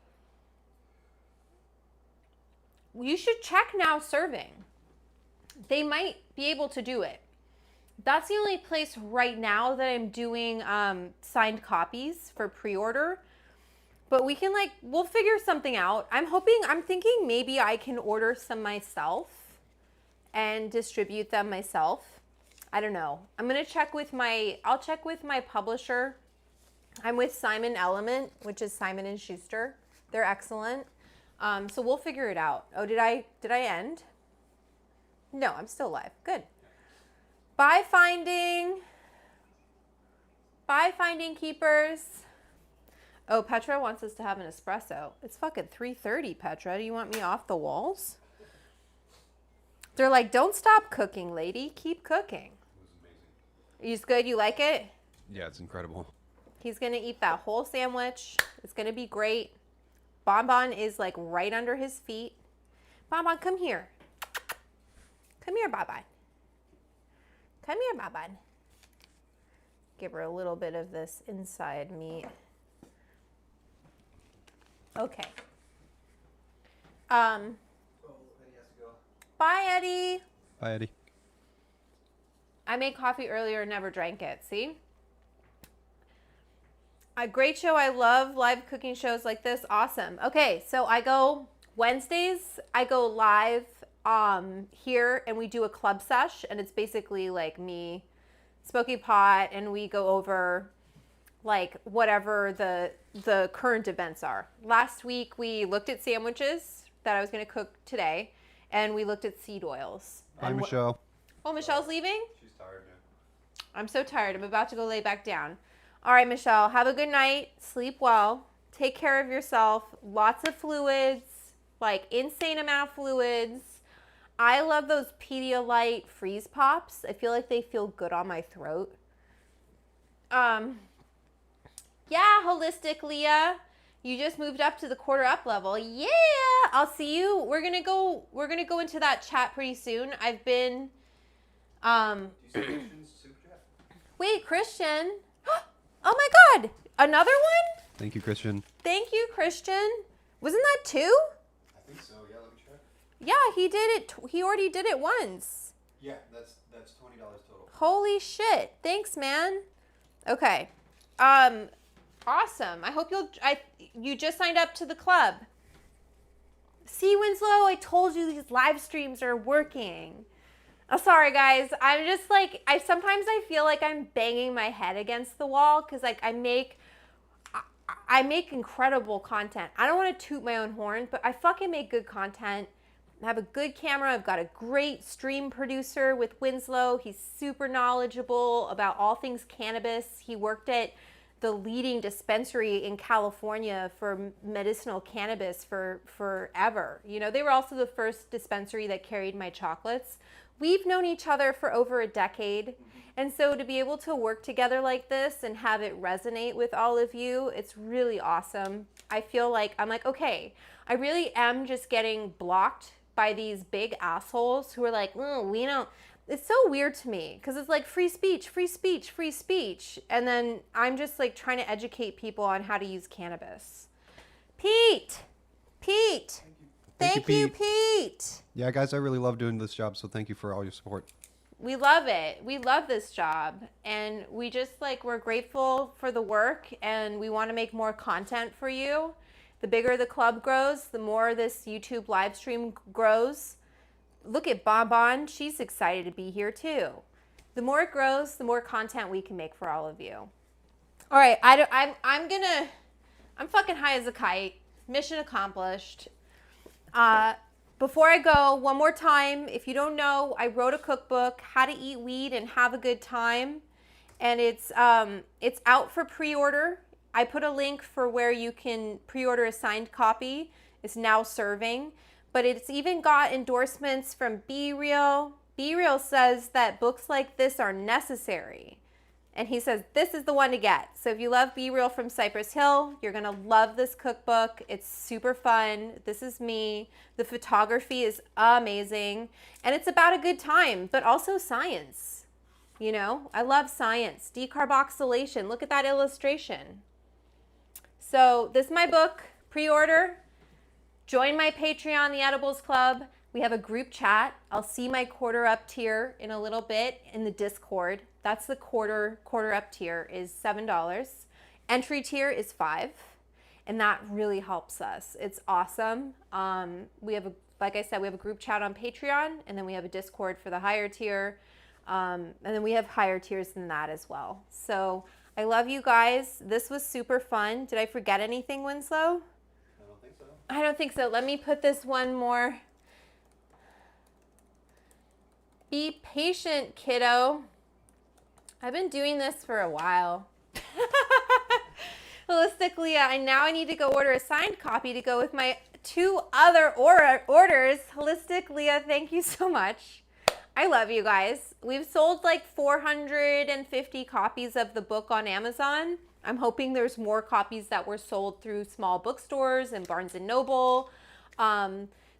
You should check Now Serving. They might be able to do it. That's the only place right now that I'm doing signed copies for pre-order. But we'll figure something out. I'm thinking maybe I can order some myself and distribute them myself. I don't know. I'll check with my publisher. I'm with Simon Element, which is Simon & Schuster. They're excellent. So we'll figure it out. Oh, did I end? No, I'm still live. Good. Bye finding keepers. Oh, Petra wants us to have an espresso. It's fucking 3:30, Petra. Do you want me off the walls? They're like, don't stop cooking, lady. Keep cooking. It was amazing. It's good? You like it? Yeah, it's incredible. He's going to eat that whole sandwich. It's going to be great. Bonbon is like right under his feet. Bonbon, come here. Come here, Bonbon. Come here, Bonbon. Give her a little bit of this inside meat. Okay. Um, Oh, Eddie has to go. bye, Eddie. Bye, Eddie. I made coffee earlier, never drank it. See? A great show. I love live cooking shows like this. Awesome. Okay, so I go Wednesdays. I go live here, and we do a club sesh, and it's basically like me, Smoky Pot, and we go over like whatever the current events are. Last week we looked at sandwiches that I was going to cook today, and we looked at seed oils. Bye, And Michelle. Oh, Michelle's leaving? She's tired now. I'm so tired. I'm about to go lay back down. All right, Michelle, have a good night. Sleep well. Take care of yourself. Lots of fluids, like insane amount of fluids. I love those Pedialyte freeze pops. I feel like they feel good on my throat. Yeah, Holistic Leah. You just moved up to the quarter up level. Yeah, I'll see you. We're gonna go into that chat pretty soon. I've been Do you see Christian's super chat? wait, Christian. Oh my God, another one? Thank you, Christian. Thank you, Christian. Wasn't that 2? I think so. Yeah, let me check. Yeah, he did it. He already did it once. Yeah, that's $20 total. Holy shit. Thanks, man. Okay. Awesome. I hope you just signed up to the club. See, Winslow, I told you these live streams are working. Oh, sorry, guys. I'm just like, sometimes I feel like I'm banging my head against the wall because like I make incredible content. I don't want to toot my own horn, but I fucking make good content. I have a good camera. I've got a great stream producer with Winslow. He's super knowledgeable about all things cannabis. He worked at the leading dispensary in California for medicinal cannabis for forever. You know, they were also the first dispensary that carried my chocolates. We've known each other for over a decade. And so to be able to work together like this and have it resonate with all of you, it's really awesome. I feel like, I'm like, okay, I really am just getting blocked by these big assholes who are like, oh, we don't. It's so weird to me because it's like free speech, free speech, free speech. And then I'm just like trying to educate people on how to use cannabis. Pete. Thank you, Pete. Yeah, guys, I really love doing this job, so thank you for all your support. We love it. We love this job. And we just like, we're grateful for the work and we want to make more content for you. The bigger the club grows, the more this YouTube live stream grows. Look at Bonbon. She's excited to be here too. The more it grows, the more content we can make for all of you. All right. I'm fucking high as a kite. Mission accomplished. Before I go, one more time, if you don't know, I wrote a cookbook, How to Eat Weed and Have a Good Time. And it's out for pre-order. I put a link for where you can pre-order a signed copy. It's now serving. But it's even got endorsements from Be Real. Be Real says that books like this are necessary. And he says, this is the one to get. So if you love Be Real from Cypress Hill, you're going to love this cookbook. It's super fun. This is me. The photography is amazing. And it's about a good time, but also science. You know, I love science. Decarboxylation. Look at that illustration. So this is my book. Pre-order. Join my Patreon, the Edibles Club. We have a group chat. I'll see my quarter up tier in a little bit in the Discord. That's the quarter up tier is $7. Entry tier is $5. And that really helps us. It's awesome. Like I said, we have a group chat on Patreon, and then we have a Discord for the higher tier. And then we have higher tiers than that as well. So I love you guys. This was super fun. Did I forget anything, Winslow? I don't think so. I don't think so. Let me put this one more. Be patient, kiddo. I've been doing this for a while. Holistically, I need to go order a signed copy to go with my 2 other orders. Holistic Leah, thank you so much. I love you guys. We've sold like 450 copies of the book on Amazon. I'm hoping there's more copies that were sold through small bookstores and Barnes & Noble.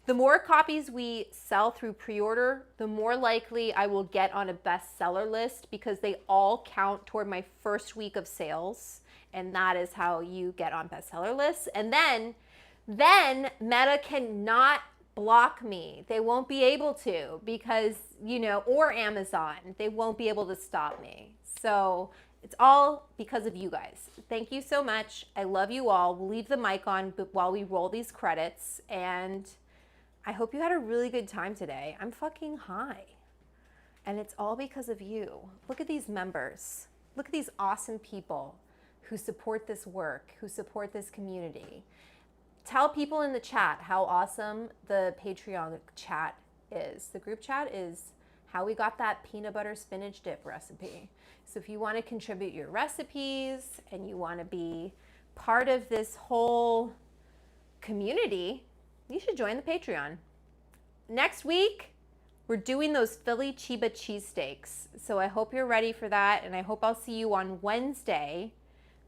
The more copies we sell through pre-order, the more likely I will get on a bestseller list because they all count toward my first week of sales. And that is how you get on bestseller lists. And then then Meta cannot block me. They won't be able to because, you know, or Amazon, they won't be able to stop me. So it's all because of you guys. Thank you so much. I love you all. We'll leave the mic on while we roll these credits, and I hope you had a really good time today. I'm fucking high, and it's all because of you. Look at these members. Look at these awesome people who support this work, who support this community. Tell people in the chat how awesome the Patreon chat is. The group chat is how we got that peanut butter spinach dip recipe. So if you want to contribute your recipes and you want to be part of this whole community, you should join the Patreon. Next week, we're doing those Philly Chiba cheesesteaks. So I hope you're ready for that, and I hope I'll see you on Wednesday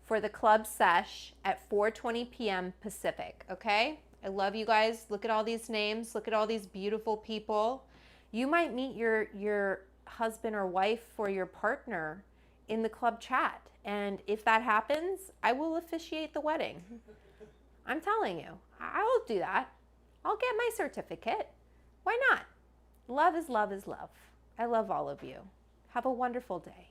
for the club sesh at 4:20 p.m. Pacific, okay? I love you guys. Look at all these names. Look at all these beautiful people. You might meet your husband or wife or your partner in the club chat. And if that happens, I will officiate the wedding. I'm telling you, I will do that. I'll get my certificate. Why not? Love is love is love. I love all of you. Have a wonderful day.